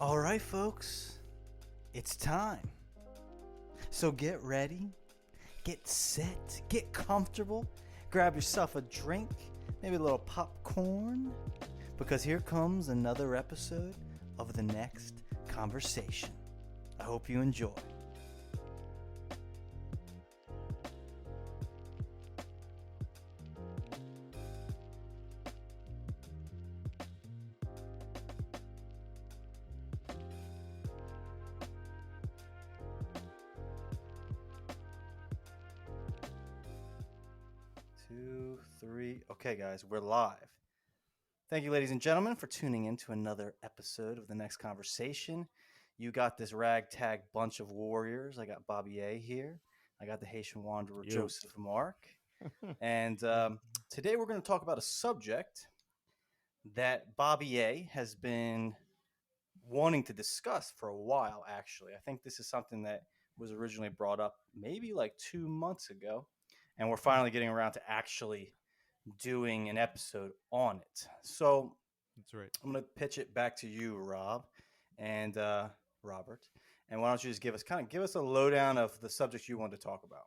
All right, folks, it's time. So get ready, get set, get comfortable, grab yourself a drink, maybe a little popcorn, because here comes another episode of The Next Conversation. I hope you enjoy. Two, three. Okay, guys, we're live. Thank you, ladies and gentlemen, for tuning in to another episode of The Next Conversation. You got this ragtag bunch of warriors. I got Bobby A here. I got the Haitian Wanderer, Joseph Mark. And today we're going to talk about a subject that Bobby A has been wanting to discuss for a while, actually. I think this is something that was originally brought up maybe like 2 months ago. And we're finally getting around to actually doing an episode on it. So That's right. I'm going to pitch it back to you, Rob and Robert. And why don't you just give us a lowdown of the subject you wanted to talk about?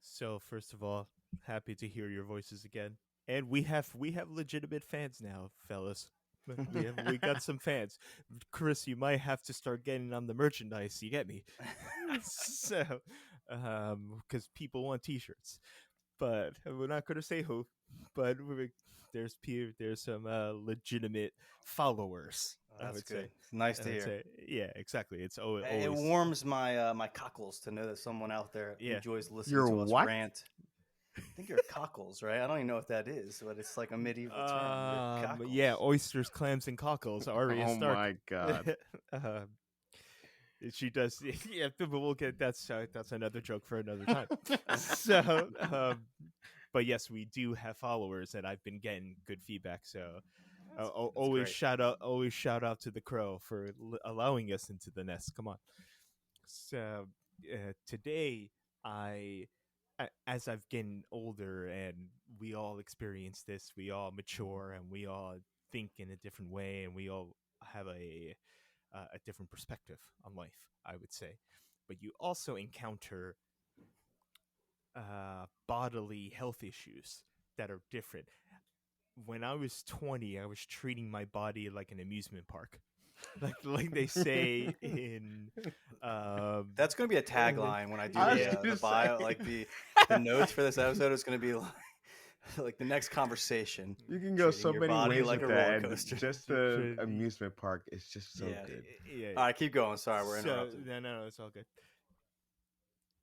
So first of all, happy to hear your voices again, and we have legitimate fans now, fellas. We got some fans. Chris, you might have to start getting on the merchandise. You get me? So, because people want T-shirts, but we're not going to say who. But there's some legitimate followers. That's good. Say. It's nice to hear. Yeah, exactly. It's always it warms my my cockles to know that someone out there enjoys listening to us rant. I think you're cockles, right? I don't even know what that is, but it's like a medieval term. Yeah, oysters, clams, and cockles. Arya Stark. Oh my god. She does. Yeah, but we'll get that's another joke for another time. So, but yes, we do have followers, and I've been getting good feedback. So, always shout out to the Crow for allowing us into the nest. Come on. So today, as I've gotten older, and we all experience this, we all mature, and we all think in a different way, and we all have a different perspective on life, I would say. But you also encounter bodily health issues that are different. When I was 20, I was treating my body like an amusement park. like they say in that's going to be a tagline when I do the bio, like the notes for this episode is going to be like the next conversation. You can go so many ways like with a that. roller coaster. Just the amusement park is just so good. Yeah. All right, keep going. Sorry, we're interrupting. No, it's all good.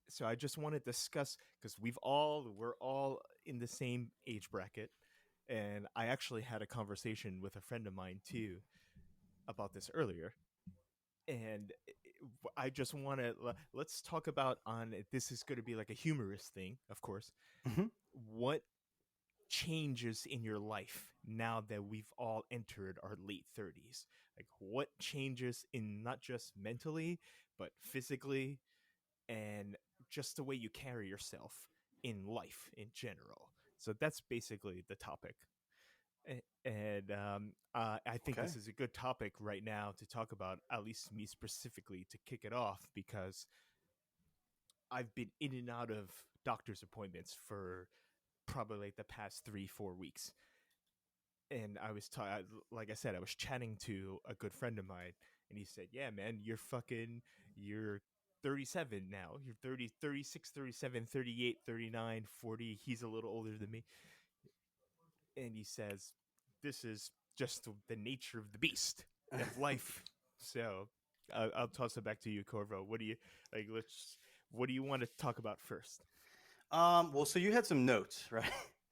So I just want to discuss, because we're all in the same age bracket, and I actually had a conversation with a friend of mine too about this earlier, and I just want to let's talk about this is going to be like a humorous thing, of course. Mm-hmm. What changes in your life now that we've all entered our late 30s? Like, what changes in not just mentally but physically, and just the way you carry yourself in life in general? So that's basically the topic. And I think this is a good topic right now to talk about, at least me specifically, to kick it off, because I've been in and out of doctor's appointments for probably like the past 3-4 weeks. And I was like I said, I was chatting to a good friend of mine, and he said, yeah, man, you're 37 now. You're 30, 36, 37, 38, 39, 40. He's a little older than me. And he says, this is just the nature of the beast of life. So I'll toss it back to you, Corvo. What do you like? What do you want to talk about first? Well, so you had some notes, right?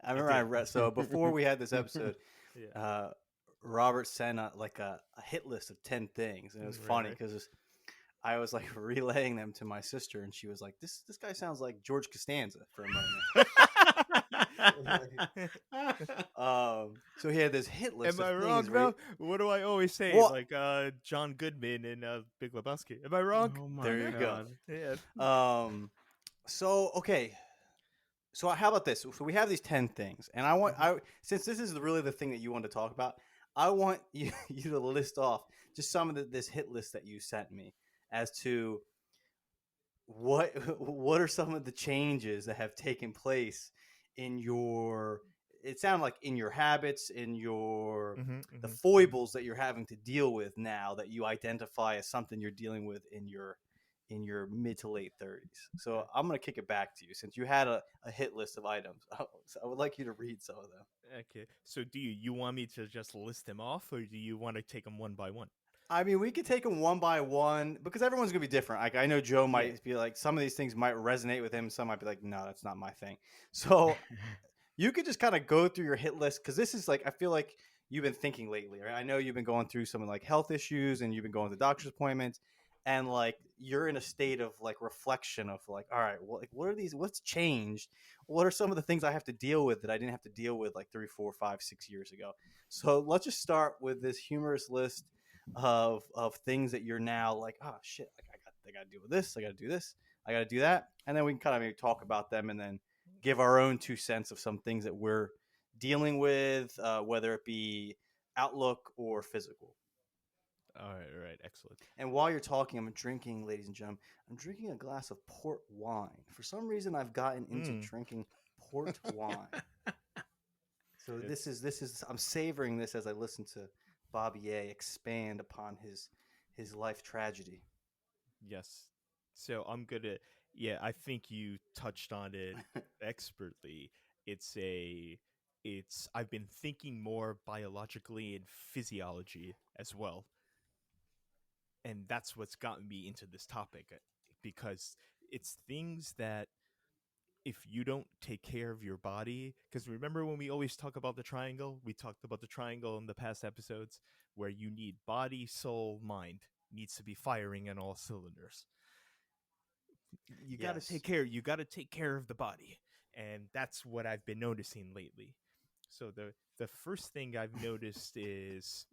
I remember I read. So before we had this episode, Robert sent a hit list of 10 things, and it was funny because I was like relaying them to my sister, and she was like, "This guy sounds like George Costanza for a moment." So he had this hit list. Am I wrong, bro? What do I always say? Well, like John Goodman in Big Lebowski. Am I wrong? Oh my there you God. go. Yeah. So okay. So how about this? So we have these 10 things, and since this is really the thing that you want to talk about, I want you to list off just some of this hit list that you sent me as to what are some of the changes that have taken place in your, it sounded like in your habits, in your the foibles that you're having to deal with now that you identify as something you're dealing with in your mid to late 30s. So I'm going to kick it back to you since you had a hit list of items. So I would like you to read some of them. Okay. So do you want me to just list them off, or do you want to take them one by one? I mean, we could take them one by one because everyone's gonna be different. Like I know Joe might be like, some of these things might resonate with him. Some might be like, no, that's not my thing. So you could just kind of go through your hit list because this is like, I feel like you've been thinking lately, right? I know you've been going through some like health issues and you've been going to doctor's appointments, and like you're in a state of like reflection of like, all right, well, like what are these? What's changed? What are some of the things I have to deal with that I didn't have to deal with like 3, 4, 5, 6 years ago? So let's just start with this humorous list of things that you're now like, oh shit, like I got to deal with this, I got to do this, I got to do that, and then we can kind of maybe talk about them and then give our own 2 cents of some things that we're dealing with, whether it be outlook or physical. All right, excellent. And while you're talking, I'm drinking, ladies and gentlemen, I'm drinking a glass of port wine. For some reason, I've gotten into drinking port wine. So this is I'm savoring this as I listen to Bobby A expand upon his life tragedy. Yes. So I'm gonna. Yeah, I think you touched on it expertly. I've been thinking more biologically and physiology as well, and that's what's gotten me into this topic because it's things that if you don't take care of your body, because remember when we always talk about the triangle, we talked about the triangle in the past episodes where you need body, soul, mind needs to be firing on all cylinders. You got to take care of the body, and that's what I've been noticing lately. So the first thing I've noticed is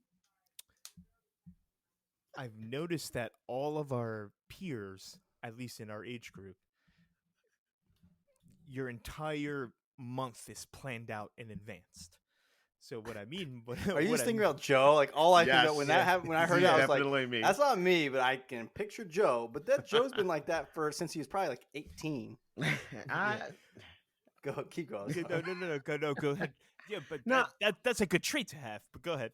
I've noticed that all of our peers, at least in our age group, your entire month is planned out in advance. So what I mean, are you just thinking about Joe? Like all I think about when that happened, when I heard that, I was like, me. That's not me, but I can picture Joe. But that Joe's been like that since he was probably like 18. Go, keep going. No, go ahead. Yeah, but that's a good trait to have. But go ahead.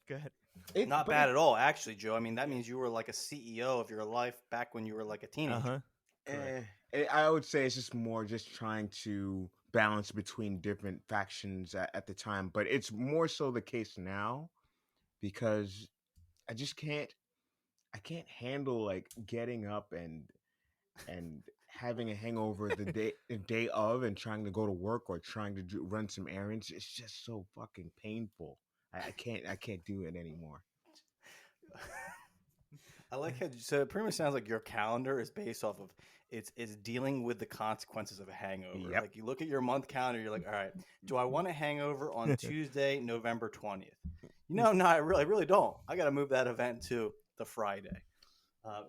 Not bad at all, actually, Joe. I mean, that means you were like a CEO of your life back when you were like a teenager. I would say it's just more just trying to balance between different factions at the time, but it's more so the case now because I just can't handle like getting up and having a hangover the day of and trying to go to work or trying to run some errands. It's just so fucking painful. I can't do it anymore. I like how, so it pretty much sounds like your calendar is based off of it's dealing with the consequences of a hangover. Yep. Like you look at your month calendar, you're like, all right, do I want a hangover on Tuesday, November 20th? No, I really don't. I got to move that event to the Friday.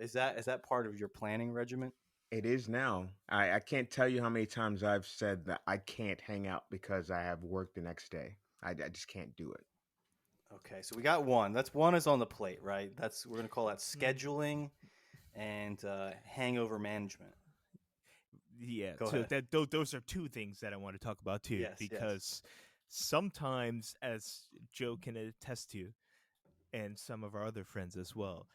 Is that part of your planning regimen? It is now. I can't tell you how many times I've said that I can't hang out because I have work the next day. I just can't do it. Okay, so we got one. One is on the plate, right? We're gonna call that scheduling and hangover management. Yeah. So those are two things that I want to talk about too, because sometimes, as Joe can attest to, and some of our other friends as well,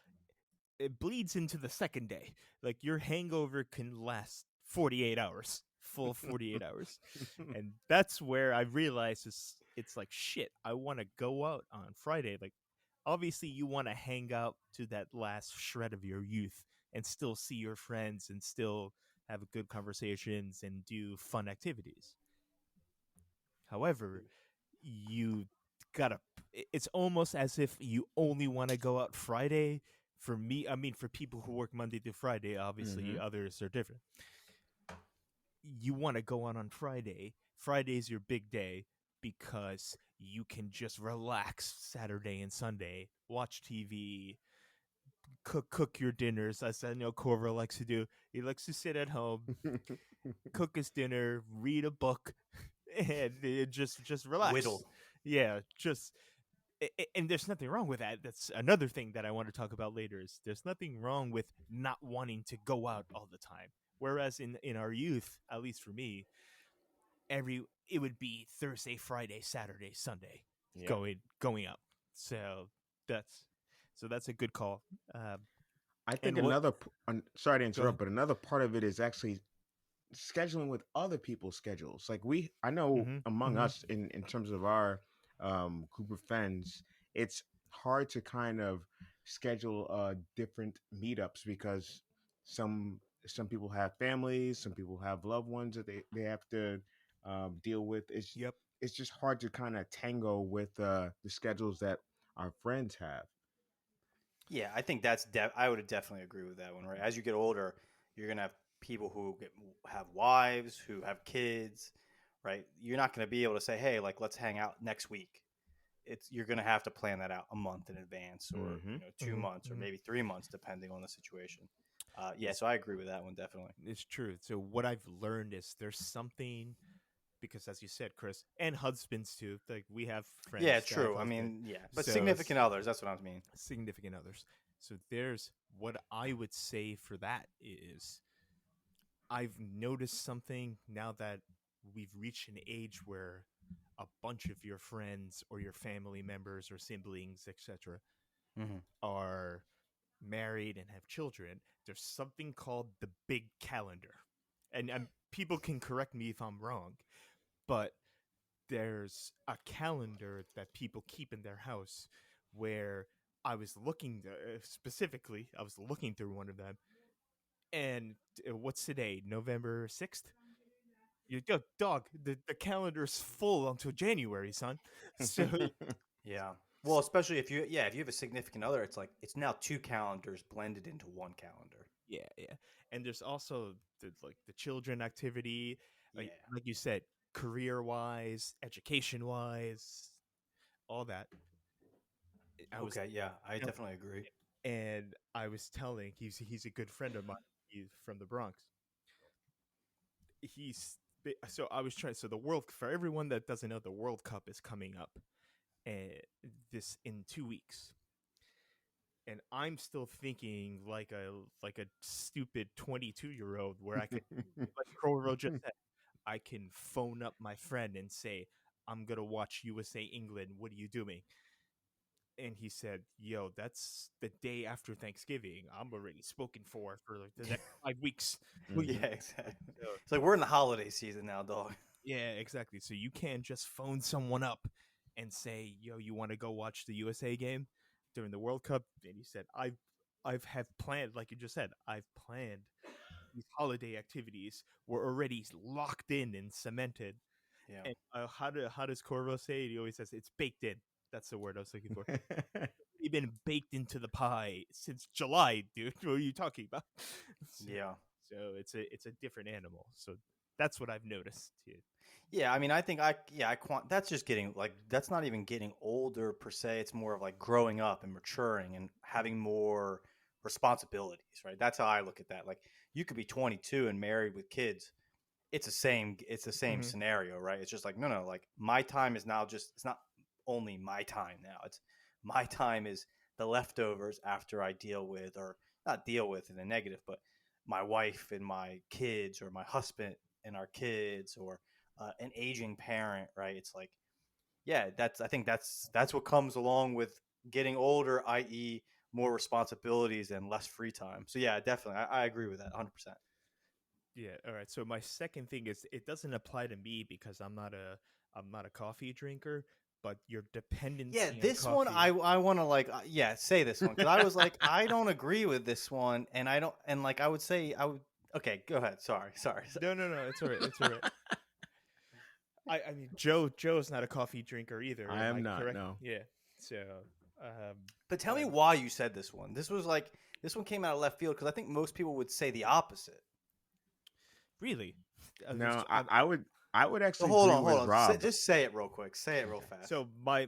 it bleeds into the second day. Like your hangover can last 48 hours, full 48 hours. And that's where I realized it's like, shit, I want to go out on Friday. Like, obviously you want to hang out to that last shred of your youth and still see your friends and still have good conversations and do fun activities. However, it's almost as if you only want to go out Friday. For me, I mean, for people who work Monday to Friday, obviously others are different. You want to go out on Friday. Friday's your big day because you can just relax Saturday and Sunday, watch TV, cook your dinners, as I know Corver likes to do. He likes to sit at home, cook his dinner, read a book, and just relax. Whittle. Yeah, just and there's nothing wrong with that. That's another thing that I want to talk about later. Is there's nothing wrong with not wanting to go out all the time. Whereas in our youth, at least for me, it would be Thursday, Friday, Saturday, Sunday Yeah. going out. So that's that's a good call. I think And what? sorry to Go ahead. interrupt, but another part of it is actually scheduling with other people's schedules. Like I know Mm-hmm, among mm-hmm. us in terms of our group of friends, it's hard to kind of schedule different meetups because some some people have families, some people have loved ones that they have to deal with. Yep. It's just hard to kind of tango with the schedules that our friends have. Yeah, I think I would definitely agree with that one. Right, as you get older, you're gonna have people have wives, who have kids. Right, you're not gonna be able to say, "Hey, like let's hang out next week." You're gonna have to plan that out a month in advance, or Hmm. 2 months, or Mm-hmm. maybe 3 months, depending on the situation. Yeah, It's so I agree with that one definitely. it's true. So what I've learned is there's something, because as you said, Chris, and husbands too. Like we have Yeah, friends that have true. I husbands, mean, yeah, but so significant others. That's what I mean. significant others. So there's what I would say for that is I've noticed something now that we've reached an age where a bunch of your friends or your family members or siblings, etc., Hmm. are married and have children. There's something called the big calendar, and people can correct me if I'm wrong, but there's a calendar that people keep in their house where I was looking specifically, I was looking through one of them, and what's today, November 6th? You go, dog, the calendar's full until January, son. So Yeah. Well, especially if you have a significant other, it's like it's now two calendars blended into one calendar. yeah, yeah. And there's also the children activity, Yeah. like you said, career wise, education wise, all that. I was Okay. Yeah, I tell- definitely agree. and I was telling he's a good friend of mine. He's from the Bronx. So I was trying. So the World, for everyone that doesn't know, the World Cup is coming up, and this in 2 weeks. And I'm still thinking like a stupid 22-year-old, where I could, like Corvo just said, I can phone up my friend and say, I'm gonna watch USA England. What are you doing? And he said, "Yo, that's the day after Thanksgiving. I'm already spoken for like the next 5 weeks." What do you-" Yeah, Hmm. exactly. So, It's like we're in the holiday season now, dog. yeah, exactly. So you can't just phone someone up and say, "Yo, you want to go watch the USA game during the World Cup?" And he said, I've have planned, like you just said, I've planned these holiday activities. Were already locked in and cemented." Yeah. And how does Corvo say it? He always says it's baked in. That's the word I was looking for. It's been baked into the pie since July, dude. What are you talking about? So, Yeah. so it's a different animal. So that's what I've noticed. Dude. Yeah, I mean, I think that's just getting like that's not even getting older per se. It's more of like growing up and maturing and having more responsibilities, right? That's how I look at that. Like you could be 22 and married with kids. It's the same Mm-hmm. scenario, right? It's just like no, like my time is now just it's not only my time now. It's my time is the leftovers after I deal with or not deal with in a negative, but my wife and my kids or my husband and our kids or an aging parent, right? It's like, yeah, I think that's what comes along with getting older, i.e., more responsibilities and less free time. So yeah, definitely, I agree with that 100%. Yeah. All right. So my second thing is it doesn't apply to me because I'm not a coffee drinker, but your Yeah, dependency on this one coffee. I want to like say this one because I was like I don't agree with this one and I don't and like I would say I would okay go ahead sorry. No, no, no. It's all right. It's all right. I mean Joe's not a coffee drinker either. I Am am I not. correct? No. Yeah. So um, But tell me but why you said this one. This one came out of left field because I think most people would say the opposite. really, No. I'm, I would So actually hold agree on, hold with on. Rob. Just say it real quick. Say it real fast. so my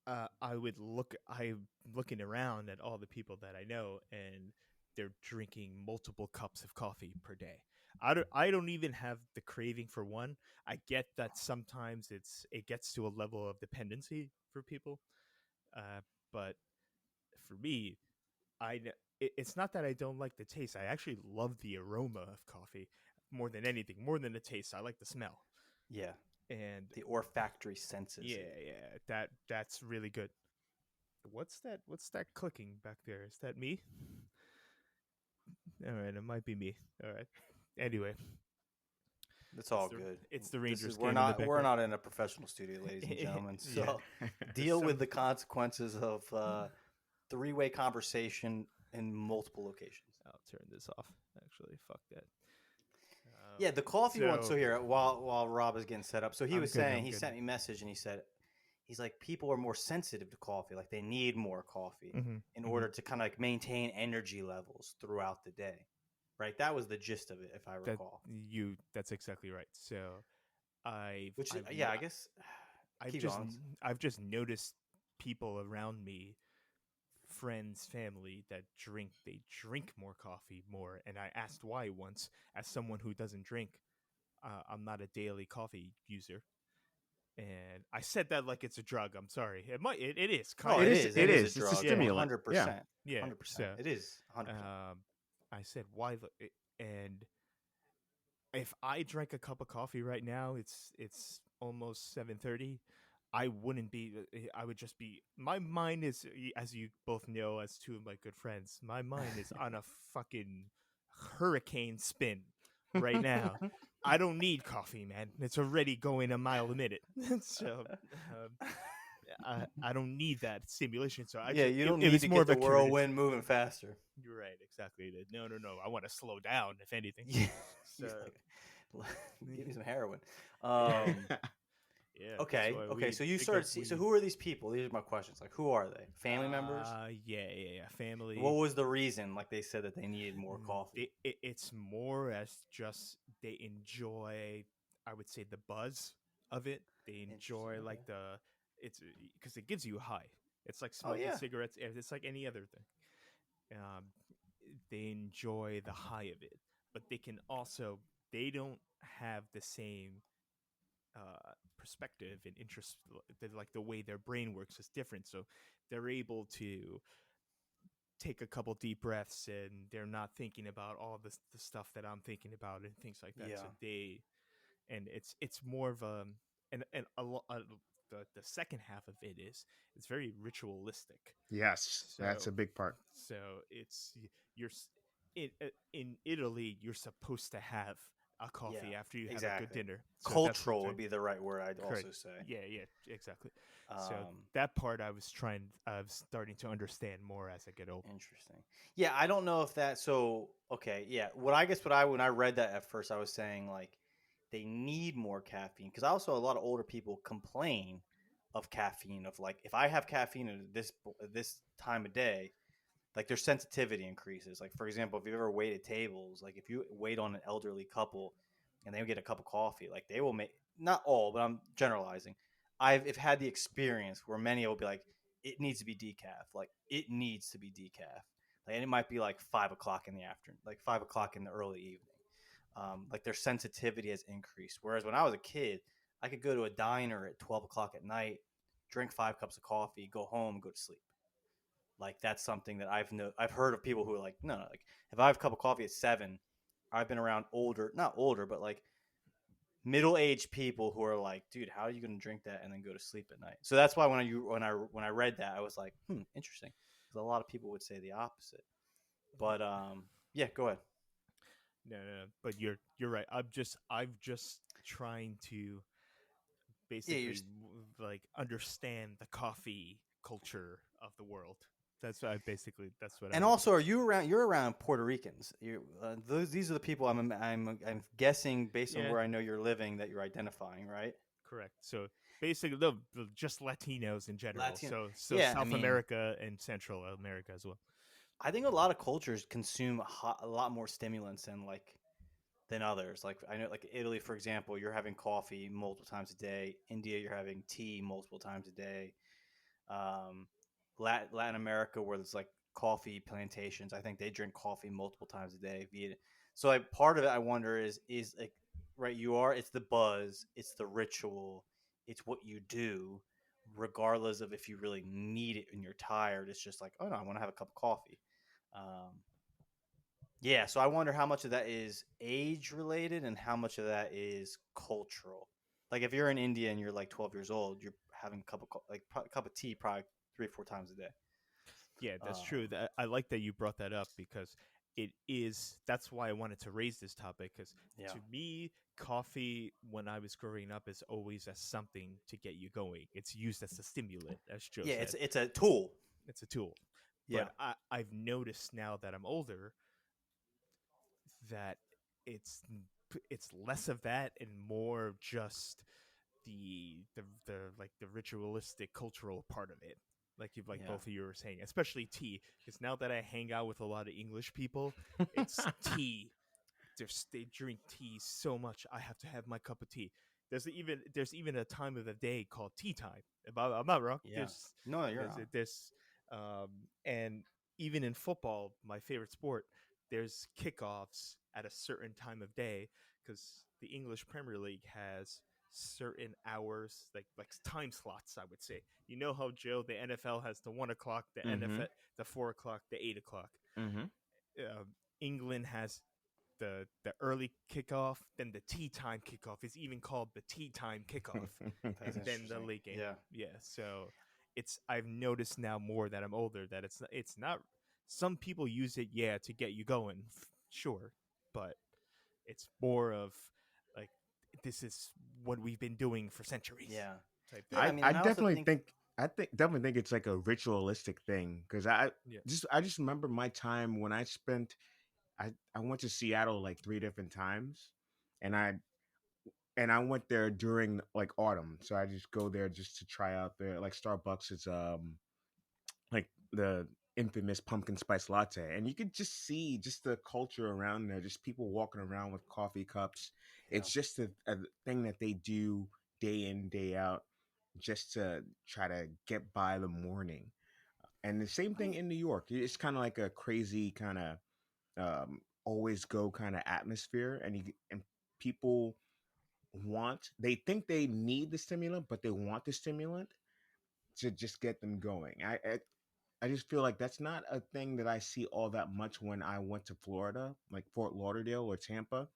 I'm looking around at all the people that I know, and they're drinking multiple cups of coffee per day. I don't even have the craving for one. I get that sometimes it gets to a level of dependency for people, uh, but for me, it's not that I don't like the taste. I actually love the aroma of coffee more than anything, more than the taste. I like the smell, Yeah, and the olfactory senses. yeah, that's really good. What's that clicking back there? Is that me? All right, it might be me. All right. Anyway, It's all good. it's the This Rangers is we're game in the not we're background. not in a professional studio, ladies and gentlemen. Yeah. So deal Some- with the consequences of three-way conversation in multiple locations. I'll turn this off. Actually, fuck that. Yeah, the coffee one. So So here, while Rob is getting set up, so he I'm was good, saying I'm he good. sent me a message and he said he's like people are more sensitive to coffee, like they need more coffee Mhm, in mhm. order to kind of like maintain energy levels throughout the day, right? That was the gist of it, if I that recall. that's exactly right. So Which I've yeah, I guess I've keep just going. I've just noticed people around me, friends, family that drink more coffee more, and I asked why once. As someone who doesn't drink, I'm not a daily coffee user, and I said that like it's a drug. I'm sorry. It is No, kind It of. is. It It is a is. It's a drug, Yeah, one stimulant. hundred Yeah. percent, yeah. 100%. So It is 100%. I said why, and if I drank a cup of coffee right now, it's almost 7:30. I wouldn't be. I would just be. My mind is, as you both know, as two of my good friends. My mind is on a fucking hurricane spin right now. I don't need coffee, man. It's already going a mile a minute. So I don't need that stimulation. So Yeah, you don't it need was to more get of the a curious. whirlwind moving faster. You're right, exactly. No, I want to slow down, if anything. Yeah, So he's like, give me some heroin. yeah, that's Okay, why okay. So you pick up started. So weed. who are these people? These are my questions. Like, who are they? Family members? Yeah. Family. What was the reason? Like they said that they needed more coffee. It's more as just they enjoy. I would say the buzz of it. They enjoy Interesting, like okay. it's because it gives you a high. It's like Oh smoking yeah, cigarettes. It's like any other thing. They enjoy the high of it, but they don't have the same perspective and interest. Like the way their brain works is different, so they're able to take a couple deep breaths and they're not thinking about all the stuff that I'm thinking about and things like that. So yeah, it's more of and the second half of it is it's very ritualistic. Yes, that's So a big part. so it's you're in Italy you're supposed to have a yeah. coffee after you have a good Exactly. dinner. So that's what I'm Cultural would saying. be the right word. I'd Correct. also say. Yeah, exactly. So Um, that part I was starting to understand more as I get older. Interesting. Yeah, I don't know if that. So okay, yeah. What I when I read that at first, I was saying like they need more caffeine because also a lot of older people complain of caffeine. Of like if I have caffeine at this time of day, like their sensitivity increases. Like for example, if you ever waited tables, like if you wait on an elderly couple and they get a cup of coffee, like they will make not all, but I'm generalizing. I've had the experience where many will be like, it needs to be decaf, like it needs to be decaf, like, and it might be like 5 o'clock in the afternoon, like 5 o'clock in the early evening. Like their sensitivity has increased. Whereas when I was a kid, I could go to a diner at 12 o'clock at night, drink 5 cups of coffee, go home, go to sleep. Like that's something that I've heard of people who are like, no, like if I have a cup of coffee at 7, I've been around not older, but like middle-aged people who are like, dude, how are you going to drink that and then go to sleep at night? So that's why when I read that, I was like, interesting, because a lot of people would say the opposite. But yeah, go ahead. No. But you're right. I'm just trying to Yeah, you're basically like understand the coffee culture of the world. That's what I and want also, are you around? You're around Puerto Ricans. These are the people I'm guessing based on Yeah, where I know you're living that you're identifying, right? correct. So basically, the just Latinos in general. Latino. So Yeah, I South mean, America and Central America as well. I think a lot of cultures consume a lot more stimulants than others. Like I know, like Italy, for example, you're having coffee multiple times a day. India, you're having tea multiple times a day. Um, Latin America, where there's like coffee plantations, I think they drink coffee multiple times a day. So like part of it, I wonder is like right. It's the buzz, it's the ritual, it's what you do, regardless of if you really need it and you're tired. It's just like, oh no, I want to have a cup of coffee. Um, yeah, so I wonder how much of that is age related and how much of that is cultural. Like if you're in India and you're like 12 years old, you're having a cup of a cup of tea probably 3 or 4 times a day. Yeah, that's true. Um, I like that you brought that up because it is. That's why I wanted to raise this topic because yeah, to me, coffee when I was growing up is always as something to get you going. It's used as a stimulant, as Joe yeah, said. it's a tool. It's a tool. Yeah, But I've noticed now that I'm older that it's it's less of that and more just the like the ritualistic cultural part of it, like yeah, both of you were saying, especially tea, because now that I hang out with a lot of English people, it's tea. They drink tea so much. I have to have my cup of tea. There's even a time of the day called tea time. I'm not wrong. yeah. No, you're There's not. there's and even in football, my favorite sport, there's kickoffs at a certain time of day because the English Premier League has certain hours, like time slots. I would say. You know how Joe, the NFL has the 1 o'clock, the Mm-hmm. NFL the 4 o'clock, the 8 o'clock. Mm-hmm. England has the early kickoff, then the tea time kickoff is even called the tea time kickoff, That's and then the interesting. late game. Yeah, Yeah, so it's I've noticed now more that I'm older that it's not. Some people use it, yeah, to get you going, sure, but it's more of like this is what we've been doing for centuries yeah, type thing. yeah. I mean, I and I also definitely think, think definitely think it's like a ritualistic thing because Yeah. I just remember my time when I went to Seattle like 3 different times, and I went there during like autumn, so I just go there just to try out there. Like Starbucks is like the infamous pumpkin spice latte, and you could just see just the culture around there, just people walking around with coffee cups. yeah, It's just a thing that they do day in day out, just to try to get by the morning. And the same thing in New York. It's kind of like a crazy kind of always go kind of atmosphere, and people they think they need the stimulant, but they want the stimulant to just get them going. I just feel like that's not a thing that I see all that much when I went to Florida, like Fort Lauderdale or Tampa.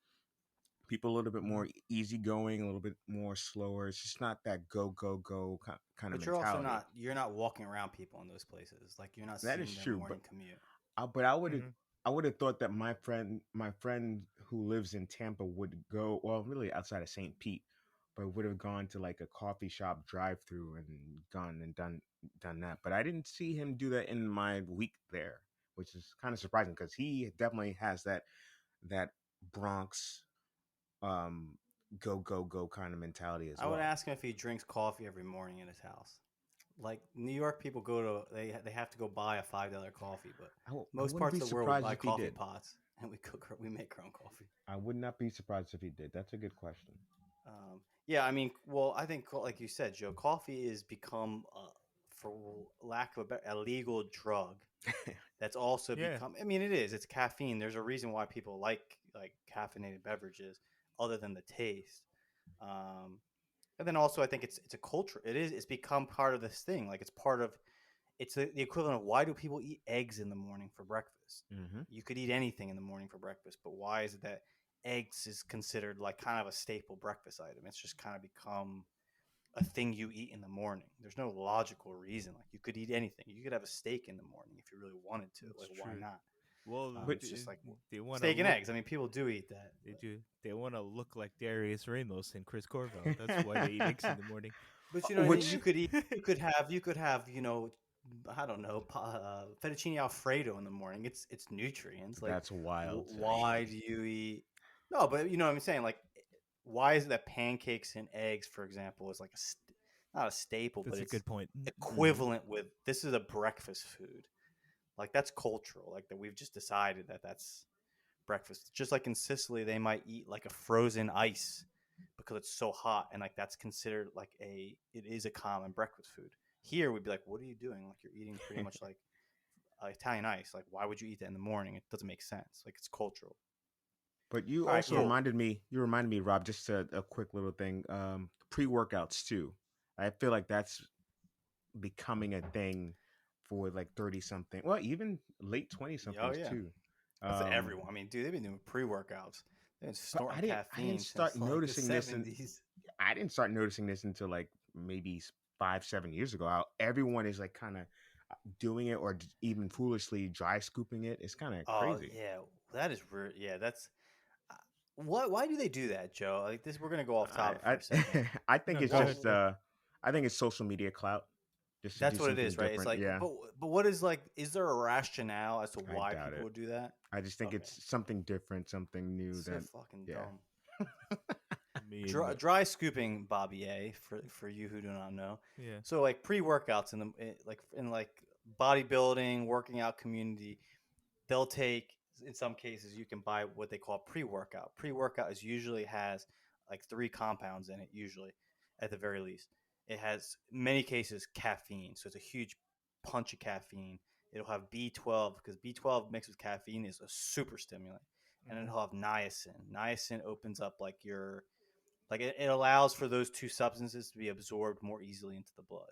People a little bit Mhm. more easygoing, a little bit more slower. It's just not that go go go kind of but you're also mentality. not walking around people in those places. Like you're not That is seeing their true, but morning commute. but Mhm. I would have thought that my friend who lives in Tampa would go, well, really outside of St. Pete, but would have gone to like a coffee shop drive through and gone and done that. But I didn't see him do that in my week there, which is kind of surprising because he definitely has that Bronx um go go go kind of mentality as I would well. ask him if he drinks coffee every morning in his house. Like New York people go to they have to go buy a $5 coffee, but I most wouldn't be parts of the world we surprised buy if he coffee did. pots and we make our own coffee. I would not be surprised if he did. That's a good question. Yeah, I mean, well, I think like you said, Joe, coffee is become, for lack of a better, a legal drug. That's also Yeah. become. I mean, it is. It's caffeine. There's a reason why people like caffeinated beverages, other than the taste. Um, and then also, I think it's a culture. It is. It's become part of this thing. Like it's part of. It's the equivalent of why do people eat eggs in the morning for breakfast? Hmm. You could eat anything in the morning for breakfast, but why is it that eggs is considered like kind of a staple breakfast item? It's just kind of become a thing you eat in the morning. There's no logical reason. Like you could eat anything. You could have a steak in the morning if you really wanted to. It's Like why true. not? Well, But It's just like they want to steak and look. eggs. I mean, people do eat that. They But, do. They want to look like Darius Ramos and Chris Corvo. That's why they eat eggs in the morning. but you know what I mean. You which could eat. You could have. I don't know, fettuccine alfredo in the morning. It's nutrients. Like, that's wild to me. why do you eat? No, but you know what I'm saying. Like, why is it that pancakes and eggs, for example, is like not a staple, but That's a it's good point. Hmm. equivalent with this is a breakfast food. Like that's cultural. Like that we've just decided that that's breakfast. Just like in Sicily, they might eat like a frozen ice because it's so hot, and like that's considered like it is a common breakfast food. Here we'd be like, what are you doing? Like you're eating pretty much like Italian ice. Like why would you eat that in the morning? It doesn't make sense. Like it's cultural. But you All right, also cool. reminded me. You reminded me, Rob. Just a quick little thing. Pre-workouts too. I feel like that's becoming a thing for like 30 something. Well, even late 20 Oh somethings yeah, too. that's Um, everyone. I mean, dude, they've been doing pre-workouts. They've been but snorting I didn't caffeine start since like the noticing this, and '70s. I didn't start noticing this until like maybe 5 7 years ago. How everyone is like kind of doing it, or even foolishly dry scooping it. It's kind of Oh crazy. yeah, that is weird. Yeah, that's uh, what. Why do they do that, Joe? Like this, we're gonna go off topic for I a second. I think No, it's go ahead. just I think it's social media clout, just to do That's what it something is, right? It's different. like, Yeah, but what is like? Is there a rationale as to I why doubt people it. would do that? I just think Okay, it's something different, something new. so That fucking yeah. dumb. I mean, Dry scooping, Bobby A, for you who do not know. yeah. So like pre-workouts like in like bodybuilding, working out community, they'll take in some cases you can buy what they call pre-workout. Pre-workout is usually has like three compounds in it, usually at the very least. It has many cases caffeine, so it's a huge punch of caffeine. It'll have B12 because B12 mixed with caffeine is a super stimulant, and Hmm. it'll have niacin. Niacin opens up like your like it allows for those two substances to be absorbed more easily into the blood.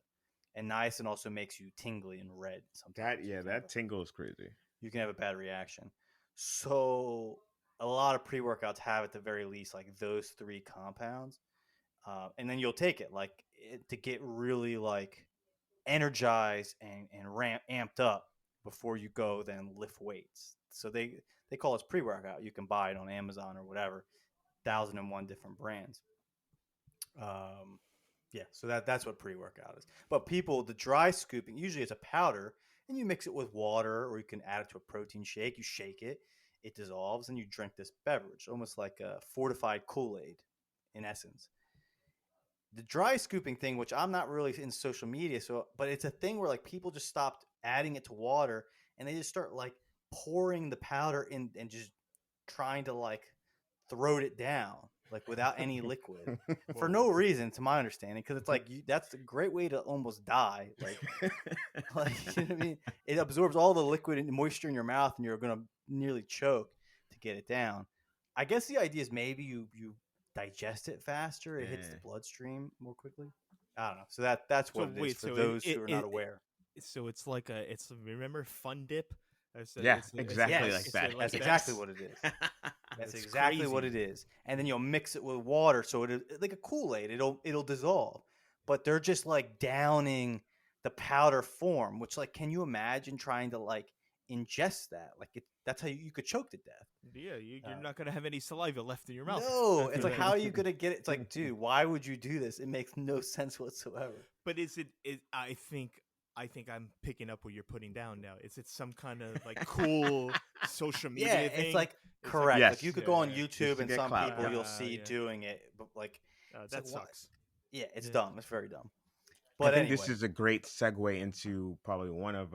And niacin also makes you tingly and red That sometimes. yeah, that tingle is crazy. You can have a bad reaction. So a lot of pre workouts have at the very least like those three compounds, and then you'll take it like to get really like energized and amped up before you go then lift weights. So they call it pre workout. You can buy it on Amazon or whatever, 1,001 different brands. Um, yeah, so that's what pre workout is. But people, the dry scooping usually it's a powder, and you mix it with water, or you can add it to a protein shake. You shake it, it dissolves, and you drink this beverage, almost like a fortified Kool Aid, in essence. The dry scooping thing, which I'm not really in social media, so but it's a thing where like people just stopped adding it to water, and they just start like pouring the powder in and just trying to like throat it down like without any liquid for Whoa. no reason to my understanding because it's like that's a great way to almost die like you know what I mean, it absorbs all the liquid and moisture in your mouth and you're gonna nearly choke to get it down. I guess the idea is maybe you digest it faster, it hits the Yeah. bloodstream more quickly. I don't know, so that's So what it is wait, for so those who are not aware. so it's like it's remember Fun Dip? Yeah, exactly like Yes, that. like that's that. exactly what it is. That's That's exactly what crazy. it is. And then you'll mix it with water, so like a Kool-Aid. It'll dissolve. But they're just like downing the powder form, which like, can you imagine trying to like ingest that? Like that's how you could choke to death. Yeah, you're Uh, not gonna have any saliva left in your mouth no, after it's like that. how are you gonna get it? It's like, dude, why would you do this? It makes no sense whatsoever. But is it? I think I'm picking up what you're putting down now. Is it some kind of like cool social Yeah, media it's thing? like It's like correct. Like you Yes, could go on yeah. just YouTube to and get some clout. people Yep. you'll see Yeah. doing it, but like it's That like what? sucks. Yeah, it's Yeah. dumb. It's very dumb. I But think this anyway, is a great segue into probably one of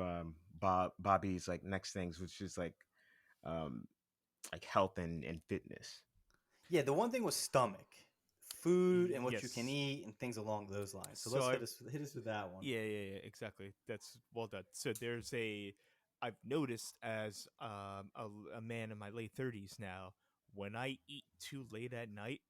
Bobby's like next things, which is um like health and fitness. yeah, the one thing was stomach, food, and what you can Yes. eat, and things along those lines. So So let's I hit us with that one. yeah, exactly. That's well done. So there's I've noticed as a man in my late 30s now, when I eat too late at night,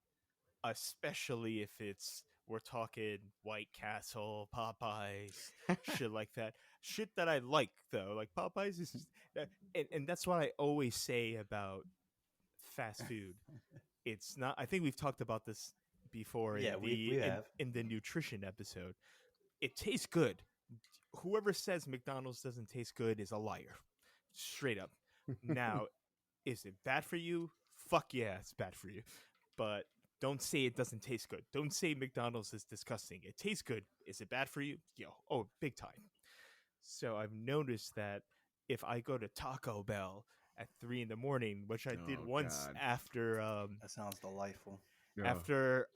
especially if it's we're talking White Castle, Popeyes, shit like that. Shit that I like though, like Popeyes is, and that's what I always say about fast food. It's not. I think we've talked about this before Yeah, we have. in the nutrition episode. It tastes good. Whoever says McDonald's doesn't taste good is a liar, straight up. Now, is it bad for you? Fuck yeah, it's bad for you. But don't say it doesn't taste good. Don't say McDonald's is disgusting. It tastes good. Is it bad for you? Yo, oh, big time. So I've noticed that if I go to Taco Bell at 3 in the morning, which I did Oh once God. That sounds delightful. Oh. after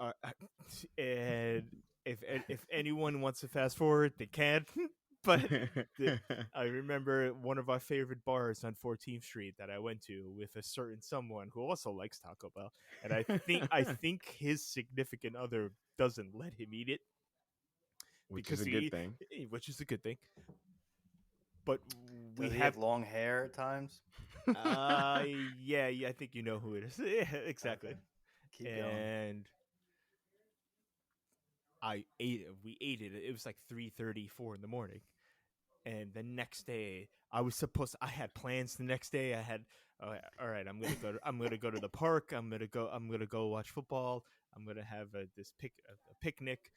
and if anyone wants to fast forward, they can. But I remember one of our favorite bars on 14th Street that I went to with a certain someone who also likes Taco Bell, and I think his significant other doesn't let him eat it Which is because a good thing. which is a good thing. But we Does he have have long hair at times? Yeah, I think you know who it is. Yeah, exactly. Okay. Keep going. And we ate it. It was like 3:30, 4 in the morning. And the next day, I had plans the next day. I had, all right, I'm gonna go to the park. I'm gonna go watch football. I'm gonna have a picnic,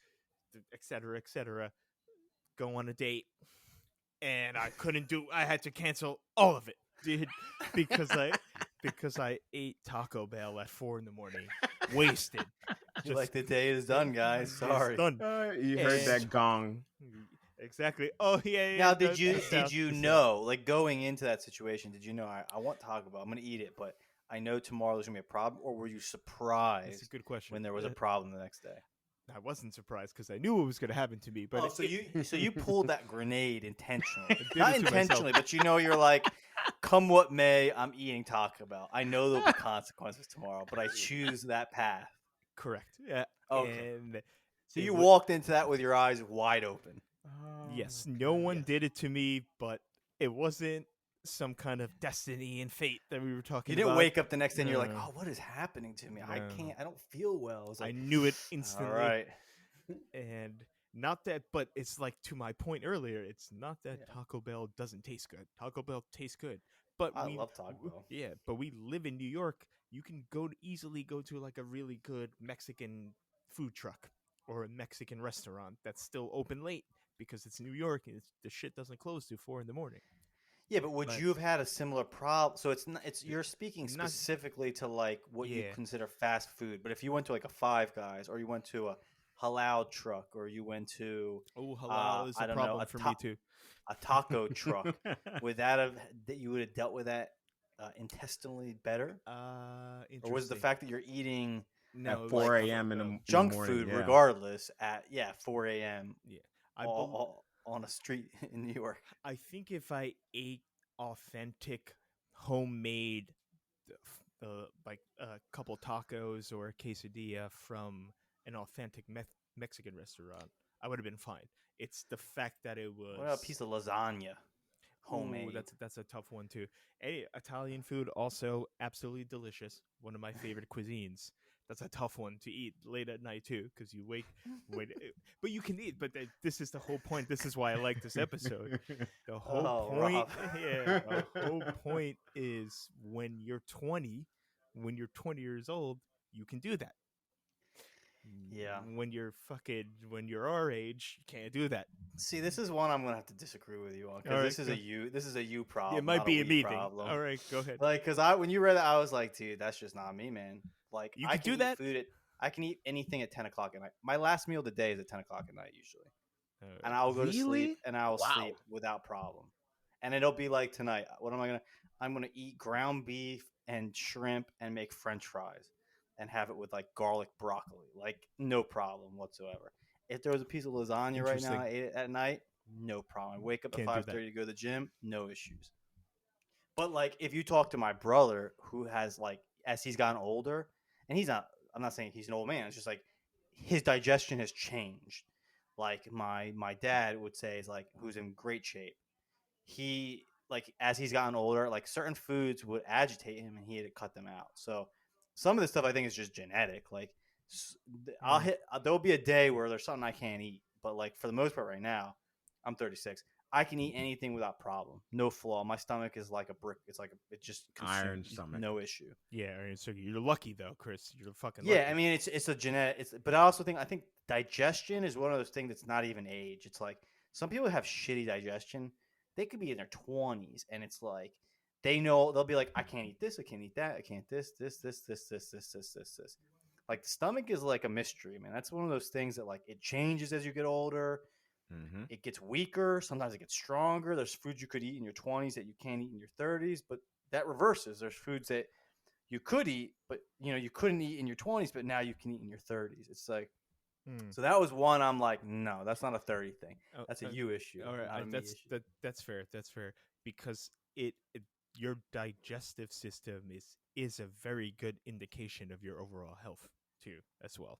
etc., etc. Go on a date, and I couldn't do. I had to cancel all of it, dude, because I ate Taco Bell at 4 in the morning, wasted. Just like the day is done, guys. Sorry. It's done. You heard And- that gong. Exactly. Oh yeah. Now, the- did you the South- did you the South. know, like going into that situation, did you know I want Taco Bell? I'm gonna eat it, but I know tomorrow there's gonna be a problem, or were you That's a surprised good question. when there was a problem the next day? I wasn't surprised because I knew it was going to happen to me. But So you pulled that grenade intentionally, did not it to myself. intentionally, but you know you're like, come what may, I'm eating Taco Bell. I know there'll be consequences tomorrow, but I choose that path. correct. Yeah. Okay. And So it you wa- walked into that with your eyes wide open. Yes, Oh, no God. one Yes. did it to me, but it wasn't some kind of destiny and fate that we were talking You didn't about. wake up the next day and you're like, No. oh, what is happening to me? I No. can't. I don't feel well. I was I like, knew it all instantly. right. And not that, but it's like to my point earlier. It's not that Yeah. Taco Bell doesn't taste good. Taco Bell tastes good, but I love Taco Bell. Yeah, but we live in New York. You can easily go to like a really good Mexican food truck or a Mexican restaurant that's still open late because it's New York and the shit doesn't close till 4 in the morning. Yeah, but would But- you have had a similar problem? So it's not. It's you're speaking Not- specifically to like what you Yeah. consider fast food. But if you went to like a Five Guys, or you went to a halal truck, or you went to Oh, halal is I a don't know, problem a for me top- too. a taco truck, would that you would have dealt with that intestinally better, or was it the Interesting. fact that you're eating No, At 4 like, a.m. in the junk morning, food yeah. regardless at 4 a.m. I bel- all on a street in New York? I think if I ate authentic, homemade, like a couple tacos or a quesadilla from an authentic Mexican restaurant, I would have been fine. It's the fact that it was What about a piece of lasagna, homemade? Ooh, that's a tough one too. Hey, Italian food also absolutely delicious. One of my favorite cuisines. That's a tough one to eat late at night too, because you wait, but you can eat. But this is the whole point. This is why I like this episode. The whole Oh, point, Rob. yeah, the whole point is when you're 20 years old, you can do that. Yeah. When you're our age, you can't do that. See, this is one I'm gonna have to disagree with you on All because right, this is a you problem. it might not be a a we me thing. problem. All right, go ahead. Like, cause when you read that, I was like, dude, that's just not me, man. Like, You I could do can eat that? food I can eat anything at 10 o'clock at night. My last meal of the day is at 10 o'clock at night usually, and I will go to Really? sleep and I will Wow. sleep without problem. And it'll be like tonight. What am I gonna? I'm gonna eat ground beef and shrimp and make French fries and have it with like garlic broccoli, like no problem whatsoever. If there was a piece of lasagna right now, Interesting. I ate it at night, no problem. I wake up Can't at do that. 5:30 to go to the gym, no issues. But like if you talk to my brother who has like as he's gotten older, and I'm not saying he's an old man, it's just like his digestion has changed. Like my dad would say is like who's in great shape. He like as he's gotten older, like certain foods would agitate him and he had to cut them out. So some of this stuff I think is just genetic. Like there'll be a day where there's something I can't eat, but like for the most part right now, I'm 36. I can eat anything without problem, no flaw. My stomach is like a brick. It's like it just Iron consumes, stomach. no issue. Yeah, I mean, so you're lucky though, Chris. You're fucking Yeah, lucky. I mean it's a genetic. But I also think digestion is one of those things that's not even age. It's like some people have shitty digestion. They could be in their 20s, and it's like they'll be like, I can't eat this, I can't eat that, I can't this. Like the stomach is like a mystery, man. That's one of those things that like it changes as you get older. Mm-hmm. It gets weaker. Sometimes it gets stronger. There's foods you could eat in your 20s that you can't eat in your 30s, but that reverses. There's foods that you could eat, but you couldn't eat in your 20s, but now you can eat in your 30s. It's like so that was one. I'm like, no, that's not a 30 thing. Oh, That's a you issue. All not a right, me that's issue. that's fair. That's fair because your digestive system is a very good indication of your overall health too, as well.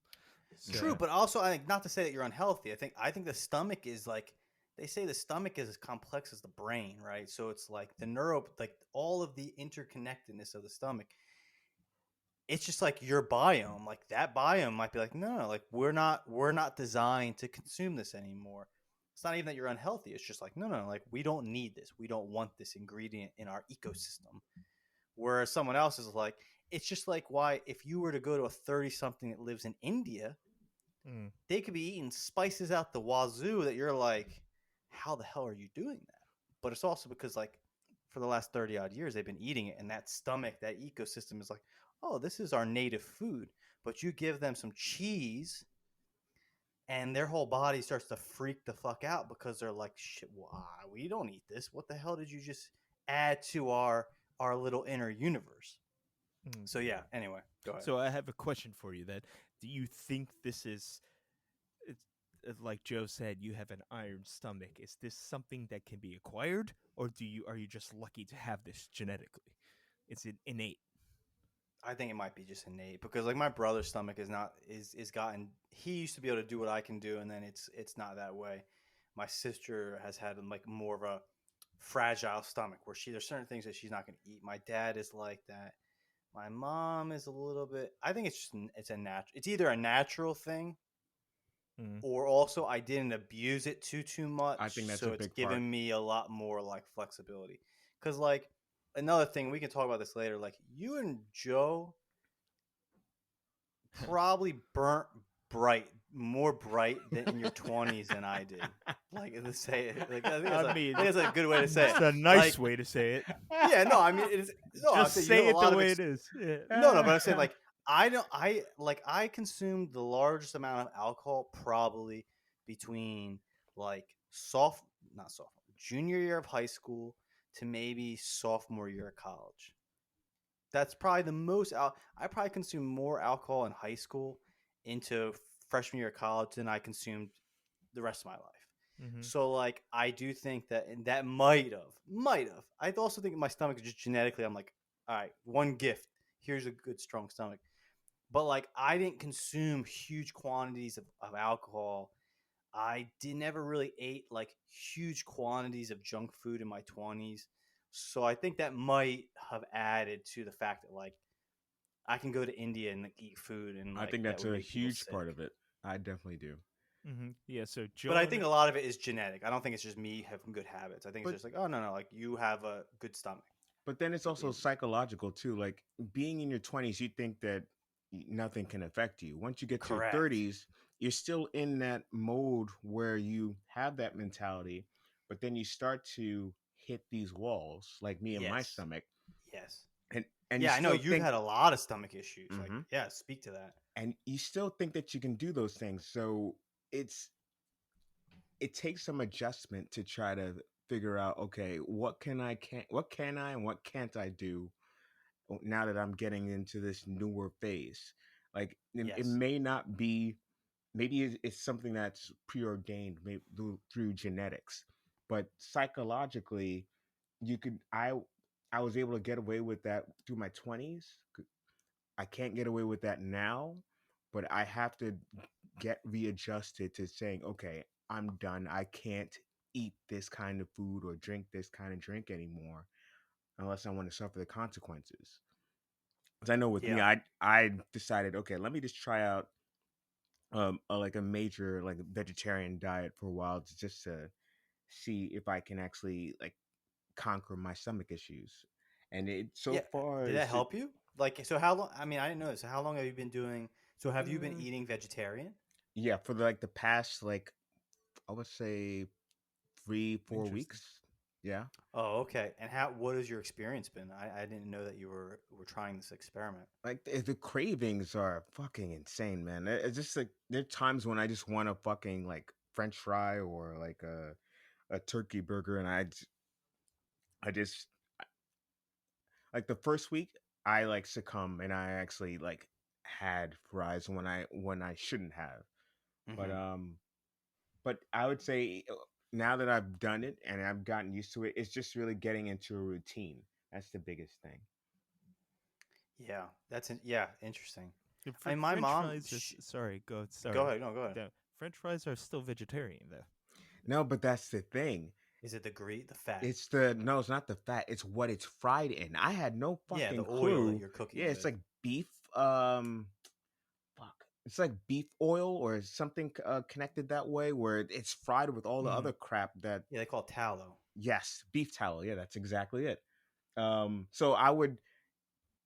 True, So- but also I think not to say that you're unhealthy. I think the stomach is like they say the stomach is as complex as the brain, right? So it's like like all of the interconnectedness of the stomach. It's just like your biome, like that biome might be like, no, like we're not designed to consume this anymore. It's not even that you're unhealthy. It's just like, no, like we don't need this. We don't want this ingredient in our ecosystem. Whereas someone else is like, it's just like why if you were to go to a 30 something that lives in India, Mm. they could be eating spices out the wazoo that you're like, how the hell are you doing that? But it's also because like for the last 30 odd years they've been eating it, and that stomach, that ecosystem is like, oh, this is our native food. But you give them some cheese and their whole body starts to freak the fuck out because they're like, shit, why we don't eat this? What the hell did you just add to our little inner universe? Mm. So yeah, anyway, go ahead. So I have a question for you. That do you think this is, like Joe said, you have an iron stomach? Is this something that can be acquired, or are you just lucky to have this genetically? It's innate. I think it might be just innate because like my brother's stomach is gotten, he used to be able to do what I can do, and then it's not that way. My sister has had like more of a fragile stomach where there's certain things that she's not going to eat. My dad is like that. My mom is a little bit, I think it's either a natural thing, Mm. or also I didn't abuse it too much, I think that's so a it's big part. given me a lot more like flexibility. Because like another thing, we can talk about this later. Like you and Joe probably burnt more bright than in your 20s than I did. Like to say it, like I think I mean, that's a good way to say It's it. a nice Like, way to say it. yeah, no, I mean it is. No, I'm Just saying say you have it a lot the of way it is. Yeah. no, but I'm saying like I consumed the largest amount of alcohol probably between like not sophomore, junior year of high school to maybe sophomore year of college. That's probably the most I probably consumed more alcohol in high school into freshman year of college than I consumed the rest of my life. Mm-hmm. So like I do think that, and that might have. I also think my stomach is just genetically. I'm like, all right, one gift. Here's a good strong stomach. But like I didn't consume huge quantities of alcohol. I did never really ate like huge quantities of junk food in my 20s. So I think that might have added to the fact that like I can go to India and like, eat food, and I like think that that's would a make people huge sick. part of it. I definitely do. Mm-hmm. Yeah. So Joe, But I think a lot of it is genetic. I don't think it's just me having good habits. I think it's But just like, oh no, like you have a good stomach. but then it's At the also end. psychological too. Like being in your 20s, you think that nothing can affect you. Once you get to your Correct. 30s, you're still in that mode where you have that mentality, but then you start to hit these walls, like me and my Yes. stomach, Yes. and you Yeah, I know still you've think, had a lot of stomach issues. Like, Mhm. yeah, speak to that. and you still think that you can do those things. So it's it takes some adjustment to try to figure out, okay, what can I and what can't I do now that I'm getting into this newer phase. Like it Yes. may not be, maybe it's something that's preordained, maybe through genetics, but psychologically, you could I was able to get away with that through my 20s. I can't get away with that now, but I have to get readjusted to saying, okay, I'm done. I can't eat this kind of food or drink this kind of drink anymore unless I want to suffer the consequences. Because I know with me, Yeah. I decided, okay, let me just try out like a major like vegetarian diet for a while, just to see if I can actually like conquer my stomach issues. And it so Yeah. far Did that help you? Like, so how long? I mean, I didn't know this. So how long have you been doing? So have you been mm, eating vegetarian? yeah, for like the past like I would say 3 4 interesting. weeks. Yeah. Oh, okay. And what has your experience been? I didn't know that you were trying this experiment. Like the cravings are fucking insane, man. It's just like there are times when I just want a fucking like French fry or like a turkey burger, and I just like the first week I like succumb and I actually like had fries when I shouldn't have. But Hmm. um but I would say now that I've done it and I've gotten used to it, it's just really getting into a routine. That's the biggest thing. Yeah, yeah, interesting. I mean, my French mom. fries are sorry. Go Go sorry. ahead. No, go ahead. The French fries are still vegetarian though. No, but that's the thing. Is it the fat? It's the no, it's not the fat. It's what it's fried in. I had no Yeah, the fucking oil that clue. you're cooking Yeah, it's with. like beef. Fuck. It's like beef oil or something connected that way, where it's fried with all the Mhm. other crap that. Yeah, they call it tallow. Yes, beef tallow. Yeah, that's exactly it. So I would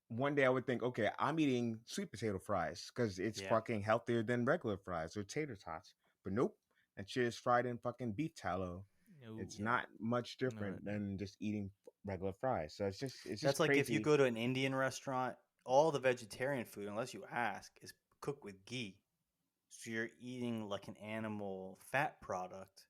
one day I would think, okay, I'm eating sweet potato fries because it's Yeah. fucking healthier than regular fries or tater tots. But nope, that shit is fried in fucking beef tallow. No. It's Yeah. not much No. different than just eating regular fries. So it's just That's like if you crazy. go to an Indian restaurant, all the vegetarian food, unless you ask, is cooked with ghee. So you're eating like an animal fat product.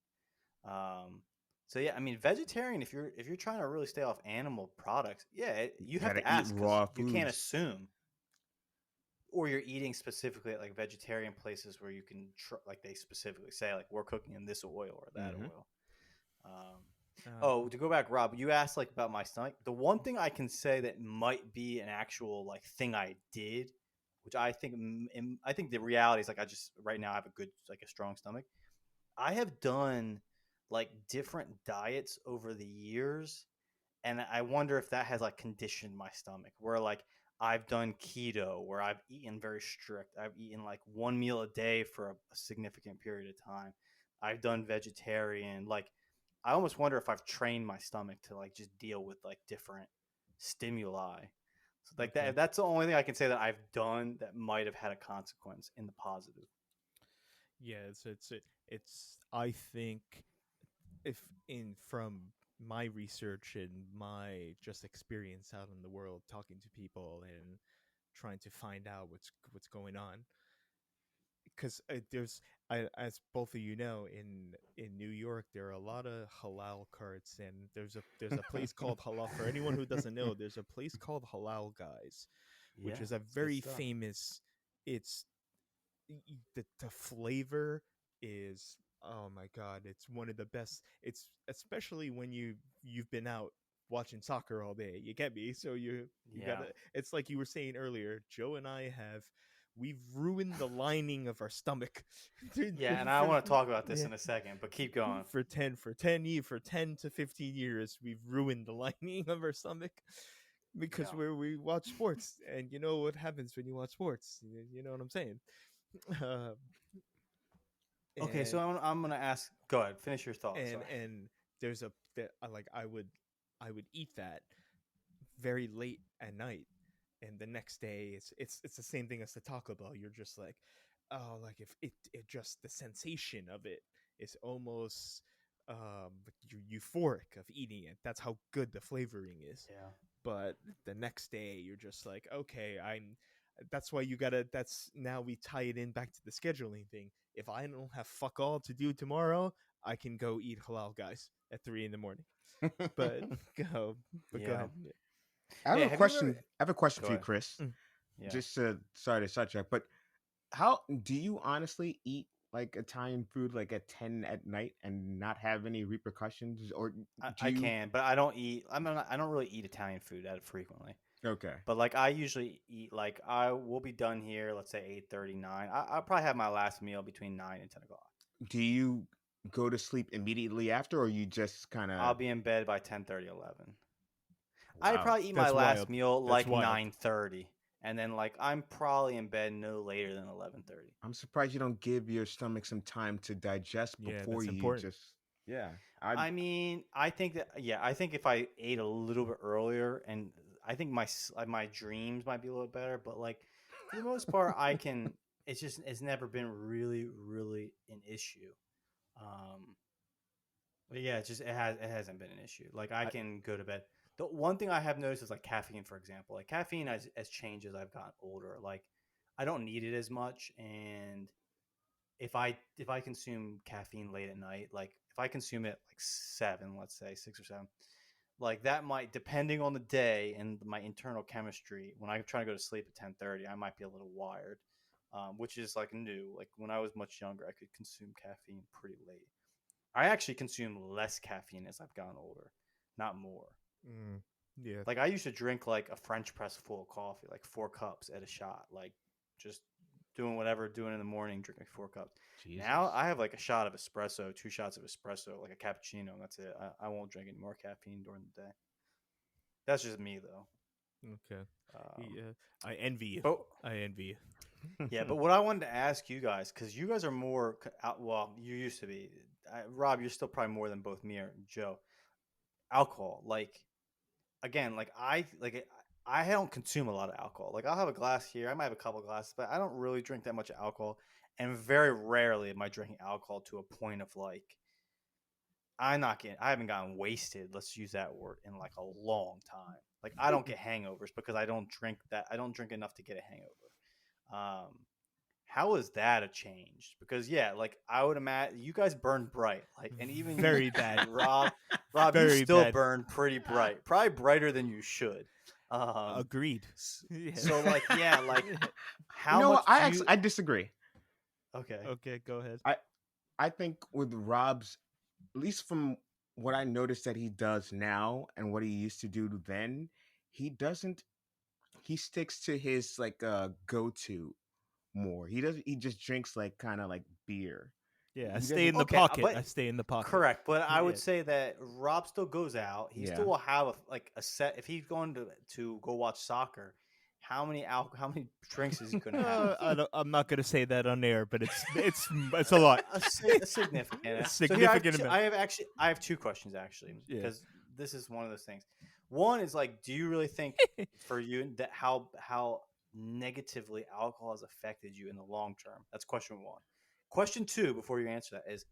Um, so yeah, I mean, vegetarian. If you're trying to really stay off animal products, yeah, you have Gotta to eat ask because raw you can't foods. assume. Or you're eating specifically at like vegetarian places where you can like they specifically say like we're cooking in this oil or that Hmm. oil. Um, Uh, oh, to go back, Rob, you asked like about my stomach. The one thing I can say that might be an actual like thing I did, which I think I think the reality is like I just right now I have a good like a strong stomach. I have done like different diets over the years, and I wonder if that has like conditioned my stomach. Where like I've done keto, where I've eaten very strict. I've eaten like one meal a day for a significant period of time. I've done vegetarian. Like I almost wonder if I've trained my stomach to like just deal with like different stimuli. So like okay. that's the only thing I can say that I've done that might have had a consequence in the positive. Yeah, it's I think if in from my research and my just experience out in the world talking to people and trying to find out what's going on, because there's as both of you know, in New York there are a lot of halal carts, and there's a place called halal. For anyone who doesn't know, there's a place called Halal Guys, Yeah, which is a it's good very stuff. famous. It's the flavor is, oh my god, it's one of the best. It's especially when you've been out watching soccer all day, you get me, so you Yeah. gotta, it's like you were saying earlier, Joe and I have, we've ruined the lining of our stomach. Yeah, and I for, want to talk about this yeah, in a second, but keep going. for 10 to 15 years we've ruined the lining of our stomach Yeah. because we watch sports, and you know what happens when you watch sports, you know what I'm saying. uh, Okay, so and I'm gonna ask. Go ahead, finish your thought. Sorry. and there's a that like I would eat that very late at night, and the next day it's the same thing as the Taco Bell. You're just like, oh, like if it just the sensation of it is almost euphoric of eating it. That's how good the flavoring is. Yeah. But the next day you're just like, okay, I'm that's why you gotta, that's now we tie it in back to the scheduling thing. If I don't have fuck all to do tomorrow, I can go eat Halal Guys at 3 in the morning. But go, but go Yeah. ahead. Yeah. Have you ever? I have a question Go for you, ahead. Chris. Mm. Yeah. Just to sorry to sidetrack, but how do you honestly eat like Italian food like at 10 at night and not have any repercussions, or do I you? can, but I don't eat. I don't really eat Italian food that frequently. Okay. But like I usually eat like I will be done here. Let's say 8:39. I'll probably have my last meal between 9 and 10 o'clock. Do you go to sleep immediately after, or you just kind I'll of? be in bed by 10:30, 11. I Wow. probably eat my That's last wild. meal That's like wild. 9:30, and then like I'm probably in bed no later than 11:30. I'm surprised you don't give your stomach some time to digest Yeah, before that's you important. just. Yeah. I. I mean, I think that yeah, I think if I ate a little bit earlier, and I think my dreams might be a little better, but like for the most part, I can. It's never been really an issue. Um, but yeah, it hasn't been an issue. Like I I can go to bed. The one thing I have noticed is like caffeine, for example. Like caffeine has changed as I've gotten older. Like I don't need it as much, and if I consume caffeine late at night, like if I consume it like 7, let's say 6 or 7, like that might, depending on the day and my internal chemistry, when I try to go to sleep at 10:30, I might be a little wired, which is like new. Like when I was much younger, I could consume caffeine pretty late. I actually consume less caffeine as I've gotten older, not more. mm, yeah. Like I used to drink like a French press full of coffee, like 4 cups at a shot, like just doing whatever, doing it in the morning, drinking 4 cups. Jesus. Now I have like a shot of espresso, 2 shots of espresso, like a cappuccino. And that's it. I won't drink any more caffeine during the day. That's just me though. Okay. Um, I envy you. but I envy you. yeah, but what I wanted to ask you guys, because you guys are more well, you used to be. Rob, you're still probably more than both me or Joe. Alcohol, like again, I don't consume a lot of alcohol. Like I'll have a glass here, I might have a couple of glasses, but I don't really drink that much alcohol. And very rarely am I drinking alcohol to a point of like I haven't gotten wasted. Let's use that word in like a long time. Like I don't get hangovers because I don't drink enough to get a hangover. How is that a change? Because yeah, like I would imagine you guys burn bright, like, and even Very bad. Rob, Very you still bad. burn pretty bright, probably brighter than you should. Agreed. So like yeah, like how You know much? what? I disagree. Okay. Okay, go ahead. I think with Rob's, at least from what I noticed that he does now and what he used to do then, he doesn't. He sticks to his like go-to more. He doesn't. He just drinks like kind of like beer. Yeah, I He stay in doesn't- the Okay, pocket. but- I stay in the pocket. Correct, but I would Yeah. say that Rob still goes out. He Yeah. still will have a set. If he's going to go watch soccer, how many drinks is he going to have? I'm not going to say that on air, but it's a lot. A significant, A So here, significant amount. I have 2 questions actually, Yeah. because this is one of those things. One is like, do you really think for you that how negatively alcohol has affected you in the long term? That's question 1. Question 2, before you answer that, is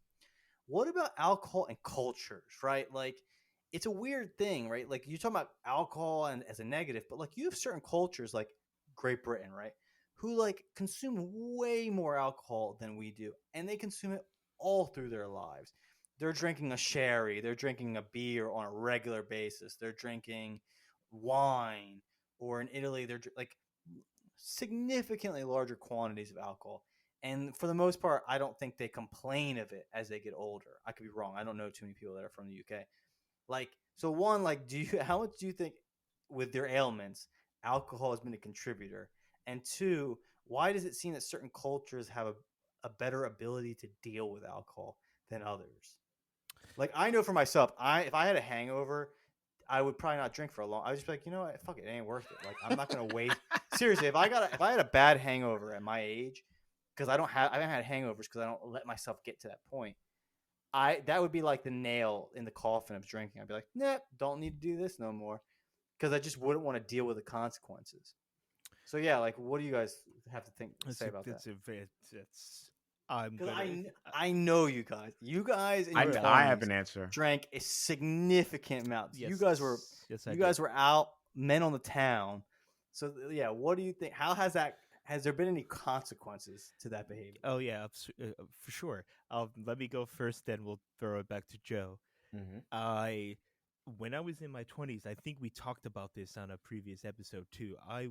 what about alcohol and cultures, right? Like, it's a weird thing, right? Like, you talk about alcohol and as a negative, but like you have certain cultures, like Great Britain, right, who like consume way more alcohol than we do, and they consume it all through their lives. They're drinking a sherry, they're drinking a beer on a regular basis, they're drinking wine, or in Italy, they're like significantly larger quantities of alcohol. And for the most part, I don't think they complain of it as they get older. I could be wrong. I don't know too many people that are from the UK. Like, so one, like, how much do you think with their ailments, alcohol has been a contributor? And 2, why does it seem that certain cultures have a better ability to deal with alcohol than others? Like, I know for myself, if I had a hangover, I would probably not drink for a long. I would just be like, you know what, fuck it, it ain't worth it. Like, I'm not gonna waste. Seriously, if I had a bad hangover at my age, because I haven't had hangovers because I don't let myself get to that point. That would be like the nail in the coffin of drinking. I'd be like, nah, don't need to do this no more, because I just wouldn't want to deal with the consequences. So yeah, like, what do you guys have to say about that? Because I know you guys. You guys in your I have 20s an answer. drank a significant amount. Yes, You guys were yes, you guys were out, men on the town. So yeah, what do you think? How has there been any consequences to that behavior? Oh yeah, for sure. Let me go first, then we'll throw it back to Joe. Mm-hmm. When I was in my 20s, I think we talked about this on a previous episode too. I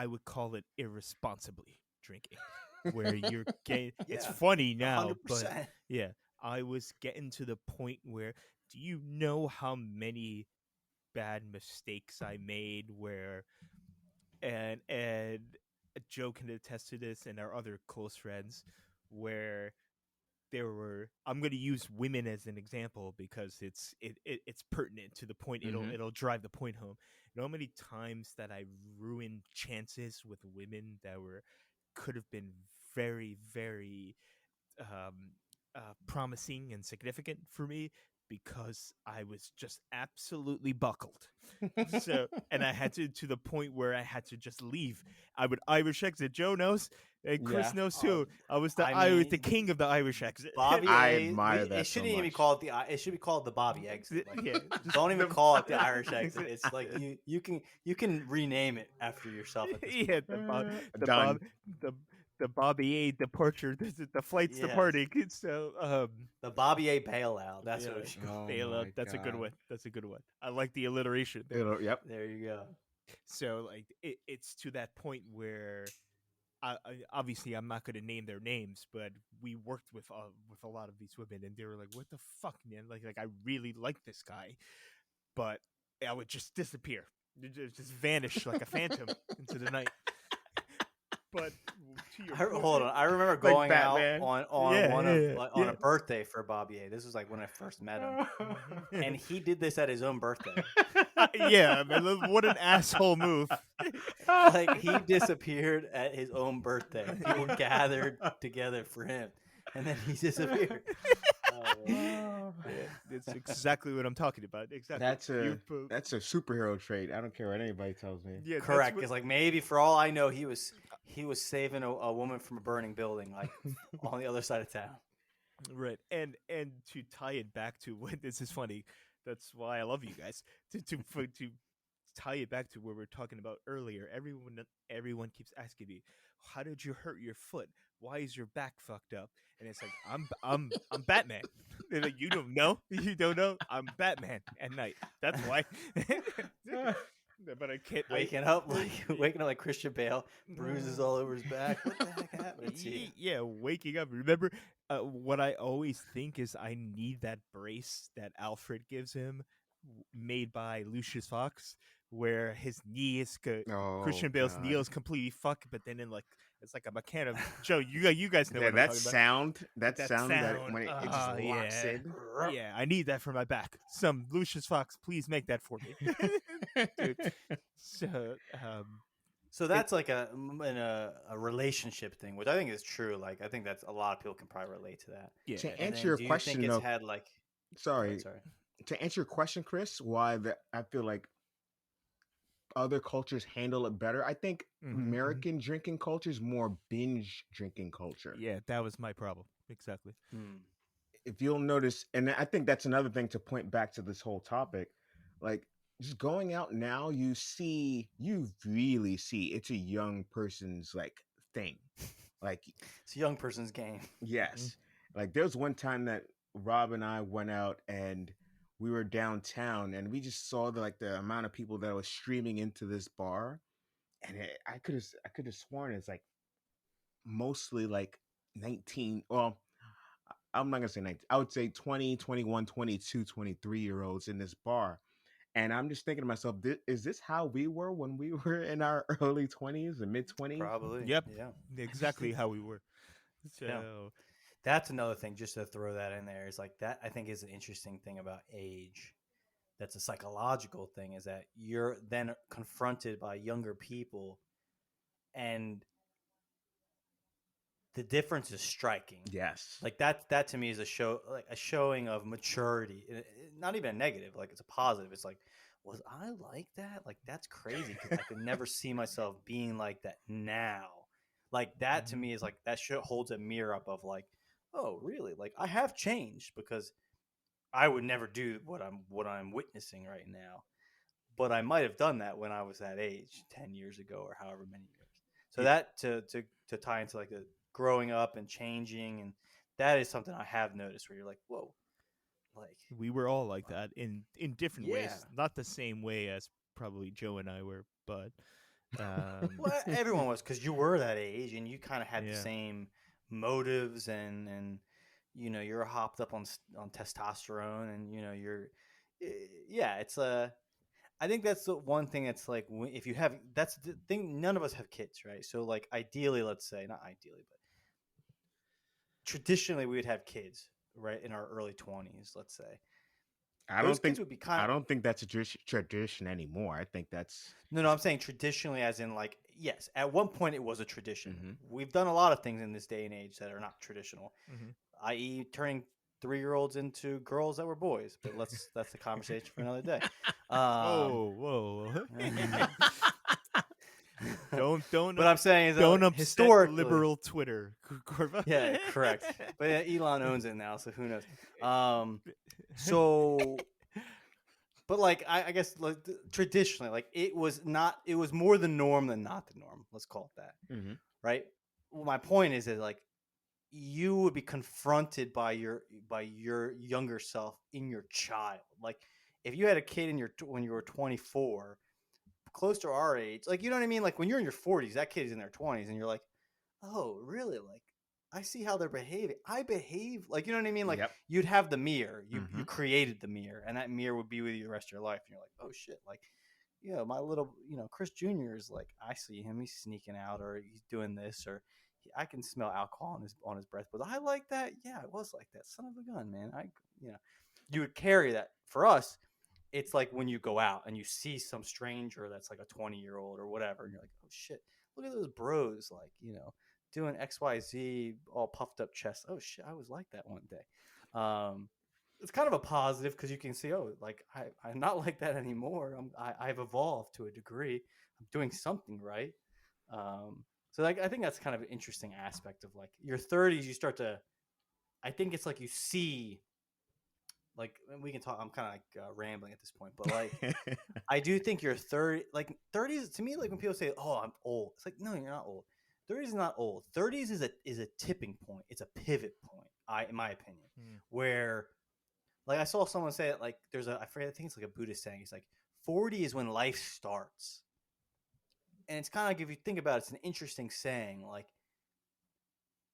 would call it irresponsibly drinking, where you're getting. It's funny now, 100%. but yeah, I was getting to the point where, do you know how many bad mistakes I made where, and Joe can attest to this, and our other close friends, where there were, I'm going to use women as an example because it's pertinent to the point. It'll drive the point home. You know how many times that I ruined chances with women that could have been very, very promising and significant for me, because I was just absolutely buckled. So, and I had to the point where I had to just leave. I would Irish exit. Joe knows, and Chris Yeah. knows too. I was the mean, king of the Irish exit. Bobby, I admire that It shouldn't so even be much. called it should be called the Bobby exit. Like, Yeah, don't even call it the Irish exit. It's like you can rename it after yourself at this point. Yeah, Done. the Bobby A departure. The flight's Yes. departing. So The Bobby A bailout. That's what yeah. it should Oh bailout. my That's a good God. one. That's a good one. I like the alliteration there. Yep. There you go. So like it's to that point where I obviously I'm not going to name their names, but we worked with a lot of these women, and they were like, "What the fuck, man? Like I really like this guy," but I would just disappear, just vanish like a phantom into the night. But to your Hold on, I remember Like going out Batman. on Yeah, one yeah, of yeah, like, on yeah. a birthday for Bobby A. This was like when I first met him, and he did this at his own birthday. Yeah, man, what an asshole move. Like he disappeared at his own birthday. People gathered together for him, and then he disappeared. Oh. Yeah, that's exactly what I'm talking about. Exactly. That's a superhero trait. I don't care what anybody tells me. Yeah, Correct, because like maybe for all I know, he was saving a woman from a burning building, like on the other side of town. right. And to tie it back to what this is funny. That's why I love you guys. To tie it back to what we were talking about earlier. Everyone keeps asking me, "How did you hurt your foot? Why is your back fucked up?" And it's like I'm Batman. They're like, you don't know? You don't know? I'm Batman at night. That's why. But I can't. Waking up like Christian Bale, bruises all over his back. What the heck happened to you? Yeah, waking up. Remember, what I always think is I need that brace that Alfred gives him, made by Lucius Fox, where his knee is Christian Bale's knee is completely fucked, but then it's like a mechanic. Joe, you guys know what I'm that talking sound, about. that sound that when it just locks in. Yeah, I need that for my back. Some Lucius Fox, please make that for me. Dude. So that's like a relationship thing, which I think is true. Like I think that's a lot of people can probably relate to that. Yeah. To And answer then your do you question, think it's though, had like sorry. sorry. To answer your question, Chris, I feel like other cultures handle it better. I think American drinking culture is more binge drinking culture. Yeah, that was my problem. Exactly. If you'll notice, and I think that's another thing to point back to this whole topic, like just going out now, you really see it's a young person's like thing. Like It's a young person's game. yes. Like there was one time that Rob and I went out and we were downtown and we just saw the amount of people that was streaming into this bar, and I could have sworn it's like mostly like 19. Well, I'm not gonna say 19. I would say 20, 21, 22, 23-year-olds in this bar. And I'm just thinking to myself, is this how we were when we were in our early 20s and mid 20s? Probably. Yep. Yeah. Exactly how we were. So Yeah. That's another thing, just to throw that in there, is like that I think is an interesting thing about age. That's a psychological thing, is that you're then confronted by younger people and the difference is striking. Yes. Like that to me is a showing of maturity. Not even a negative, like it's a positive. It's like, was I like that? Like that's crazy because I could never see myself being like that now. Like that to me is like that holds a mirror up of like, oh really? Like I have changed because I would never do what I'm witnessing right now. But I might have done that when I was that age 10 years ago or however many years. So that to tie into like the growing up and changing, and that is something I have noticed where you're like, whoa, like we were all like that in different ways, Yeah. not the same way as probably Joe and I were, but well, everyone was, because you were that age and you kind of had the Yeah. same motives and you know you're hopped up on testosterone and you know it's I think that's the one thing that's like if you have that's the thing, none of us have kids, right? So like ideally, let's say not ideally, but traditionally we would have kids right in our early 20s, let's say. I Those don't think kids would be kind of, I don't think that's a tradition anymore. I think that's no, I'm saying traditionally as in like, yes, at one point it was a tradition. Mhm. We've done a lot of things in this day and age that are not traditional, Mhm. i.e. turning 3-year-olds into girls that were boys, but that's a conversation for another day. Whoa. don't But I'm saying is don't upset historically, liberal Twitter, Corva. yeah, correct. But Elon owns it now, so who knows? So, but like I guess like traditionally, like it was more the norm than not the norm. Let's call it that, Mhm. right? Well, my point is that like you would be confronted by your younger self in your child. Like if you had a kid when you were 24, close to our age, like you know what I mean? Like when you're in your 40s, that kid is in their 20s, and you're like, oh, really? Like I see how they're behaving. I behave like, you know what I mean? Like Yep. you'd have the mirror. You Mhm. created the mirror, and that mirror would be with you the rest of your life. And you're like, oh shit, like my little, Chris Jr. is like, I see him, he's sneaking out, or he's doing this, or I can smell alcohol on his breath. Was I like that? Yeah, I was like that. Son of a gun, man. You would carry that. For us, it's like when you go out and you see some stranger that's like a 20-year-old or whatever, and you're like, oh shit, look at those bros, like, doing XYZ, all puffed up chest. Oh shit, I was like that one day. It's kind of a positive because you can see, oh, like I'm not like that anymore. I've evolved to a degree. I'm doing something right. So like I think that's kind of an interesting aspect of like your 30s. You start to, I think it's like you see, like we can talk. I'm kind of like rambling at this point, but like I do think you're 30. Like 30s to me, like when people say, "Oh, I'm old," it's like no, you're not old. 30s is not old. 30s is a tipping point. It's a pivot point. In my opinion, where like I saw someone say it like I forget, I think it's like a Buddhist saying. It's like 40 is when life starts. And it's kind of like, if you think about it, it's an interesting saying. Like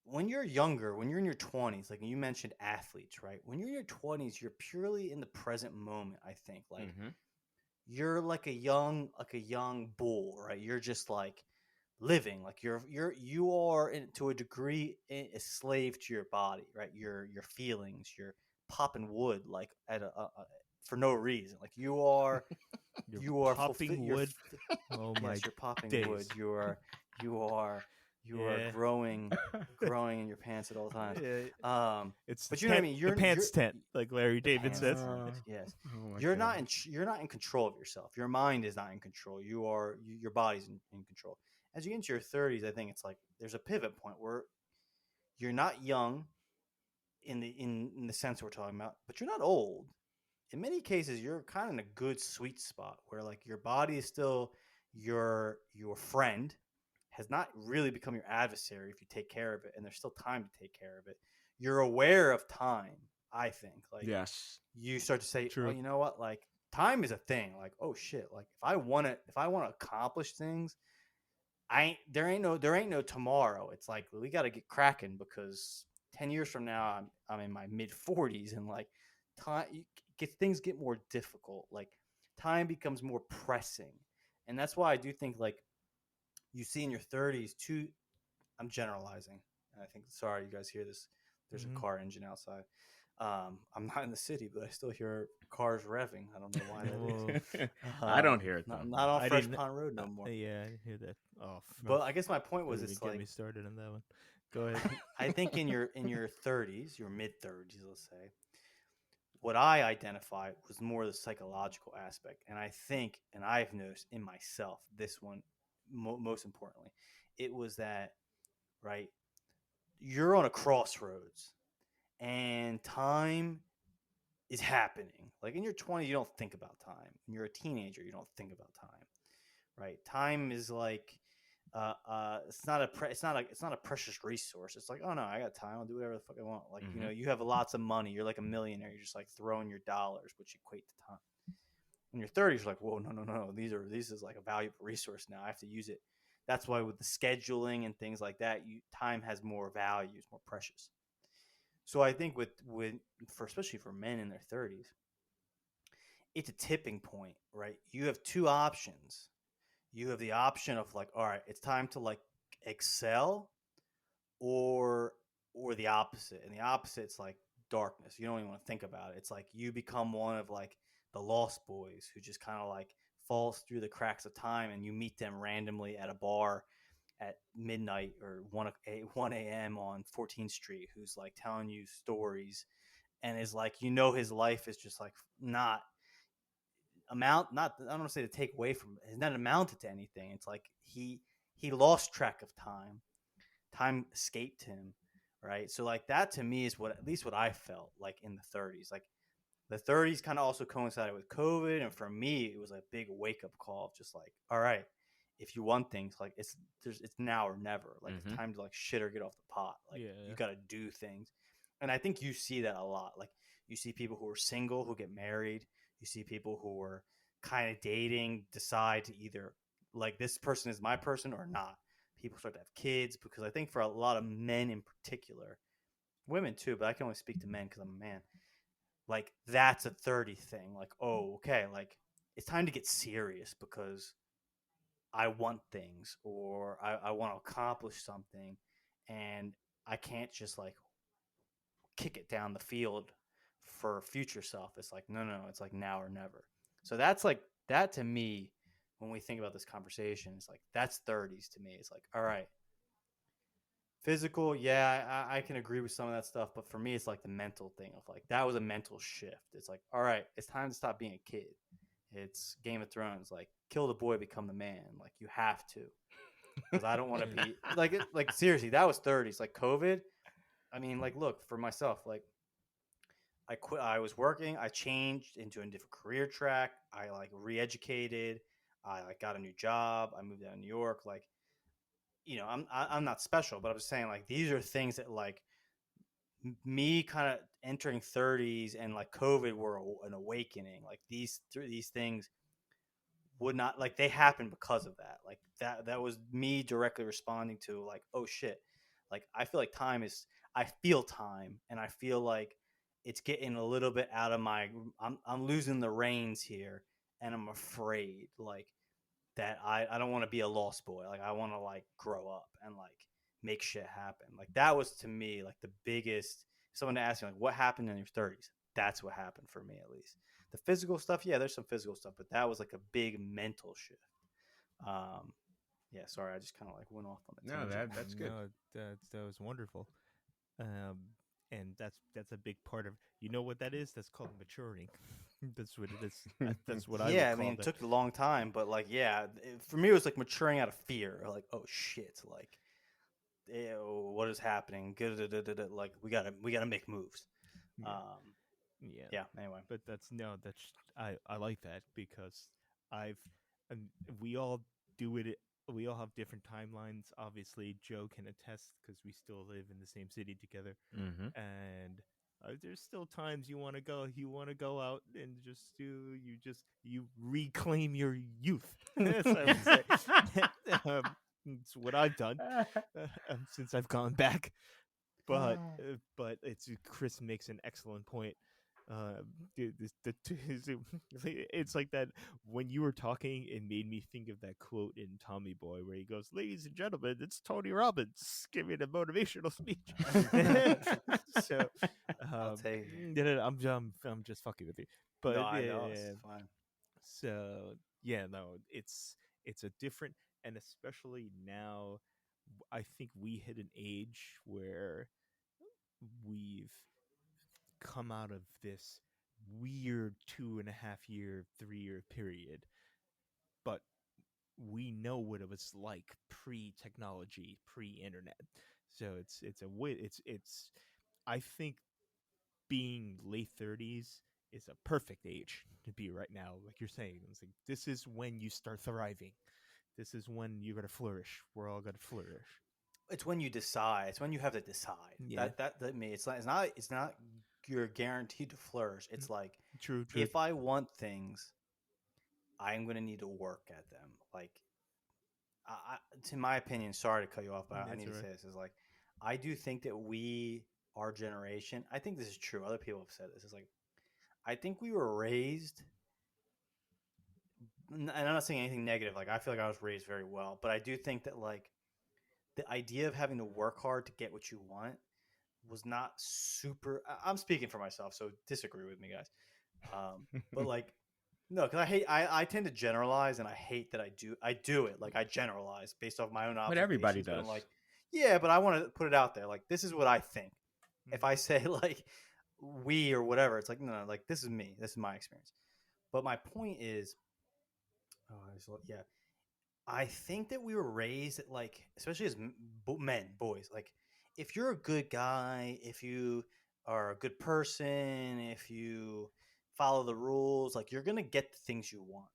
when you're younger, when you're in your 20s, like you mentioned athletes, right? When you're in your 20s, you're purely in the present moment, I think. Like you're like a young bull, right? You're just like living, like you are to a degree a slave to your body, right? Your feelings, you're popping wood like at for no reason. Like you are popping wood. Oh my yes, you're popping days. wood. You are growing in your pants at all times. It's but you know what I mean. The pants tent, like Larry David says. Yes, Oh you're not in control of yourself. Your mind is not in control. Your body's in control. As you get into your 30s, I think it's like there's a pivot point where you're not young in the sense we're talking about, but you're not old. In many cases, you're kind of in a good sweet spot where like your body is still your friend, has not really become your adversary if you take care of it, and there's still time to take care of it. You're aware of time, I think. Like yes, you start to say, True. oh, you know what? Like time is a thing. Like, oh shit, like if I want to accomplish things, there ain't no tomorrow. It's like we got to get cracking because 10 years from now I'm in my mid 40s, and like things get more difficult. Like time becomes more pressing. And that's why I do think like you see in your 30s too. I'm generalizing, and I think, sorry you guys hear this, there's a car engine outside. I'm not in the city, but I still hear cars revving. I don't know why that is. I don't hear it though. Not on Fresh Pond Road no more. Yeah, I didn't hear that. Oh, But I guess my point was, it's get like me started on that one. Go ahead. I think in your 30s, your mid 30s, let's say, what I identified was more the psychological aspect, and I think, and I've noticed in myself, this one most importantly, it was that, right, you're on a crossroads, and time is happening. Like in your 20s, you don't think about time. When you're a teenager, you don't think about time, right? Time is like it's not a precious resource. It's like, oh no, I got time. I'll do whatever the fuck I want. Like you have lots of money. You're like a millionaire. You're just like throwing your dollars, which equate to time. When you're 30s, you're like, whoa, no. This is like a valuable resource now. I have to use it. That's why with the scheduling and things like that, time has more value, it's more precious. So I think especially for men in their 30s, it's a tipping point, right? You have two options. You have the option of like, all right, it's time to like excel, or the opposite. And the opposite's like darkness. You don't even want to think about it. It's like you become one of like the lost boys who just kind of like falls through the cracks of time, and you meet them randomly at a bar at midnight or 1 a.m. on 14th Street, who's like telling you stories, and is like, his life is just like not I don't want to say to take away from it. It's not amounted to anything. It's like he lost track of time. Time escaped him, right? So like that to me is at least what I felt like in the 30s. Like the 30s kind of also coincided with COVID, and for me it was a big wake up call of just like, all right, if you want things, like it's now or never. Like it's time to like shit or get off the pot. Like you got to do things. And I think you see that a lot. Like you see people who are single who get married. You see people who are kind of dating, decide to either like this person is my person or not. People start to have kids, because I think for a lot of men in particular, women too, but I can only speak to men because I'm a man. Like that's a 30 thing. Like, oh, okay. Like it's time to get serious because I want things or I want to accomplish something, and I can't just like kick it down the field for future self. It's like no, it's like now or never. So that's like that to me when we think about this conversation. It's like that's 30s to me. It's like all right, physical, yeah, I can agree with some of that stuff, but for me, it's like the mental thing of like that was a mental shift. It's like all right, it's time to stop being a kid. It's Game of Thrones, like kill the boy, become the man. Like you have to, because I don't want to be like seriously. That was 30s, like COVID. I mean, like look for myself, like I quit. I was working. I changed into a different career track. I like re-educated. I like got a new job. I moved out of New York. Like, I'm not special, but I'm just saying like these are things that like me kind of entering 30s and like COVID were an awakening. Like these things would not like they happened because of that. Like that was me directly responding to like oh shit. Like I feel like I feel time and I feel like it's getting a little bit out of my I'm losing the reins here and I'm afraid like that I don't want to be a lost boy. Like I want to like grow up and like make shit happen. Like that was to me like the biggest. Someone asked me like what happened in your 30s. That's what happened for me at least. The physical stuff, yeah, there's some physical stuff, but that was like a big mental shift. Um, yeah, sorry, I just kind of like went off on the No, tangent. that's good. No, that was wonderful. And that's a big part of what that is. That's called maturing. That's what it is. That's what I Yeah, would I mean, call it that. took a long time, but like, yeah, for me, it was like maturing out of fear. Like, oh shit, like, ew, what is happening? Like, we gotta make moves. Yeah. Um, Yeah, yeah. Anyway, but that's I like that because I've and we all do it. We all have different timelines. Obviously, Joe can attest because we still live in the same city together, Mm-hmm. and there's still times you want to go. You want to go out and you reclaim your youth. As I would say, it's what I've done since I've gone back. But Chris makes an excellent point. Dude, it's like that when you were talking, it made me think of that quote in Tommy Boy where he goes, "Ladies and gentlemen, it's Tony Robbins giving a motivational speech." So, I'll take. I'm just fucking with you, No, but I know it's yeah. fine. So yeah, no, it's a different, and especially now, I think we hit an age where we've come out of this weird 2.5 year, 3 year period, but we know what it was like pre-technology, pre-internet. So it's a way it's I think being late 30s is a perfect age to be right now. Like you're saying, it's like this is when you start thriving. This is when you're gonna flourish. We're all gonna flourish. It's when you decide. It's when you have to decide. Yeah. That me. It's not. You're guaranteed to flourish. It's like True, true. if I want things, I'm gonna need to work at them. Like, to my opinion, sorry to cut you off, but I That's need to all right. say this is like, I do think that our generation, I think this is true. Other people have said this. Is like, I think we were raised, and I'm not saying anything negative. Like, I feel like I was raised very well, but I do think that like the idea of having to work hard to get what you want was not super. I'm speaking for myself, so disagree with me, guys. But like, no, because I tend to generalize, and I hate that I do it. Like I generalize based off my own But observations. everybody But I'm does. like, yeah, but I want to put it out there. Like this is what I think. If I say like we or whatever, it's like no, like this is me. This is my experience. But my point is, yeah, I think that we were raised like, especially as men, boys, like if you're a good guy, if you are a good person, if you follow the rules, like you're gonna get the things you want.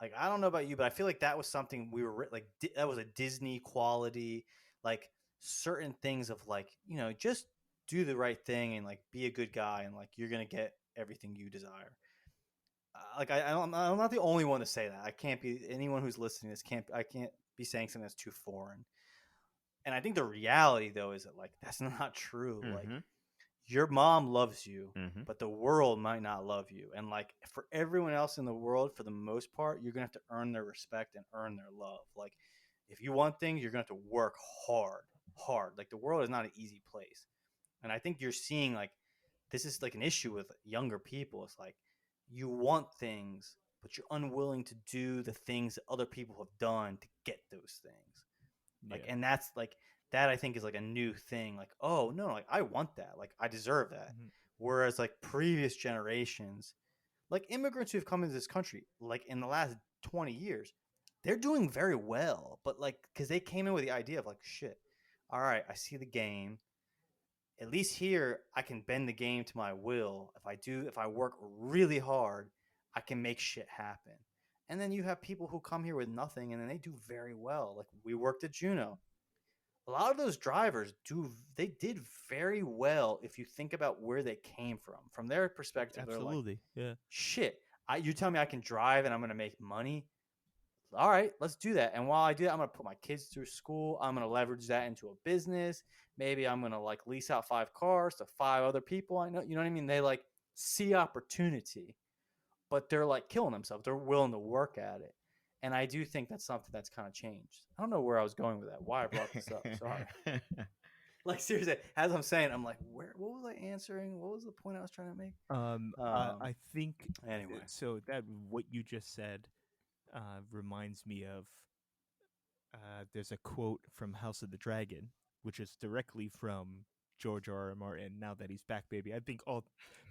Like I don't know about you, but I feel like that was something we were like that was a Disney quality, like certain things of like just do the right thing and like be a good guy and like you're gonna get everything you desire. Like I'm not the only one to say that. I can't be anyone who's listening. I can't be saying something that's too foreign. And I think the reality though is that like that's not true. Like Mm-hmm. your mom loves you, Mm-hmm. but the world might not love you. And like for everyone else in the world, for the most part, you're gonna have to earn their respect and earn their love. Like if you want things, you're gonna have to work hard, hard. Like the world is not an easy place. And I think you're seeing like this is like an issue with younger people. It's like you want things, but you're unwilling to do the things that other people have done to get those things. Like, Yeah. and that's like that I think is like a new thing. Like, oh no, like I want that. Like I deserve that. Mhm. Whereas like previous generations, like immigrants who've come into this country, like in the last 20 years, they're doing very well. But like, because they came in with the idea of like, shit, all right, I see the game. At least here, I can bend the game to my will. If I work really hard, I can make shit happen. And then you have people who come here with nothing and then they do very well. Like we worked at Juno. A lot of those drivers they did very well if you think about where they came from their perspective. They're like, Absolutely. Yeah. shit, you tell me I can drive and I'm going to make money. All right, let's do that. And while I do that, I'm going to put my kids through school. I'm going to leverage that into a business. Maybe I'm going to like lease out 5 cars to 5 other people I know. You know what I mean? They like see opportunity, but they're like killing themselves. They're willing to work at it. And I do think that's something that's kind of changed. I don't know where I was going with that, why I brought this up. Sorry. Like seriously, as I'm saying, I'm like, what was I answering? What was the point I was trying to make? I think Anyway. so that what you just said reminds me of there's a quote from House of the Dragon, which is directly from George R.R. Martin. Now that he's back, baby, I think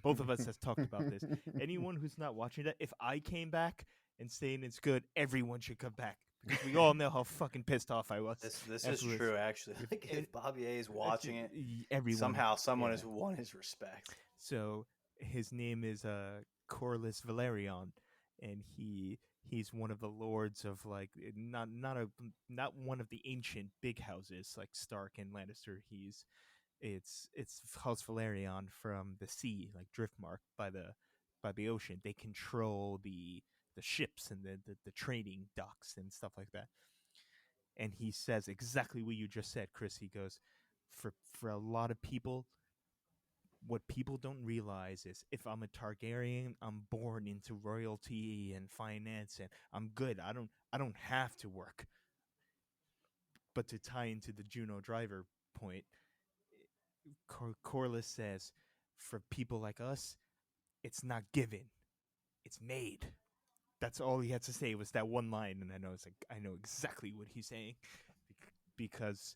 both of us has talked about this. Anyone who's not watching that, if I came back and saying it's good, everyone should come back because we all know how fucking pissed off I was. This is true, actually. Like if Bobby A is watching it, somehow someone has won his respect. So his name is Corlys Valerion, and he's one of the lords of like not one of the ancient big houses like Stark and Lannister. It's House Valerion from the sea, like Driftmark by the ocean. They control the ships and the trading docks and stuff like that. And he says exactly what you just said, Chris. He goes, for a lot of people, what people don't realize is if I'm a Targaryen, I'm born into royalty and finance and I'm good. I don't have to work. But to tie into the Juno driver point, Corlys says, for people like us, it's not given, it's made. That's all he had to say was that one line, and I know exactly what he's saying, because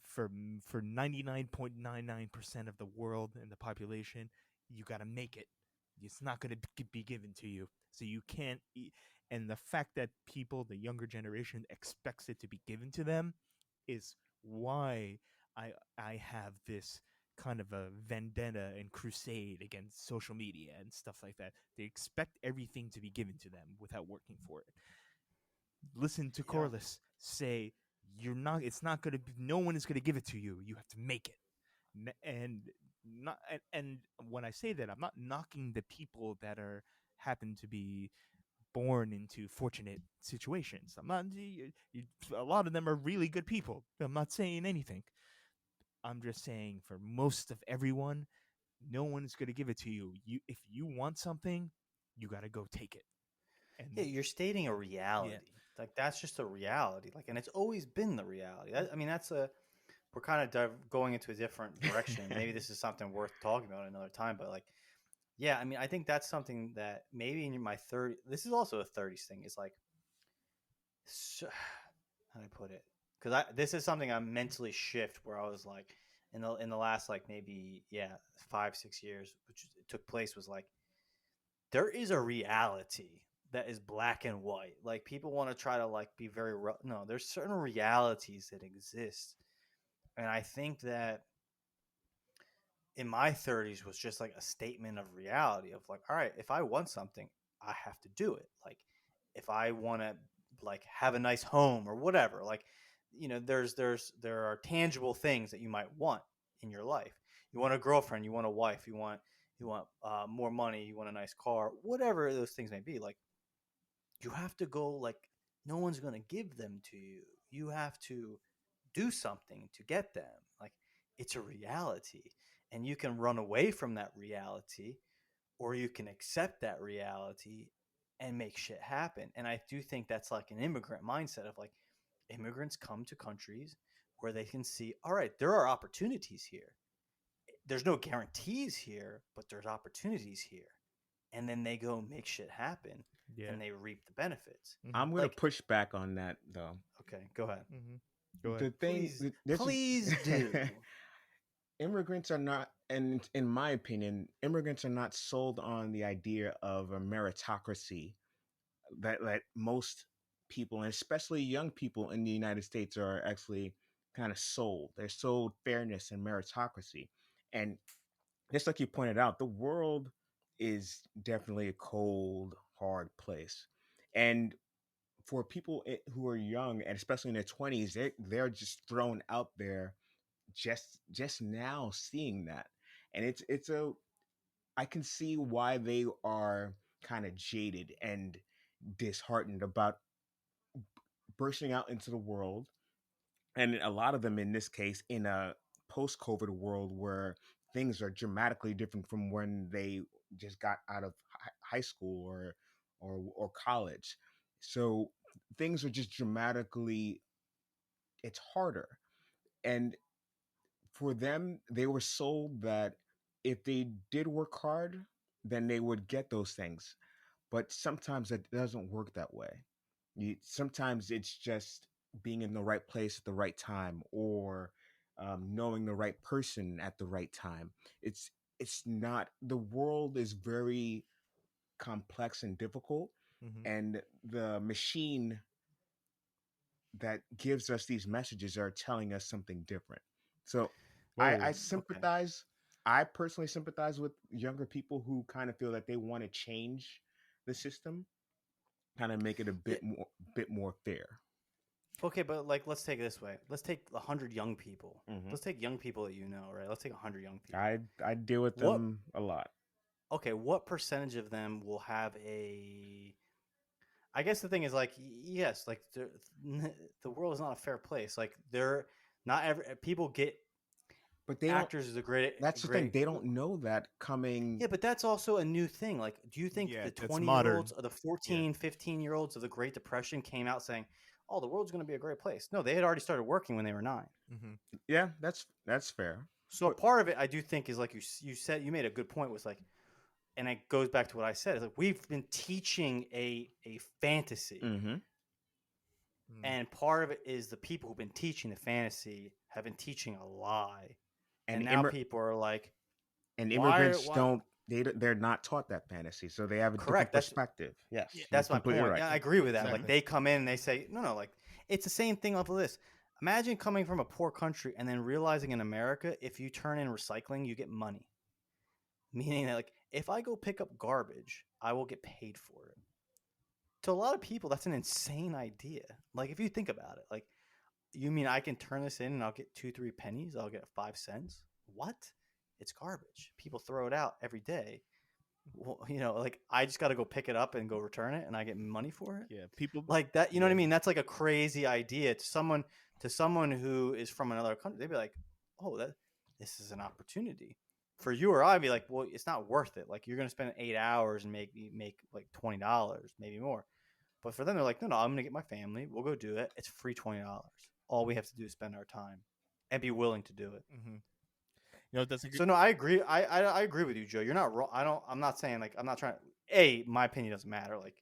for 99.99% of the world and the population, you got to make it. It's not going to be given to you, so you can't. And the fact that people, the younger generation, expects it to be given to them, is why I have this kind of a vendetta and crusade against social media and stuff like that. They expect everything to be given to them without working for it. Listen to Corlys say, "You're not. It's not going to be. No one is going to give it to you. You have to make it." And when I say that, I'm not knocking the people that happen to be born into fortunate situations. I'm not. A lot of them are really good people. I'm not saying anything. I'm just saying for most of everyone, no one is going to give it to you. If you want something, you got to go take it. And you're stating a reality. Yeah. Like that's just a reality. Like, and it's always been the reality. We're kind of going into a different direction. Maybe this is something worth talking about another time. But like, yeah, I mean, I think that's something that maybe in my 30s, this is also a 30s thing. Is like, how do I put it? Because this is something I mentally shift where I was like, in the last like maybe 5-6 years, which took place, was like, there is a reality that is black and white. Like people want to try to like be very no. There's certain realities that exist, and I think that in my 30s was just like a statement of reality of like, all right, if I want something, I have to do it. Like if I want to like have a nice home or whatever, like, you know, there are tangible things that you might want in your life. You want a girlfriend, you want a wife, you want more money, you want a nice car, whatever those things may be. Like you have to go, like no one's going to give them to you. You have to do something to get them. Like it's a reality. and you can run away from that reality, or you can accept that reality and make shit happen. And I do think that's like an immigrant mindset of like, immigrants come to countries where they can see, all right, there are opportunities here. There's no guarantees here, but there's opportunities here. And then they go make shit happen, Yeah. and they reap the benefits. I'm gonna push back on that though. Okay, go ahead. Go ahead. Please do. Immigrants are not, and in my opinion, immigrants are not sold on the idea of a meritocracy that most people, and especially young people in the United States, are actually kind of sold. They're sold fairness and meritocracy. And just like you pointed out, the world is definitely a cold, hard place. And for people who are young, and especially in their 20s, they're just thrown out there just now seeing that. And it's a I can see why they are kind of jaded and disheartened about bursting out into the world, and a lot of them in this case in a post-COVID world where things are dramatically different from when they just got out of high school or college. So things are just dramatically, it's harder. And for them, they were sold that if they did work hard, then they would get those things. But sometimes it doesn't work that way. Sometimes it's just being in the right place at the right time, or knowing the right person at the right time. It's not, the world is very complex and difficult, and the machine that gives us these messages are telling us something different. So I sympathize. I personally sympathize with younger people who kind of feel that they want to change the system, kind of make it a bit more fair. Okay, but like, let's take it this way. Let's take 100 young people. Let's take young people that you know, right? Let's take 100 young people. I deal with them a lot. Okay, what percentage of them will have a? I guess the thing is, like, yes, like the world is not a fair place. Like, they're not every people get. But they actors is a great. That's the thing. They don't know that coming. Yeah, but that's also a new thing. Like, do you think the 20-year-olds or the 14, 15-year-olds of the Great Depression came out saying, "Oh, the world's going to be a great place"? No, they had already started working when they were 9. Yeah, that's fair. So part of it, I do think, is like you said. You made a good point. Was like, and it goes back to what I said. Is like, we've been teaching a fantasy, and part of it is the people who've been teaching the fantasy have been teaching a lie. And now people are like, and immigrants don't. They're not taught that fantasy, so they have a different perspective. Yes, that's my point. Right. Yeah, I agree with that. Exactly. Like, they come in and they say, no, like, it's the same thing off of this. Imagine coming from a poor country and then realizing in America, if you turn in recycling, you get money. Meaning that, like, if I go pick up garbage, I will get paid for it. To a lot of people, that's an insane idea. Like, if you think about it, like, you mean I can turn this in and I'll get 2-3 pennies? I'll get 5 cents? What? It's garbage. People throw it out every day. Well, like, I just got to go pick it up and go return it, and I get money for it. Yeah, people like that. You know what I mean? That's like a crazy idea to someone who is from another country. They'd be like, "Oh, this is an opportunity." For you or I'd be like, "Well, it's not worth it. Like, you're going to spend 8 hours and make like $20, maybe more." But for them, they're like, "No, I'm going to get my family. We'll go do it. It's free $20. All we have to do is spend our time and be willing to do it." So no, I agree. I agree with you, Joe. You're not wrong. I'm not saying, like, I'm not trying. My opinion doesn't matter. Like,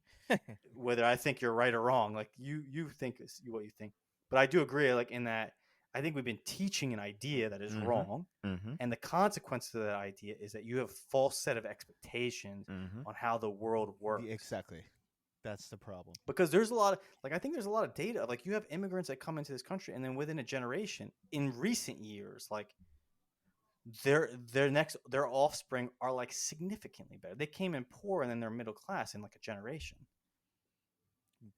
whether I think you're right or wrong. Like, you think is what you think. But I do agree. Like, in that, I think we've been teaching an idea that is wrong, and the consequence of that idea is that you have a false set of expectations on how the world works. Exactly. That's the problem. Because there's a lot of, like, I think there's a lot of data. Like, you have immigrants that come into this country, and then within a generation, in recent years, like, their offspring are, like, significantly better. They came in poor, and then they're middle class in, like, a generation.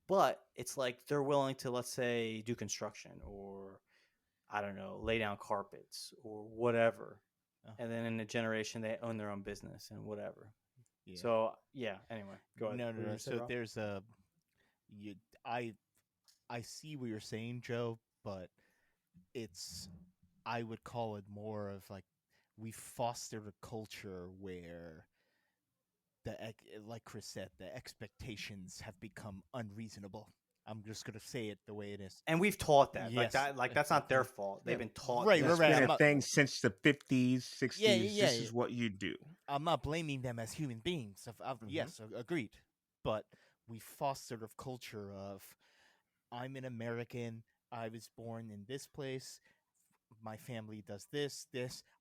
But it's like they're willing to, let's say, do construction, or I don't know, lay down carpets or whatever. And then in a generation, they own their own business and whatever. Yeah. So yeah. Anyway, go ahead. No. So there's I see what you're saying, Joe, but I would call it more of like we fostered a culture where like Chris said, the expectations have become unreasonable. I'm just gonna say it the way it is. And we've taught that. Yes. Like that's not their fault. They've Yeah, been taught. right, this. right. It's been I'm a not- thing since the 50s, 60s. Yeah, yeah, This yeah. is what you do. I'm not blaming them as human beings. Yes, agreed. But we fostered a culture of, I'm an American. I was born in this place. My family does this.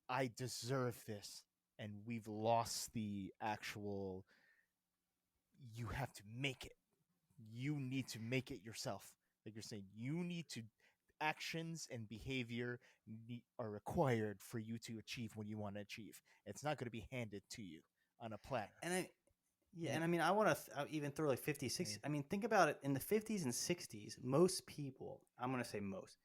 I deserve this. And we've lost the actual, you have to make it. You need to make it yourself. Like you're saying, you need to, actions and behavior are required for you to achieve what you want to achieve. It's not going to be handed to you on a platter. And I mean, I want to even throw like 50s, 60s. Yeah. I mean, think about it. In the 50s and 60s, most people, I'm going to say most,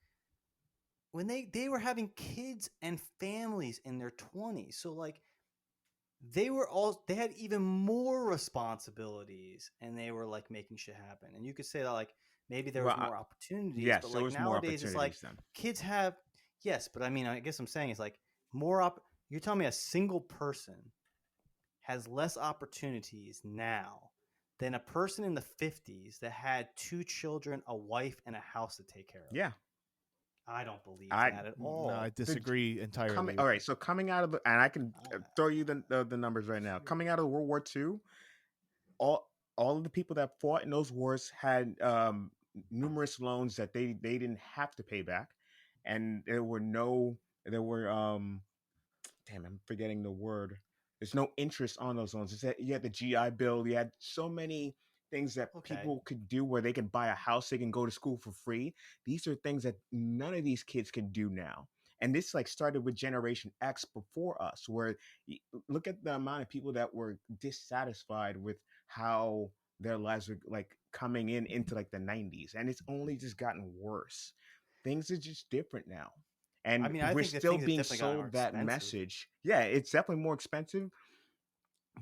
when they were having kids and families in their 20s. So like they had even more responsibilities, and they were like making shit happen. And you could say that like maybe there was more opportunities. Yes, but there like was more nowadays it's like opportunities then. kids have, yes, but I mean, I guess I'm saying it's like you're telling me a single person has less opportunities now than a person in the 50s that had 2 children, a wife, and a house to take care of. Yeah. I don't believe that at all. No, I disagree entirely. All right, so coming out of and I can throw you the numbers right now. Coming out of World War II, all of the people that fought in those wars had numerous loans that they didn't have to pay back, and there were damn, I'm forgetting the word. There's no interest on those loans. It's that you had the GI Bill. You had so many things that people could do where they could buy a house, they can go to school for free. These are things that none of these kids can do now. And this like started with Generation X before us, where look at the amount of people that were dissatisfied with how their lives were like coming into like the 90s. And it's only just gotten worse. Things are just different now. And I mean, I we're think still being sold that message. Yeah, it's definitely more expensive,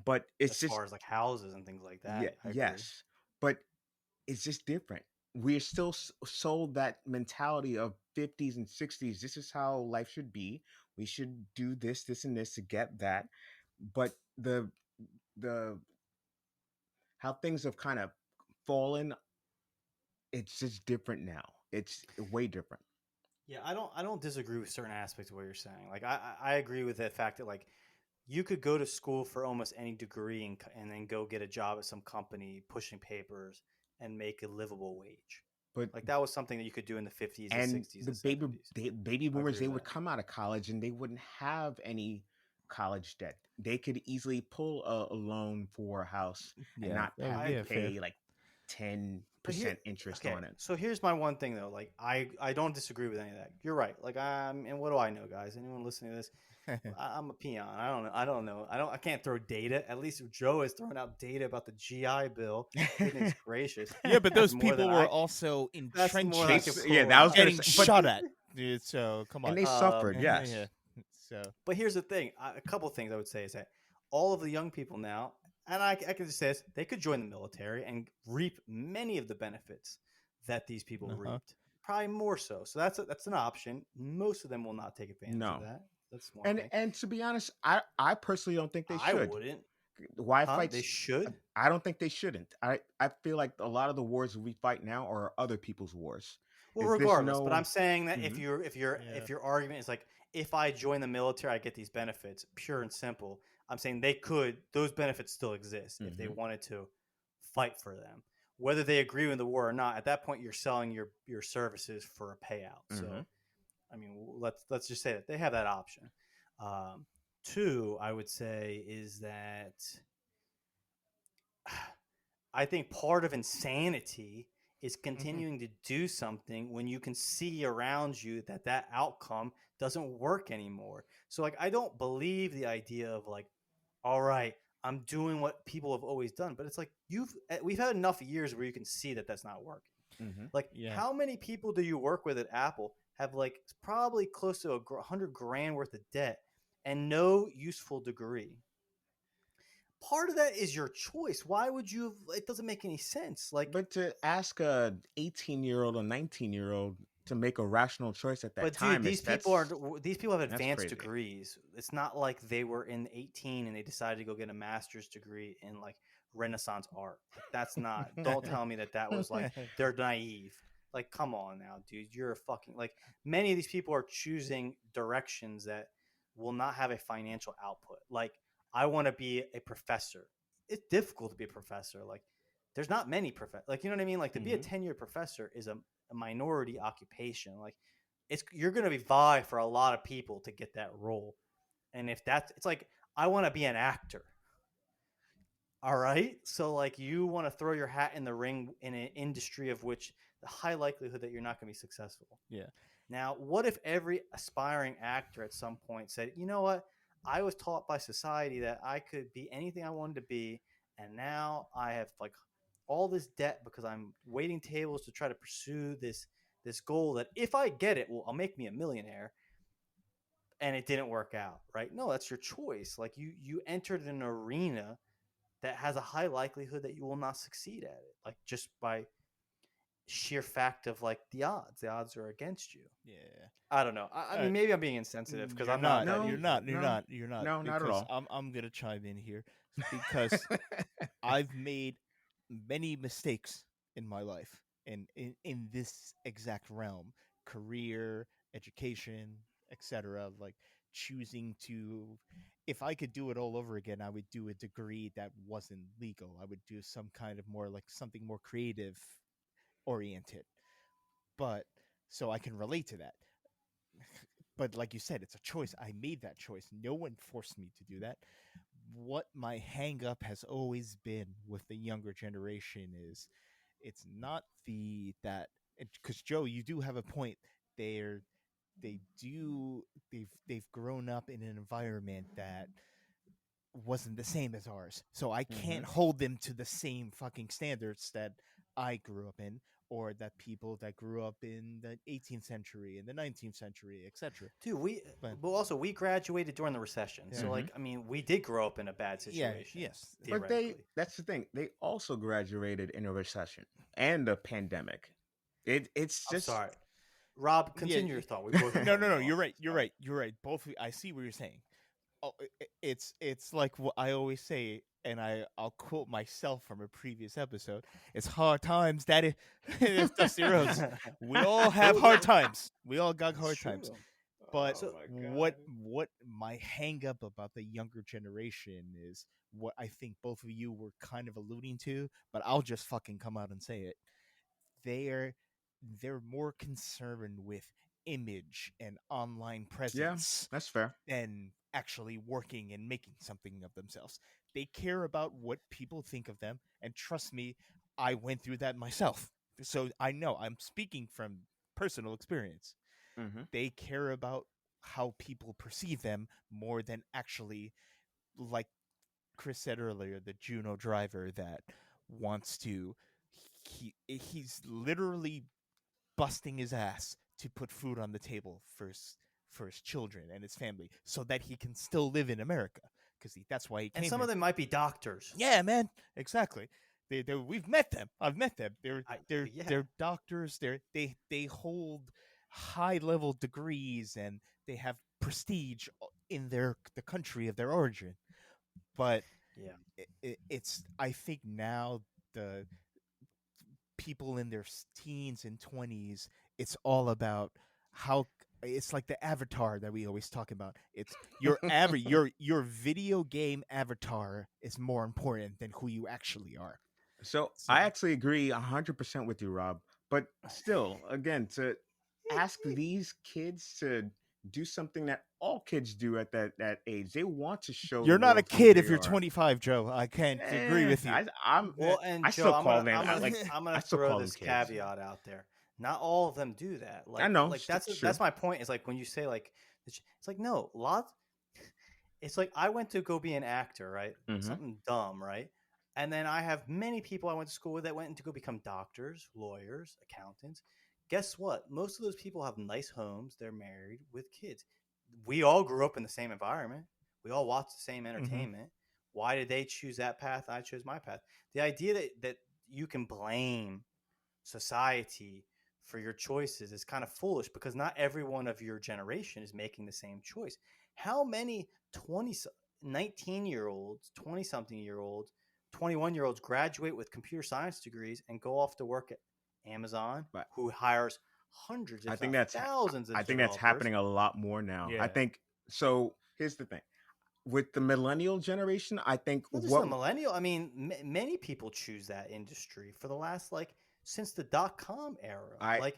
but it's as far as like houses and things like that. Yeah, yes, but it's just different. We're still sold that mentality of 50s and 60s. This is how life should be. We should do this, this, and this to get that. But the how things have kind of fallen, it's just different now. It's way different. Yeah, I don't disagree with certain aspects of what you're saying. Like I agree with the fact that like you could go to school for almost any degree and then go get a job at some company pushing papers and make a livable wage. But like that was something that you could do in the 50s and 60s the and 70s. baby boomers, they would come out of college and they wouldn't have any college debt. They could easily pull a loan for a house and not have to pay like 10% interest on it. So here's my one thing though. Like I don't disagree with any of that. You're right. Like and what do I know, guys? Anyone listening to this? I'm a peon. I don't know. I can't throw data. At least Joe has thrown out data about the GI Bill. Goodness gracious. Yeah, but those people were also entrenched. Yeah, that was getting shot at. Dude, so come on. And they suffered. Yes. Yeah. So, but here's the thing. A couple of things I would say is that all of the young people now, and I can just say this, they could join the military and reap many of the benefits that these people reaped. Probably more so. So that's an option. Most of them will not take advantage of that. That's one thing. And to be honest, I personally don't think they should. I wouldn't. Why fight? They should. I don't think they shouldn't. I feel like a lot of the wars we fight now are other people's wars. Well, regardless, but I'm saying that if your argument is like, if I join the military, I get these benefits, pure and simple. I'm saying those benefits still exist if they wanted to fight for them. Whether they agree with the war or not, at that point you're selling your services for a payout. So, I mean, let's just say that they have that option. Two, I would say is that I think part of insanity is continuing to do something when you can see around you that outcome doesn't work anymore. So like, I don't believe the idea of like, all right, I'm doing what people have always done, but it's like we've had enough years where you can see that that's not working. Like how many people do you work with at Apple have like probably close to $100,000 worth of debt and no useful degree? Part of that is your choice. Why would you it doesn't make any sense. Like, but to ask a 18-year-old or 19-year-old to make a rational choice at that But time. dude, these people have that's advanced crazy. degrees. It's not like they were in 18 and they decided to go get a master's degree in like Renaissance art. Like, that's not. Don't tell me that was like they're naive. Like, come on now, dude. You're a fucking like. Many of these people are choosing directions that will not have a financial output. Like, I want to be a professor. It's difficult to be a professor. Like, there's not many like, you know what I mean. Like, to be a tenured professor is a minority occupation. Like, you're going to be vie for a lot of people to get that role. And if it's like, I want to be an actor. All right. So like, you want to throw your hat in the ring in an industry of which the high likelihood that you're not going to be successful. Yeah. Now, what if every aspiring actor at some point said, you know what? I was taught by society that I could be anything I wanted to be. And now I have like all this debt because I'm waiting tables to try to pursue this goal that if I get it, well, I'll make me a millionaire. And it didn't work out, right? No, that's your choice. Like, you entered an arena that has a high likelihood that you will not succeed at it. Like, just by sheer fact of like the odds are against you. Yeah. I don't know. I mean, maybe I'm being insensitive because I'm not. You're not. No, not at all. I'm gonna chime in here because I've made many mistakes in my life, and in this exact realm, career, education, etc. Like choosing to, if I could do it all over again, I would do a degree that wasn't legal. I would do some kind of more like something more creative oriented, but so I can relate to that. But like you said, it's a choice. I made that choice. No one forced me to do that. What my hang up has always been with the younger generation is it's not that because Joe, you do have a point. They're they've grown up in an environment that wasn't the same as ours. So I can't hold them to the same fucking standards that I grew up in, or that people that grew up in the 18th century and the 19th century, etc. Dude, but also we graduated during the recession. Yeah. So like, I mean, we did grow up in a bad situation. Yes. But that's the thing. They also graduated in a recession and a pandemic. It's just I'm sorry. Rob, continue your thought. No. You're right. Both. I see what you're saying. Oh, it's like what I always say, and I'll quote myself from a previous episode. It's hard times, Daddy. It's Dusty Rhodes. We all have hard times. We all got hard times. But what my hang up about the younger generation is what I think both of you were kind of alluding to, but I'll just fucking come out and say it. They're more concerned with image and online presence. Yeah, that's fair. Than actually working and making something of themselves. They care about what people think of them, and trust me, I went through that myself. So I know I'm speaking from personal experience. They care about how people perceive them more than actually, like Chris said earlier, the Juno driver that wants to he's literally busting his ass to put food on the table for his children and his family so that he can still live in America, because that's why he came. And some of them might be doctors. Yeah, man, exactly. We've met them. I've met them. They're doctors. They hold high level degrees and they have prestige in the country of their origin. But it's I think now the people in their teens and 20s, it's all about how it's like the avatar that we always talk about. It's your your video game avatar is more important than who you actually are. So I actually agree 100% with you, Rob. But still, again, to ask these kids to do something that all kids do at that age, they want to show. You're not a kid if you're 25, Joe. I can't agree with you. I still call them. I'm gonna throw this caveat out there. Not all of them do that. Like, I know. Like that's my point. Is like when you say like, it's like no, it's like I went to go be an actor, right? Something dumb, right? And then I have many people I went to school with that went to go become doctors, lawyers, accountants. Guess what? Most of those people have nice homes. They're married with kids. We all grew up in the same environment. We all watched the same entertainment. Why did they choose that path? I chose my path. The idea that you can blame society for your choices is kind of foolish because not everyone of your generation is making the same choice. How many 19-year-olds, 20-something-year-olds, 21-year-olds graduate with computer science degrees and go off to work at Amazon, But who hires hundreds, I if think not thousands I of think that's developers? happening a lot more now. I Yeah. think so. Here's the thing with the millennial generation. I think Not just the millennial. I mean, many people choose that industry for the last since the .com era. I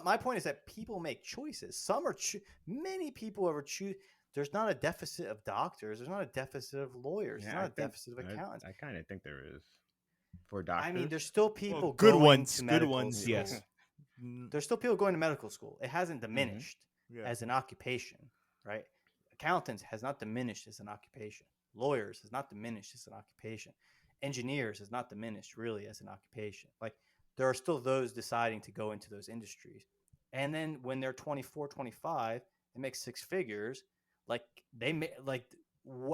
My point is that people make choices. Many people ever choose. There's not a deficit of doctors. There's not a deficit of lawyers. There's yeah, I not a think deficit of accountants. I kind of think there is for I mean, doctors. there's still people good going ones, to good medical ones, school. yes. Mm, There's still people going to medical school. It hasn't diminished yeah. as an occupation, right? Accountants has not diminished as an occupation. Lawyers has not diminished as an occupation. Engineers has not diminished really as an occupation. There are still those deciding to go into those industries. And then when they're 24, 25, they make six figures.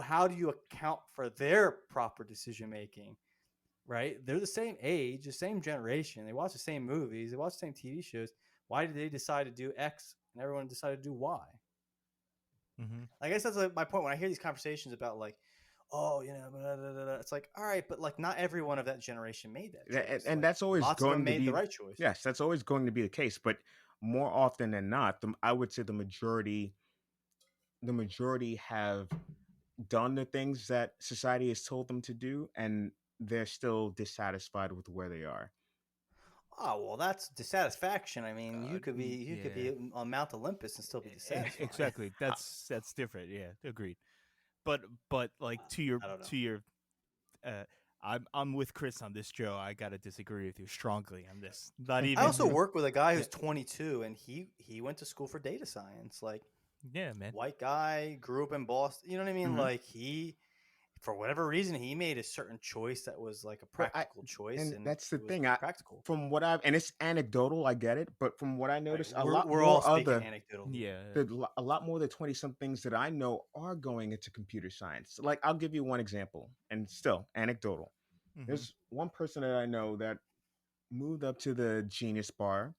How do you account for their proper decision making? Right? They're the same age, the same generation. They watch the same movies. They watch the same TV shows. Why did they decide to do X and everyone decided to do Y? Mm-hmm. I guess that's my point when I hear these conversations about blah, blah, blah, blah. It's all right, but not everyone of that generation made that choice. And that's always lots of going them made to be the right choice. yes, that's always going to be the case. But more often than not, I would say the majority have done the things that society has told them to do, and they're still dissatisfied with where they are. Oh well, that's dissatisfaction. I mean, you could yeah. be on Mount Olympus and still be dissatisfied. Exactly. That's different. Yeah, agreed. But to your I don't know. I'm with Chris on this, Joe. I gotta disagree with you strongly on this. Not I even. also work with a guy who's 22 and he went to school for data science. Yeah, man. White guy, grew up in Boston. You know what I mean? Mhm. He, for whatever reason, he made a certain choice that was a But practical choice, and and that's the it was thing. practical. From what I've, and it's anecdotal, I get it, but from what I Right. noticed, a We're lot we're all more speaking other anecdotal. Yeah. a lot more of the 20 somethings that I know are going into computer science. Like, I'll give you one example, and still anecdotal. Mhm. There's one person that I know that moved up to the Genius Bar,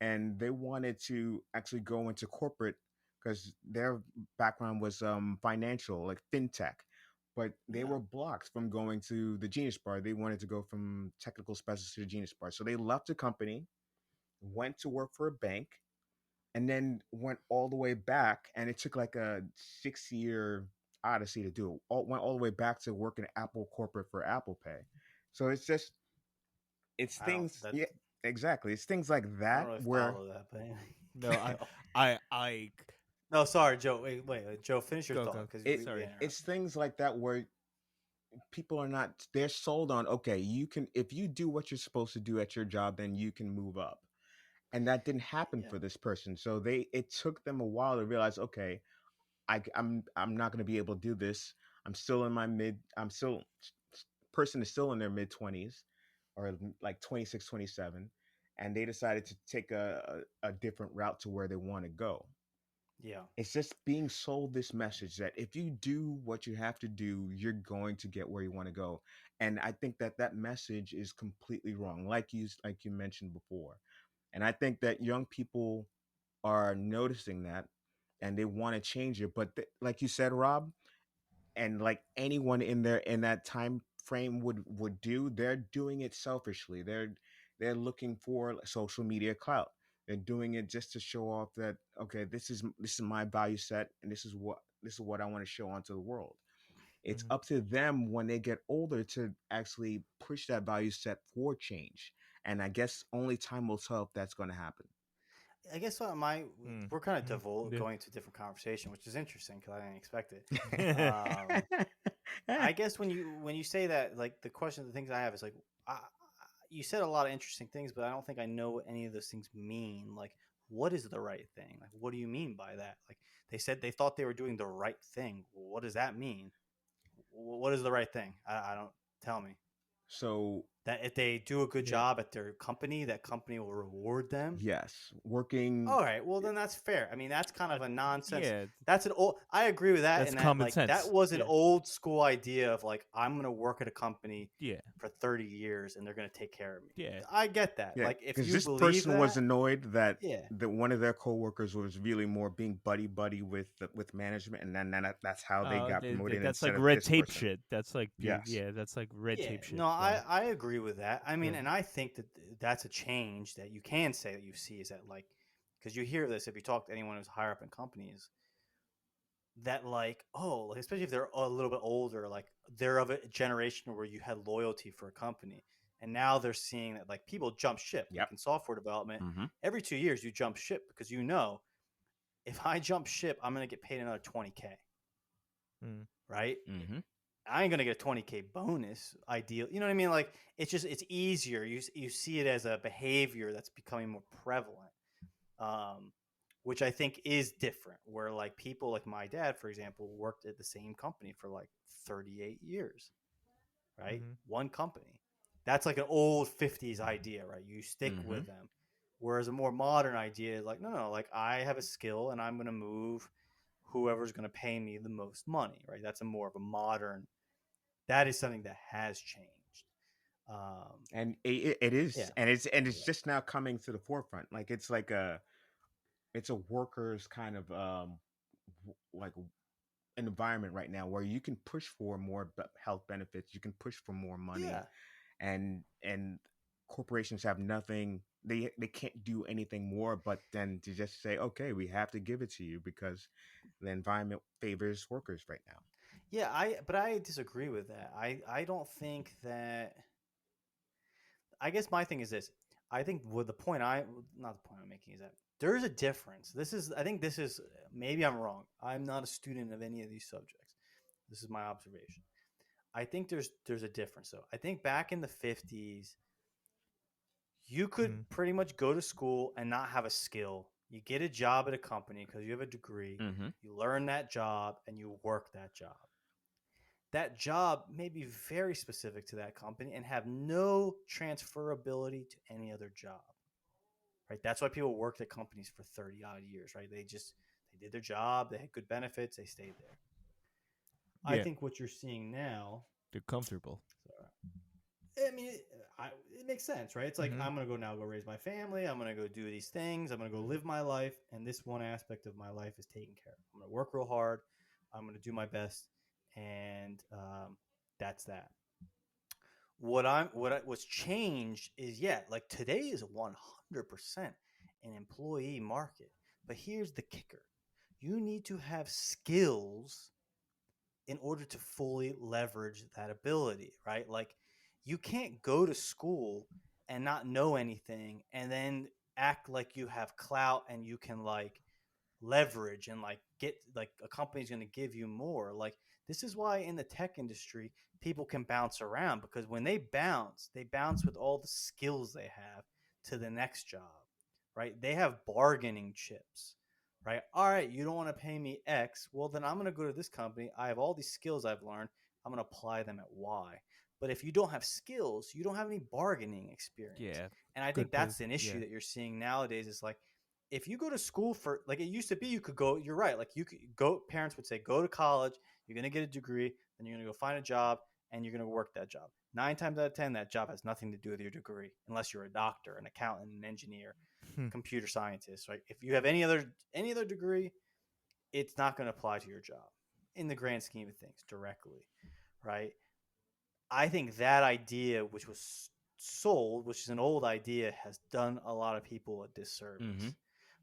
and they wanted to actually go into corporate because their background was financial, like fintech. But they Yeah. were blocked from going to the Genius Bar. They wanted to go from technical specialist to the Genius Bar, so they left the company, went to work for a bank, and then went all the way back. And it took like a 6 year odyssey to do it. Went all the way back to working Apple corporate for Apple Pay. So it's just it's I don't things that yeah, exactly, it's things like I don't that really where follow that, but anyway. No, Keep going. I No, sorry, Joe. Wait, Joe, finish your Go, thought go. because it we Sorry. it's interrupted. things like that where people are not they're sold on, okay, you can, if you do what you're supposed to do at your job, then you can move up. And that didn't happen Yeah, for this person, so it took them a while to realize, okay, I'm not going to be able to do this. I'm still in my mid I'm still person is still in their mid 20s, or like 26, 27, and they decided to take a different route to where they want to go. yeah. It's just being sold this message that if you do what you have to do, you're going to get where you want to go. And I think that that message is completely wrong, like you mentioned before. And I think that young people are noticing that, and they want to change it. But like you said, Rob, and like anyone in there in that time frame would do, they're doing it selfishly. They're looking for social media clout. They're doing it just to show off that, okay, this is my value set, and this is what I want to show onto the world. It's Mhm. up to them when they get older to actually push that value set for change. And I guess only time will tell if that's going to happen. I guess Mm. we're kind of Yeah. going to a different conversation, which is interesting because I didn't expect it. Um, I guess when you say that, the question, the things I have is you said a lot of interesting things, but I don't think I know what any of those things mean. What is the right thing? What do you mean by that? They said they thought they were doing the right thing. What does that mean? What is the right thing? I don't tell me. So That if they do a good Yeah. job at their company, that company will reward them. Yes, working. All right, well then that's fair. I mean, that's kind of a nonsense. Yeah, That's an old. I agree with that. that's And that common like sense. that was an Yeah. old school idea of like I'm gonna work at a company Yeah. for 30 years and they're gonna take care of me. Yeah. I get that. Yeah, Like if because you this believe person that, was annoyed that yeah, one of their coworkers was really more being buddy with management, and then that's how they got promoted that's like instead of red this tape person. shit. That's like Yes. that's like red yeah. tape shit. No, I agree with that. I mean, Yeah. and I think that that's a change that you can say that you see is that like because you hear this if you talk to anyone who's higher up in companies that like like, especially if they're a little bit older, like they're of a generation where you had loyalty for a company, and now they're seeing that like people jump ship. Yep. Like in software development, Mm-hmm. every 2 years you jump ship because you know if I jump ship, I'm gonna get paid another 20K, Mm. right? Mm-hmm. I ain't gonna get a 20K bonus. Ideal, you know what I mean? Like it's easier. You see it as a behavior that's becoming more prevalent. Which I think is different. Where like people like my dad, for example, worked at the same company for like 38 years, right? Mhm. One company. That's like an old 50s idea, right? You stick Mhm. with them. Whereas a more modern idea is like, no, like I have a skill and I'm going to move whoever's going to pay me the most money, right? That's a more of a modern, that is something that has changed. And it is, Yeah. and it's Yeah. just now coming to the forefront. Like it's a workers kind of like environment right now where you can push for more health benefits, you can push for more money, Yeah. and corporations have nothing. They can't do anything more but then to just say, okay, we have to give it to you because the environment favors workers right now. Yeah, but I disagree with that. I don't think that. I guess my thing is this. I think what the point not the point I'm making is that there's a difference. I think this is maybe I'm wrong. I'm not a student of any of these subjects. This is my observation. I think there's a difference though. I think back in the 50s, you could Mhm. pretty much go to school and not have a skill. You get a job at a company because you have a degree. Mm-hmm. You learn that job and you work that job. That job may be very specific to that company and have no transferability to any other job. Right? That's why people worked at companies for 30 odd years, right? They did their job, they had good benefits, they stayed there. I Yeah. think what you're seeing now, They're comfortable. I mean, it makes sense, right? It's like Mhm. I'm gonna go raise my family. I'm gonna go do these things. I'm gonna go live my life, and this one aspect of my life is taken care of. I'm gonna work real hard. I'm gonna do my best, and that's that. What's changed is like today is 100% an employee market, but here's the kicker: you need to have skills in order to fully leverage that ability, right? Like you can't go to school and not know anything and then act like you have clout and you can like leverage and like get like a company's going to give you more. Like this is why in the tech industry people can bounce around because when they bounce with all the skills they have to the next job, right? They have bargaining chips, right? All right, you don't want to pay me X. Well, then I'm going to go to this company. I have all these skills I've learned. I'm going to apply them at Y. But if you don't have skills, you don't have any bargaining experience. Yeah. And I Good think that's point. an issue Yeah. that you're seeing nowadays is like, if you go to school for like it used to be, you could go, you're right. Like you could go, parents would say, go to college, you're going to get a degree, then you're going to go find a job and you're going to work that job. 9 times out of 10, that job has nothing to do with your degree unless you're a doctor, an accountant, an engineer, computer scientist, right? If you have any other degree, it's not going to apply to your job in the grand scheme of things directly, right? I think that idea, which was sold, which is an old idea, has done a lot of people a disservice. Mm-hmm.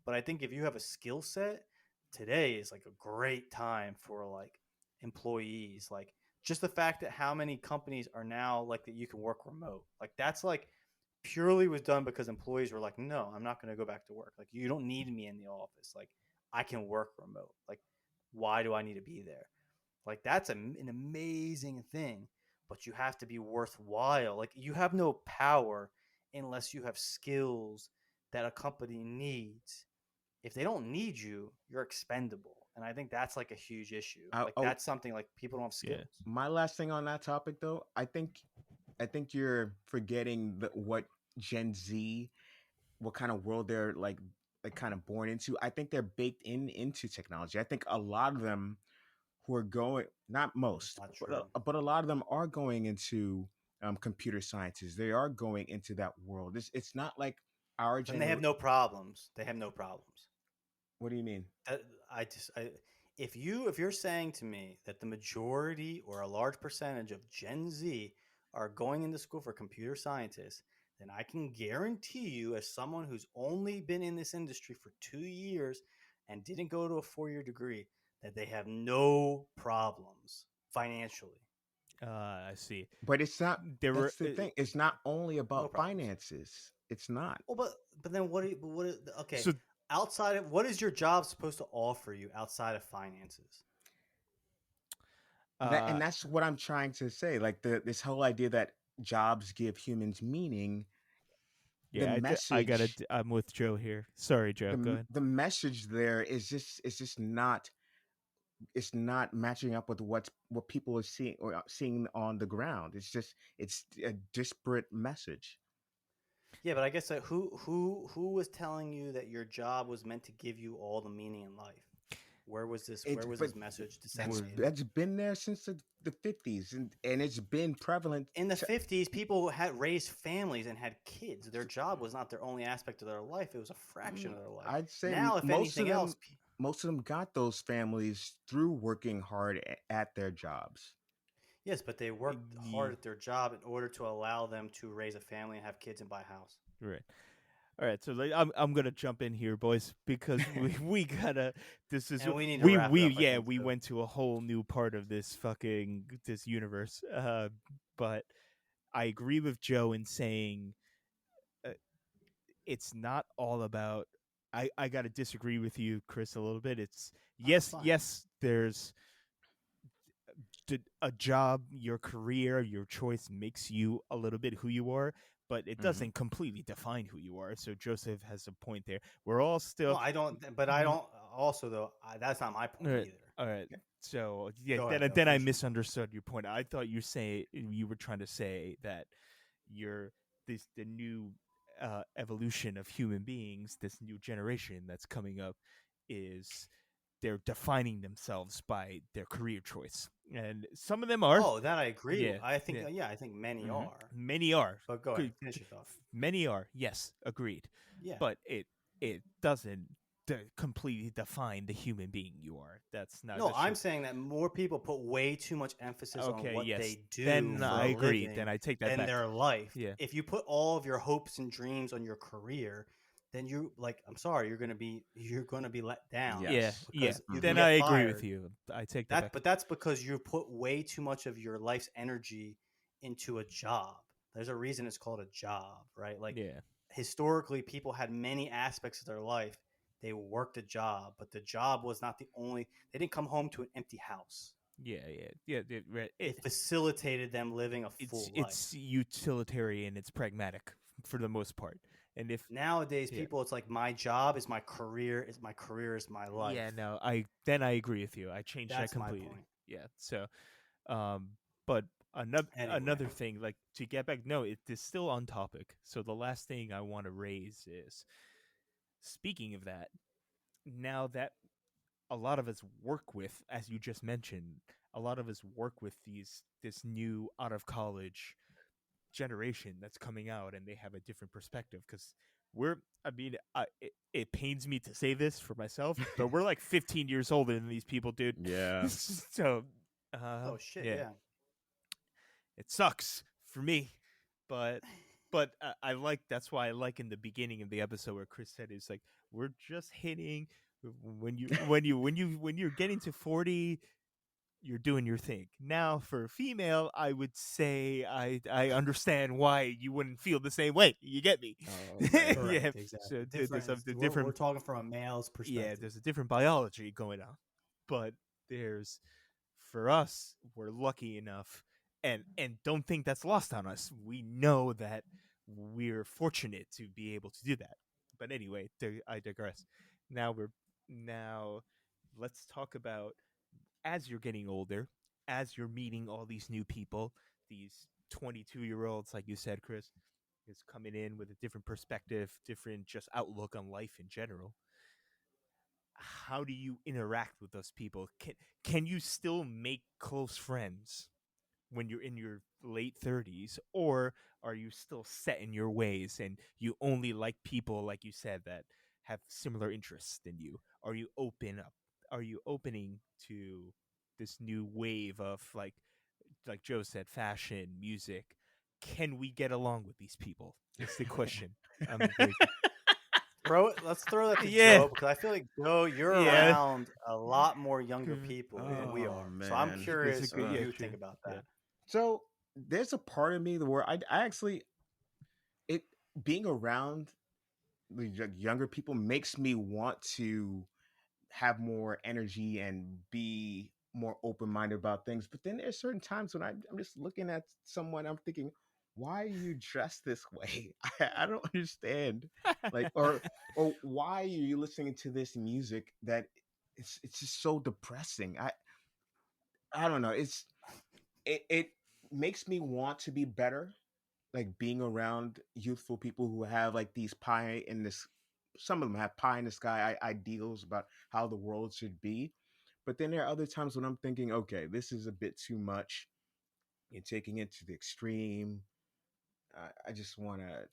But I think if you have a skill set, today is like a great time for like employees. Like just the fact that how many companies are now like that you can work remote. Like that's like purely was done because employees were like, no, I'm not going to go back to work. Like you don't need me in the office. Like I can work remote. Like why do I need to be there? Like that's an amazing thing, but you have to be worthwhile. Like you have no power unless you have skills that a company needs. If they don't need you, you're expendable. And I think that's like a huge issue. Like that's something like people don't have skills. Yeah. My last thing on that topic, though, I think I think you're forgetting what Gen Z, what kind of world they're like kind of born into. I think they're baked into technology. I think a lot of them who are going, not That's most, not true. but a lot of them are going into computer sciences. They are going into that world. It's not like our Then they have generation. no problems. They have no problems. What do you mean? That, if you're saying to me that the majority or a large percentage of Gen Z are going into school for computer scientists, then I can guarantee you, as someone who's only been in this industry for 2 years and didn't go to a 4 year degree, that they have no problems financially. I see. But it's not. There were That's the thing. It's not only No about problems. finances. It's not. Well, but then what? Okay, so outside of what is your job supposed to offer you outside of finances? That uh and that's what I'm trying to say. Like this whole idea that jobs give humans meaning. The yeah, I gotta message, I'm with Joe here. Sorry, Joe, go ahead. the message there is just, it's just not, it's not matching up with what people are seeing or seeing on the ground. It's just, it's a disparate message. Yeah, but I guess who was telling you that your job was meant to give you all the meaning in life? It Where was but this message that's disseminated? that's been there since the 50s, and it's been prevalent. In the 50s, people had raised families and had kids. Their job was not their only aspect of their life; it was a fraction Mm, of their life. I'd say Now, if anything else, most of them got those families through working hard at their jobs. yes, but they worked hard Ye- at their job in order to allow them to raise a family and have kids and buy a house. right. All right, so like, I'm gonna jump in here, boys, because we gotta. This is And we need to we wrap it we up, I yeah think, we too. went to a whole new part of this universe. But I agree with Joe in saying uh, it's not all about. I gotta disagree with you, Chris, a little bit. It's Oh, that's fine. yes, there's a job, your career, your choice makes you a little bit who you are, but it Hmm. doesn't completely define who you are. So Joseph has a point there. We're all No, still. I don't. But I don't. Also, though, that's not my All point right. either. All right. So yeah, Go ahead, though. then I Finish your point. misunderstood your point. I thought you were trying to say that you're the new evolution of human beings, this new generation that's coming up, is they're defining themselves by their career choice, and some of them are. Oh, that I agree. Yeah, I think. yeah. Yeah, I think many hmm are. Many are. But go ahead. Finish your thought. Many are. Yes, agreed. Yeah. But it doesn't completely define the human being you are. That's not. No, That's I'm just saying that more people put way too much emphasis on okay. what Yes. they do Then for I a agree. Then living I take that than back. their life. Yeah. If you put all of your hopes and dreams on your career, then I'm sorry, you're gonna be let down. Yeah. Yes. Yeah. Because you can Then Hmm. I get agree with fired. you. I take that back. But that's because you put way too much of your life's energy into a job. There's a reason it's called a job, right? Like Yeah. historically, people had many aspects of their life. They worked a job, but the job was not the only. They didn't come home to an empty house. Yeah. Yeah. Yeah. Right. It facilitated them living a full life. It's utilitarian. It's pragmatic for the most part. And if Nowadays, yeah. people, it's like my job is my career. Is my career is my life. Yeah, no, I agree with you. I changed that That's my completely. point. Yeah. So, but another Anyway, thing, like to get back, no, it is still on topic. So the last thing I want to raise is, speaking of that, now that a lot of us work with, as you just mentioned, a lot of us work with this new out of college generation that's coming out, and they have a different perspective because we're I mean it pains me to say this for myself, but we're like 15 years older than these people, dude. Yeah. So oh shit, yeah, yeah. it sucks for me, but I like, that's why I like in the beginning of the episode where Chris said it's like we're just hitting when you're getting to 40, you're doing your thing. Now, for a female, I would say I understand why you wouldn't feel the same way. You get me? Oh, right. Correct, Yeah. exactly. So Different. there's a We're different, talking from a male's yeah, perspective. there's a different biology going on. But there's, for us, we're lucky enough, and don't think that's lost on us. We know that we're fortunate to be able to do that. But anyway, I digress. Now let's talk about, as you're getting older, as you're meeting all these new people, these 22-year-olds, like you said, Chris, is coming in with a different perspective, different just outlook on life in general. How do you interact with those people? Can you still make close friends when you're in your late 30s, or are you still set in your ways and you only like people, like you said, that have similar interests than you? Are you opening to this new wave of, like Joe said, fashion, music? Can we get along with these people? It's the question. I'm very Let's throw that to yeah, Joe because I feel like Joe, you're yeah. around a lot more younger Mm, people than we Oh are. So I'm man. It's a curious good, what yeah, you true, think about yeah. that. So there's a part of me where I actually it being around the younger people makes me want to have more energy and be more open minded about things. But then there's certain times when I'm just looking at someone, I'm thinking, why are you dressed this way? I don't understand. Like, or why are you listening to this music that it's just so depressing? I don't know. It makes me want to be better, like being around youthful people who have like these pie in this, some of them have pie in the sky ideals about how the world should be. But then there are other times when I'm thinking, okay, this is a bit too much. You're taking it to the extreme. I just want to.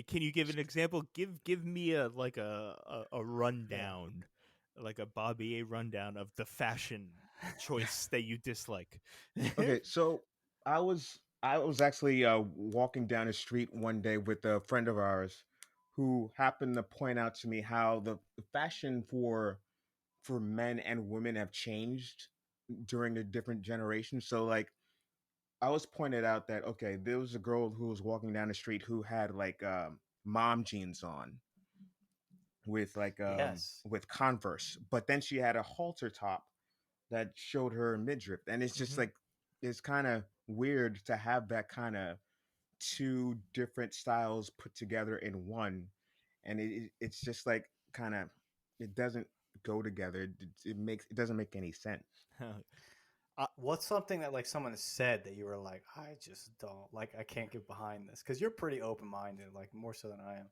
Can you give an example? Give me a Yeah. rundown, like a Bobby A rundown of the fashion choice that you dislike. Okay, so I was actually walking down the street one day with a friend of ours who happened to point out to me how the fashion for men and women have changed during the different generations. So like I was pointed out that okay, there was a girl who was walking down the street who had like mom jeans on Yes. with Converse, but then she had a halter top that showed her midriff, and it's just Hmm. like it's kind of weird to have that kind of two different styles put together in one, and it's just like kind of it doesn't go together. It doesn't make any sense. What's something that like someone has said that you were like, I just don't like, I can't get behind this because you're pretty open minded, like more so than I am.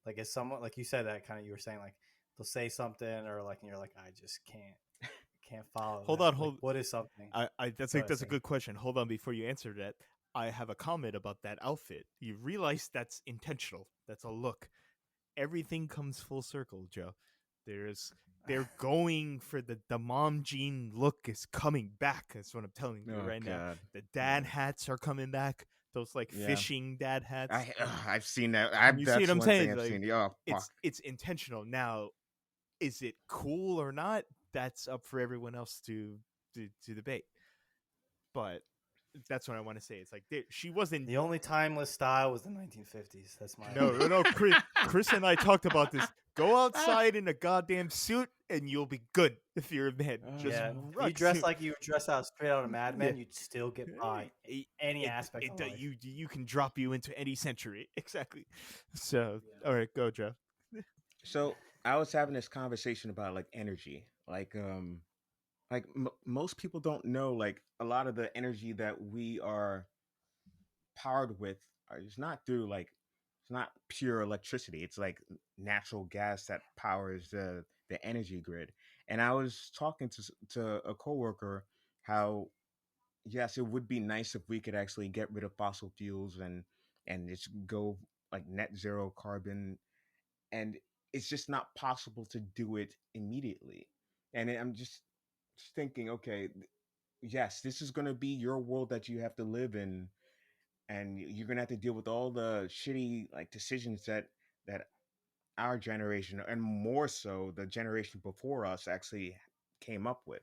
Like, is someone like you said that kind of you were saying like they'll say something or like and you're like, I just can't follow Hold that. on, Like, hold. what is something? I Go ahead, that's a Sing. good question. Hold on before you answer that. I have a comment about that outfit. You realize that's intentional. That's a look. Everything comes full circle, Joe. There's they're going for the mom jean look is coming back. That's what I'm telling you Oh right now. God, The yeah, dad hats are coming back. Those like yeah. fishing dad hats. I've seen that. You see what That's I'm one thing saying? I've Like seen. Oh fuck. it's intentional. Now, is it cool or not? That's up for everyone else to debate. But that's what I want to say. It's like she wasn't. The only timeless style was the 1950s. That's my No, no, opinion. no. Chris and I talked about this. Go outside in a goddamn suit, and you'll be good if you're a man. Just Yeah, Oh. if you rock dress suit. like you dress out straight out of Mad Yeah. Men, you'd still get by in It, any it, aspect of life. you can drop you into any century. Exactly. So, Yeah. all right, go, Joe. So I was having this conversation about like energy, like most people don't know like a lot of the energy that we are powered with is not through like it's not pure electricity. It's like natural gas that powers the energy grid. And I was talking to a coworker how yes, it would be nice if we could actually get rid of fossil fuels and just go like net zero carbon, and it's just not possible to do it immediately. And I'm just thinking, okay, yes, this is going to be your world that you have to live in, and you're going to have to deal with all the shitty like decisions that our generation and more so the generation before us actually came up with.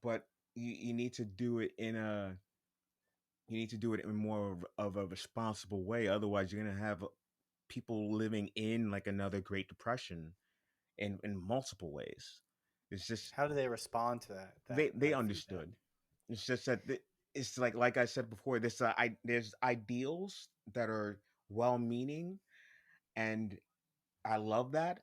But you need to do it in a you need to do it in more of a responsible way. Otherwise, you're going to have people living in like another Great Depression in multiple ways. It's just How do they respond to that they that feedback? understood. It's just that it's like I said before. There's ideals that are well meaning, and I love that.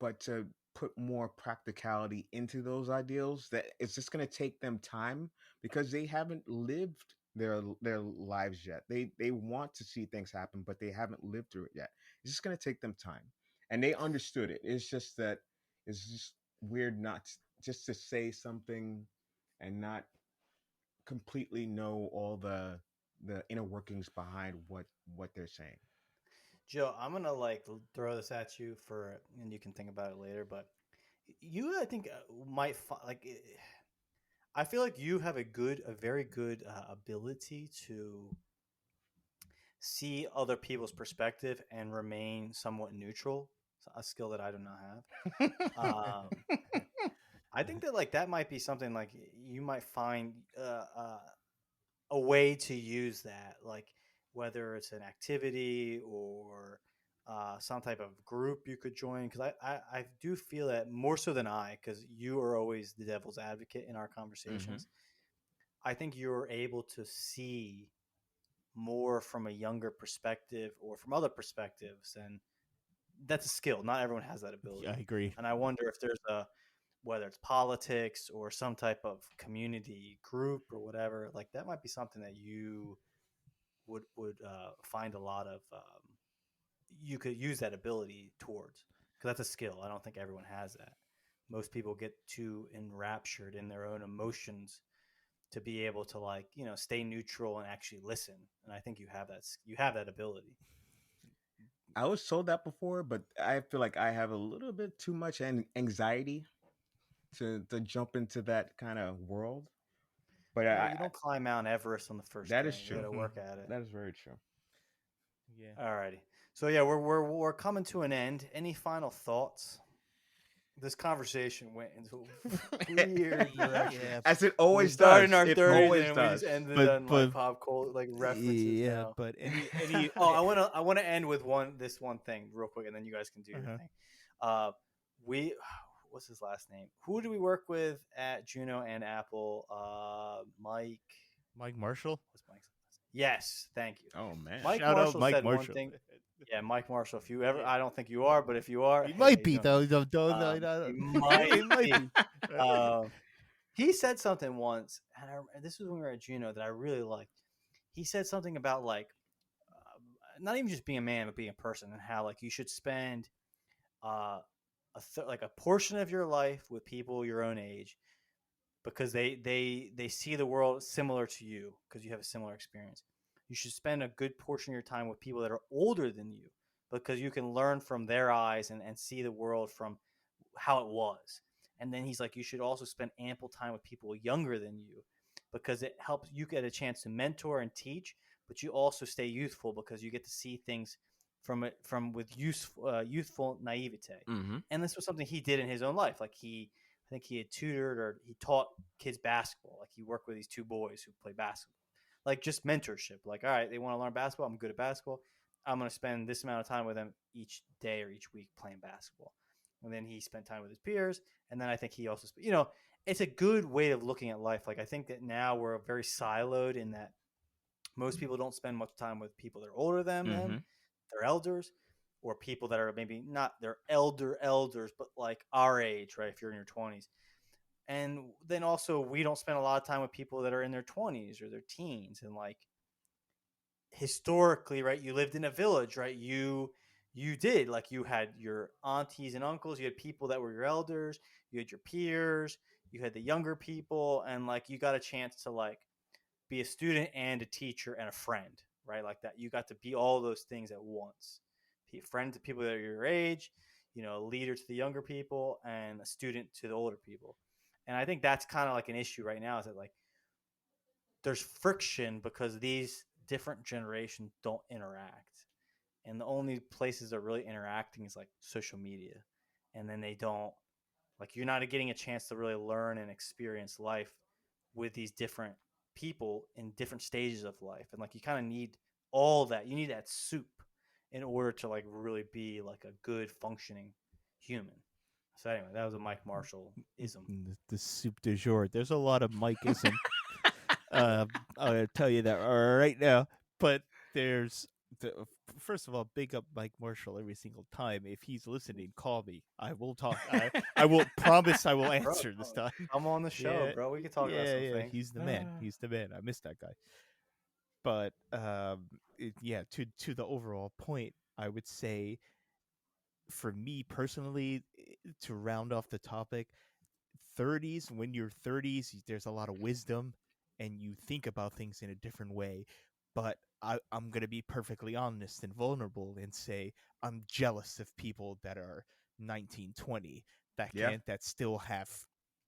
But to put more practicality into those ideals, that it's just going to take them time because they haven't lived their lives yet. They want to see things happen, but they haven't lived through it yet. It's just going to take them time, and they understood it. It's just that it's just weird not just to say something and not completely know all the inner workings behind what they're saying. Joe, I'm gonna throw this at you for, and you can think about it later. But you, I think, might I feel like you have a very good ability to see other people's perspective and remain somewhat neutral. A skill that I do not have. I think that that might be something like you might find a way to use that, like whether it's an activity or some type of group you could join. Because I do feel that more so than because you are always the devil's advocate in our conversations. I think you're able to see more from a younger perspective or from other perspectives, and that's a skill. Not everyone has that ability. Yeah, I agree. And I wonder if there's whether it's politics or some type of community group or whatever, like that might be something that you would find a lot of you could use that ability towards, because that's a skill. I don't think everyone has that. Most people get too enraptured in their own emotions to be able to stay neutral and actually listen. And I think you have that ability. I was told that before, but I feel like I have a little bit too much anxiety to jump into that kind of world. But Well, you don't climb Mount Everest on the first that day. is true. You got to work at it. That is very true. Yeah. Alrighty. So yeah, we're coming to an end. Any final thoughts? This conversation went into a weird direction. Yeah, As it always We started does. in our It 30s always and we does. just ended But- on but- pop culture references. yeah, now. but any Oh, I want to end with this one thing real quick, and then you guys can do your thing. We what's his last name? Who do we work with at Juno and Apple? Mike Marshall. What's Mike's last name? Yes, thank you. Oh man. Mike Shout Marshall out Mike said Marshall. one thing. Yeah, Mike Marshall. If you ever, Yeah. I don't think you are, but if you are, He hey, might how be you doing, though. man? He might be. He said something once, and this was when we were at Juno, that I really liked. He said something about not even just being a man, but being a person, and how you should spend a portion of your life with people your own age, because they see the world similar to you because you have a similar experience. You should spend a good portion of your time with people that are older than you, because you can learn from their eyes and see the world from how it was. And then he's like, you should also spend ample time with people younger than you, because it helps you get a chance to mentor and teach, but you also stay youthful because you get to see things with youthful naivete. Mm-hmm. And this was something he did in his own life. I think he had tutored or he taught kids basketball. He worked with these two boys who play basketball, just mentorship. All right, they want to learn basketball. I'm good at basketball. I'm going to spend this amount of time with them each day or each week playing basketball. And then he spent time with his peers. And then I think he also, it's a good way of looking at life. I think that now we're very siloed in that most people don't spend much time with people that are older than them, their elders, or people that are maybe not their elders, but our age, right? If you're in your 20s. And then also we don't spend a lot of time with people that are in their 20s or their teens. And historically, right, you lived in a village, right? You did, you had your aunties and uncles, you had people that were your elders, you had your peers, you had the younger people, and you got a chance to be a student and a teacher and a friend, right? That you got to be all those things at once. Be a friend to people that are your age, a leader to the younger people, and a student to the older people. And I think that's kind of an issue right now, is that there's friction because these different generations don't interact. And the only places they're really interacting is social media. And then they don't, you're not getting a chance to really learn and experience life with these different people in different stages of life. And you kind of need all that. You need that soup in order to really be a good functioning human. So anyway, that was a Mike Marshall ism. The soup du jour. There's a lot of Mike-ism. I'll tell you that right now. But first of all, big up Mike Marshall every single time. If he's listening, call me. I will talk. I will promise I will answer this time. I'm on the show, bro. We can talk about something. He's the man. He's the man. I miss that guy. but yeah, to the overall point, I would say for me personally, to round off the topic, 30s, when you're 30s, there's a lot of wisdom and you think about things in a different way. But I'm going to be perfectly honest and vulnerable and say I'm jealous of people that are 19, 20 Yeah. that still have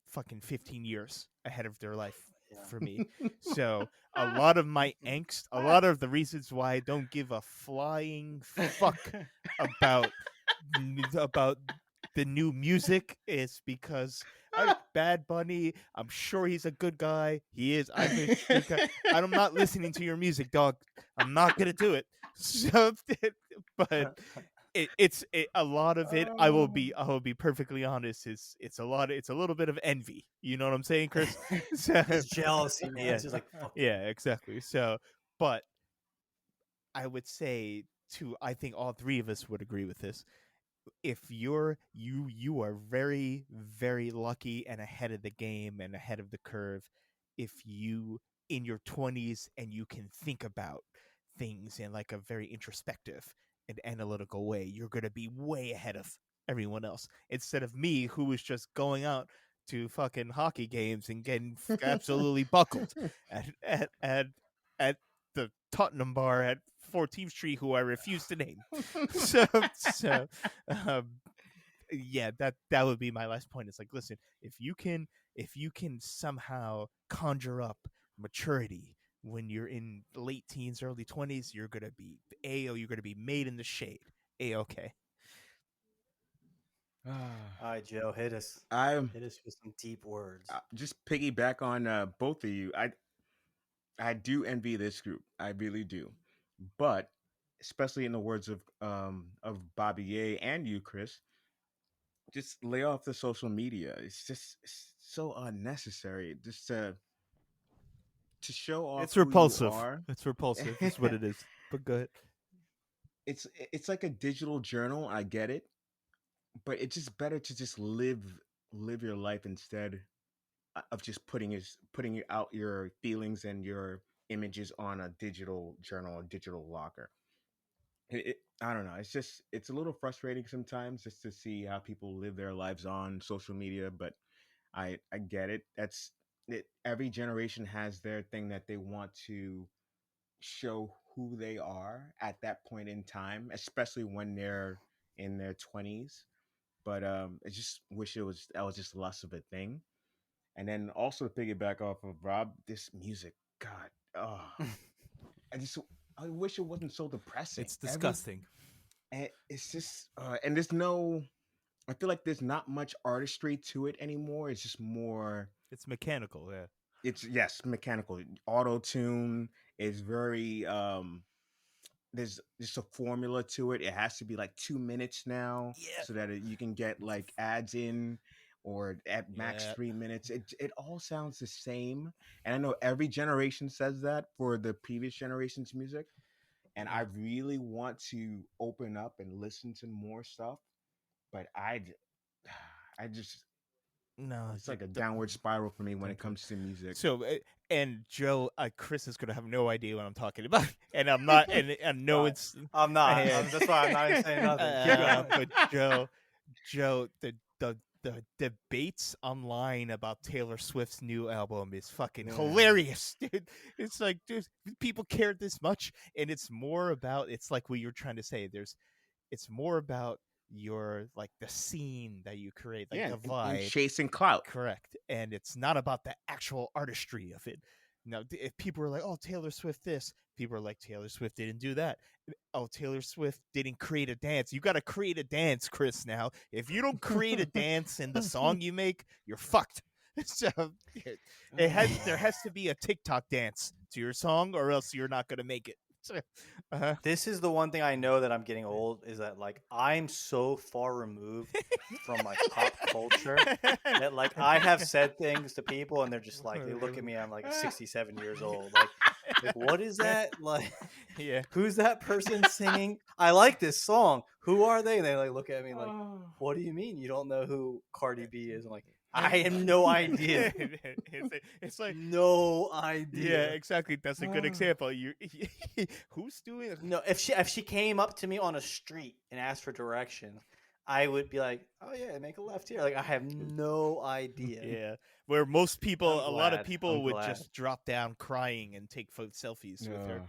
fucking 15 years ahead of their life Yeah. for me. So a lot of my angst, a lot of the reasons why I don't give a flying fuck about about the new music is because Bad Bunny, I'm sure he's a good guy. He is. I'm not listening to your music, dog. I'm not gonna do it. So, but a lot of it. I will be perfectly honest. It's a lot. It's a little bit of envy. You know what I'm saying, Chris? So, It's jealousy, man. Yeah. It's just like, fuck yeah, exactly. So, but I would say I think all three of us would agree with this. If you are very, very lucky and ahead of the game and ahead of the curve if you in your 20s and you can think about things in like a very introspective and analytical way. You're going to be way ahead of everyone else instead of me who was just going out to fucking hockey games and getting absolutely buckled at the Tottenham bar at 14th Street, who I refuse to name. So um, yeah, that would be my last point. It's like, listen, if you can somehow conjure up maturity when you're in late teens, early 20s, you're gonna be you're gonna be made in the shade. Okay. All right, Joe, hit us. I'm Hit us with some deep words. just piggyback on both of you. I do envy this group. I really do. But especially in the words of Bobby A and you, Chris, just lay off the social media. It's so unnecessary. Just to show off It's who you repulsive. are. It's repulsive. Is what it is. But go ahead. It's like a digital journal. I get it, but it's just better to just live your life instead of just putting out your feelings and your images on a digital journal, a digital locker. I don't know. It's a little frustrating sometimes just to see how people live their lives on social media, but I get it. That's it. Every generation has their thing that they want to show who they are at that point in time, especially when they're in their 20s. But I just wish that was just less of a thing. And then also to piggyback off of Rob, this music, God, oh, I just I wish it wasn't so depressing. It's disgusting. It's just and there's no. I feel like there's not much artistry to it anymore. It's just more. It's mechanical. Yeah. It's yes, mechanical. Auto tune is very there's just a formula to it. It has to be like 2 minutes now, Yeah. so that you can get like ads in, or at max Yeah. 3 minutes. It all sounds the same, and I know every generation says that for the previous generation's music. And I really want to open up and listen to more stuff, but I just No, it's like a downward spiral for me when it don't do it. comes to music. So, and Joe, Chris is gonna have no idea what I'm talking about, and I'm not, and no, Fine. it's I'm not. Yeah. That's why I'm not even saying nothing. Keep going. but Joe, the debates online about Taylor Swift's new album is fucking hilarious, dude. It's like, dude, people care this much, and it's more about. It's like what you're trying to say. It's more about your like the scene that you create, like the and vibe. chasing clout. Correct. And it's not about the actual artistry of it. Now, if people are like, oh, Taylor Swift this, people are like, Taylor Swift didn't do that. Oh, Taylor Swift didn't create a dance. You got to create a dance, Chris, now. If you don't create a dance in the song you make, you're fucked. So there has to be a TikTok dance to your song, or else you're not going to make it. This is the one thing I know that I'm getting old is that like I'm so far removed from like pop culture that like I have said things to people and they're just like they look at me, I'm like 67 years old. Like what is that? Like Yeah. Who's that person singing? I like this song. Who are they? And they like look at me like, what do you mean you don't know who Cardi B is? I'm like, I have no idea. It's like No yeah, idea. exactly. That's a good example. You who's doing it? No, if she came up to me on a street and asked for directions, I would be like, "Oh yeah, make a left here." Like I have no idea. Yeah, where most people, a lot of I'm people would glad. just drop down crying and take selfies with her.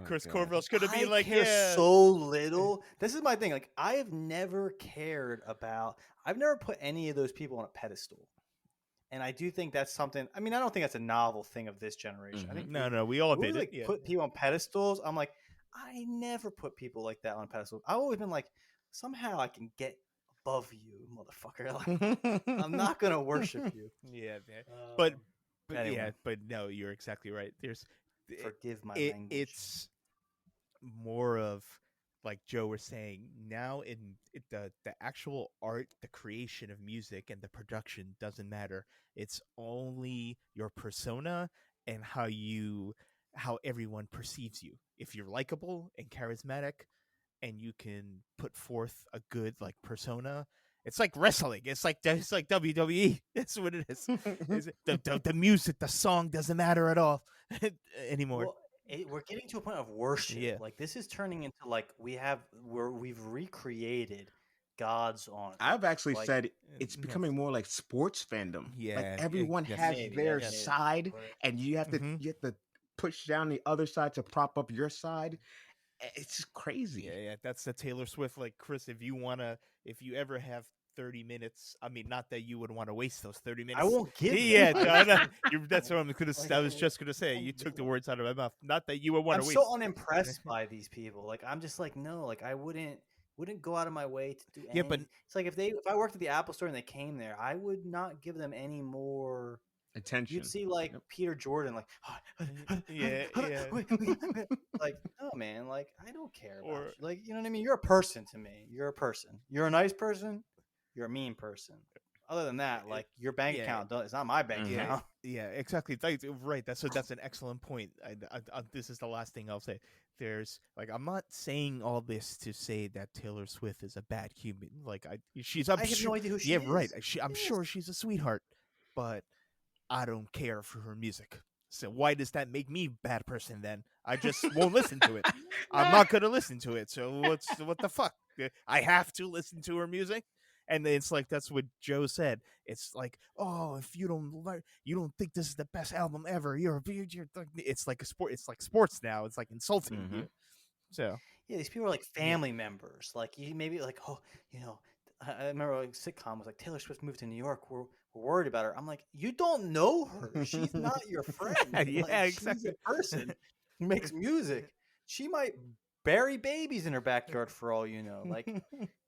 Chris God. Corville's gonna be I like, care yeah, so little. This is my thing. Like I've never cared about. I've never put any of those people on a pedestal. And I do think that's something. I mean, I don't think that's a novel thing of this generation. I think no, we all we did it. like Yeah, put people on pedestals. I'm like, I never put people like that on pedestals. I've always been like, somehow I can get above you, motherfucker. Like, I'm not gonna worship you. yeah, man. But anyway. yeah, but no, you're exactly right. There's Forgive my language. It's more of like Joe was saying now in the actual art, the creation of music and the production doesn't matter. It's only your persona and how everyone perceives you. If you're likable and charismatic and you can put forth a good like persona, it's like wrestling. It's like WWE. That's what it is. The music, the song doesn't matter at all anymore. Well, we're getting to a point of worship. Yeah. Like this is turning into like we've recreated gods on. I've actually like, said it's becoming more like sports fandom. Yeah, like everyone yes. has Maybe, their yes. side, But- and you have to push down the other side to prop up your side. It's just crazy. Yeah, that's the Taylor Swift. Like Chris, if you ever have 30 minutes, I mean, not that you would want to waste those 30 minutes. I won't give. Yeah, them. no, that's what I was just gonna say. You took the words out of my mouth. Not that you would want I'm to waste. so unimpressed by these people. Like I'm just like no. Like I wouldn't go out of my way to do. Yeah, but it's like if I worked at the Apple Store and they came there, I would not give them any more attention. You'd see like Peter Jordan, like yeah. like no man, like I don't care about you. Like you know what I mean. You're a person to me. You're a person. You're a nice person. You're a mean person. Other than that, like your bank account, it's not my bank account. Yeah, exactly. Right. That's an excellent point. This is the last thing I'll say. There's like I'm not saying all this to say that Taylor Swift is a bad human. Like I have no idea who she is. Yeah, right. I'm sure she's a sweetheart, but I don't care for her music. So why does that make me a bad person then? I just won't listen to it. I'm not gonna listen to it. So what the fuck? I have to listen to her music. And it's like that's what Joe said. It's like, oh, if you don't think this is the best album ever, you're it's like a sport. It's like sports now. It's like insulting. Mm-hmm. So yeah, these people are like family members. Like you maybe like I remember like sitcom was like Taylor Swift moved to New York. We're worried about her. I'm like, you don't know her. She's not your friend. Yeah, like, exactly. She's a person who makes music. She might bury babies in her backyard for all you know. Like,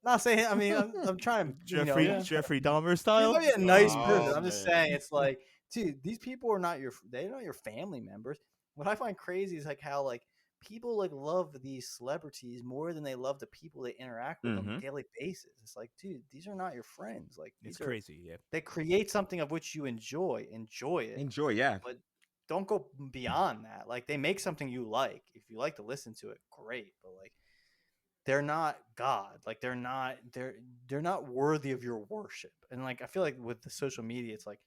not saying. I mean, I'm trying to Jeffrey Dahmer style. She might be a nice person. I'm just saying, it's like, dude, these people are not they're not your family members. What I find crazy is like how like people like love these celebrities more than they love the people they interact with on a daily basis. It's like, dude, these are not your friends. Like, it's crazy. Yeah, they create something of which you enjoy it. Yeah, but don't go beyond that. Like, they make something you like. If you like to listen to it, great. But like, they're not God. Like, they're not worthy of your worship. And like, I feel like with the social media, it's like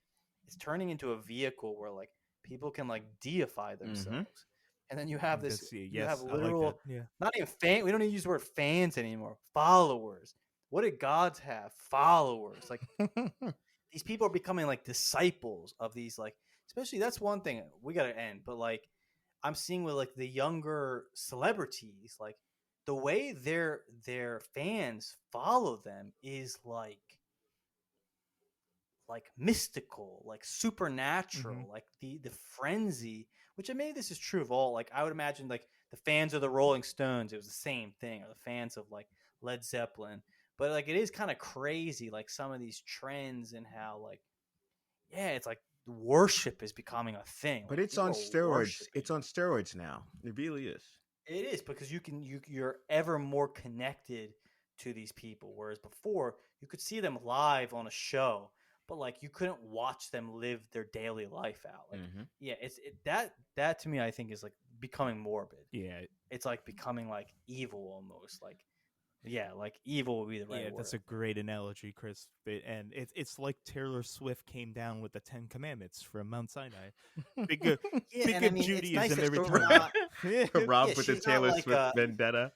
it's turning into a vehicle where like people can like deify themselves. And then you have this, you have literal, not even fan. We don't even use the word fans anymore. Followers. What did gods have? Followers. Like these people are becoming like disciples of these, like, especially that's one thing we got to end. But like I'm seeing with like the younger celebrities, like the way their fans follow them is like mystical, like supernatural, like the frenzy, which maybe this is true of all. Like I would imagine like the fans of the Rolling Stones, it was the same thing, or the fans of like Led Zeppelin. But like it is kind of crazy, like some of these trends and how like, yeah, it's like worship is becoming a thing. But like, it's on steroids. It's on steroids now. It really is. It is, because you're ever more connected to these people, whereas before you could see them live on a show, but like you couldn't watch them live their daily life out. Like, yeah, that to me, I think is like becoming morbid. Yeah, it's like becoming like evil almost. Like Yeah, like evil would be the right Yeah, word. that's a great analogy, Chris. And it's like Taylor Swift came down with the 10 Commandments from Mount Sinai. Big good, Yeah, big and I good mean, it's nice Judaism that every she's time. not. Rob Yeah, with the she's not Taylor like Swift a. vendetta.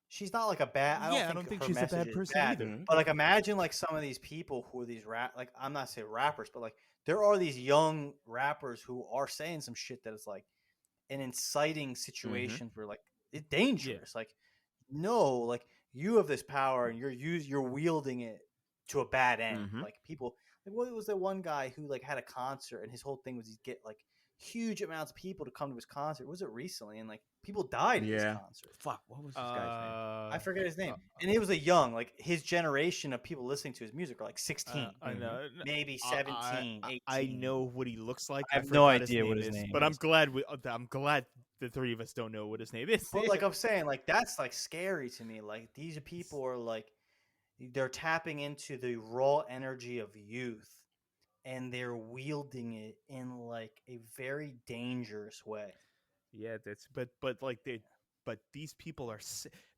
She's not like a bad. I don't Yeah, I think don't think her she's a message bad is person bad. either. Mhm. But like, imagine like some of these people who are these like I'm not saying rappers, but like there are these young rappers who are saying some shit that is like an inciting situations where like it's dangerous. Like no, like you have this power and you're wielding it to a bad end. Mhm. Like people, like what was the one guy who like had a concert and his whole thing was he'd get like huge amounts of people to come to his concert. Was it recently? And like people died at his Yeah. concert. Fuck. What was this guy's name? I forget his name. And he was a young, like his generation of people listening to his music are like 16, I know. maybe I, 17, I 18. I know what he looks like. I have no forgot idea what his name but is. I'm glad the three of us don't know what his name is. But like I'm saying, like that's like scary to me. Like these people are like they're tapping into the raw energy of youth and they're wielding it in like a very dangerous way. Yeah, that's but these people are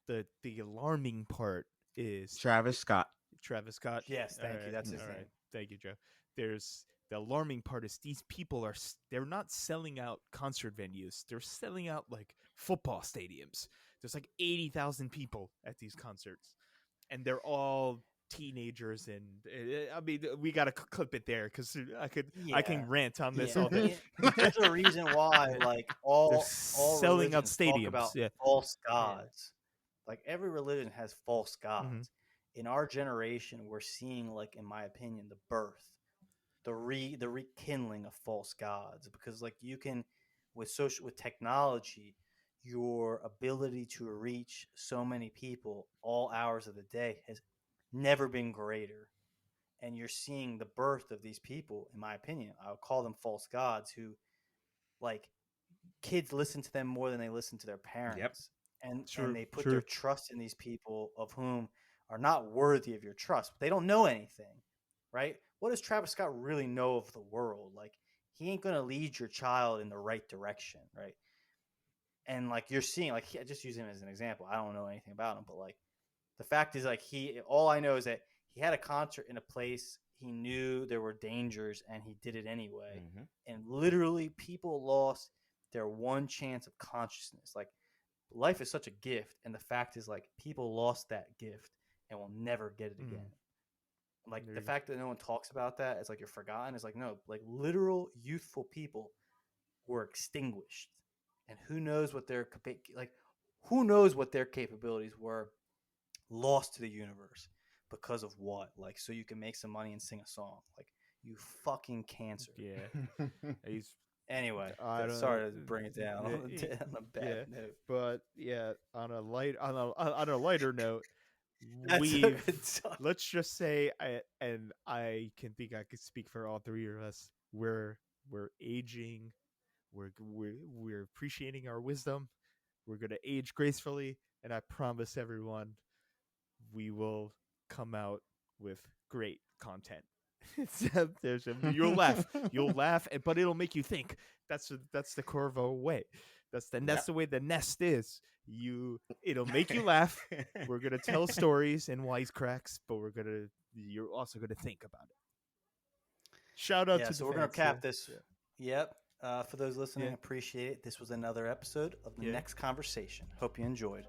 the alarming part is Travis Scott. Travis Scott. Yes, thank you. That's his all name. right. Thank you, Joe. There's the alarming part is these people they're not selling out concert venues. They're selling out like football stadiums. There's like 80,000 people at these concerts, and they're all teenagers. And I mean, we gotta clip it there because I can rant on this all day. There's a reason why, like all selling out religions stadiums. talk about Yeah. false gods. Like every religion has false gods. Mm-hmm. In our generation, we're seeing, like, in my opinion, the birth, the rekindling of false gods. Because, like, you can with technology, your ability to reach so many people all hours of the day has never been greater. And you're seeing the birth of these people, in my opinion. I'll call them false gods who, like, kids listen to them more than they listen to their parents. And they put their trust in these people of whom are not worthy of your trust. They don't know anything, right? What does Travis Scott really know of the world? Like, he ain't going to lead your child in the right direction, right? And, like, you're seeing, like, I just use him as an example. I don't know anything about him, but, like, the fact is, like, all I know is that he had a concert in a place he knew there were dangers, and he did it anyway. Mhm. And literally, people lost their one chance of consciousness. Like, life is such a gift, and the fact is, like, people lost that gift and will never get it again. Like, the fact that no one talks about that, it's like you're forgotten. It's like, no, like, literal youthful people were extinguished, and who knows what their capabilities were lost to the universe because of what? Like, so you can make some money and sing a song. Like, you fucking cancer. Yeah. He's Anyway, sorry to bring it down on a bad note. But yeah, on a lighter note, let's just say, I can think I could speak for all three of us. We're aging. We're appreciating our wisdom. We're gonna age gracefully, and I promise everyone, we will come out with great content. You'll laugh, but it'll make you think. That's the Corvo way. That's the way the nest is. It'll make you laugh. We're gonna tell stories and wisecracks, but you're also gonna think about it. Shout out to so the we're gonna fans, cap this. Yeah. Yep. For those listening, appreciate it. This was another episode of the Next Conversation. Hope you enjoyed.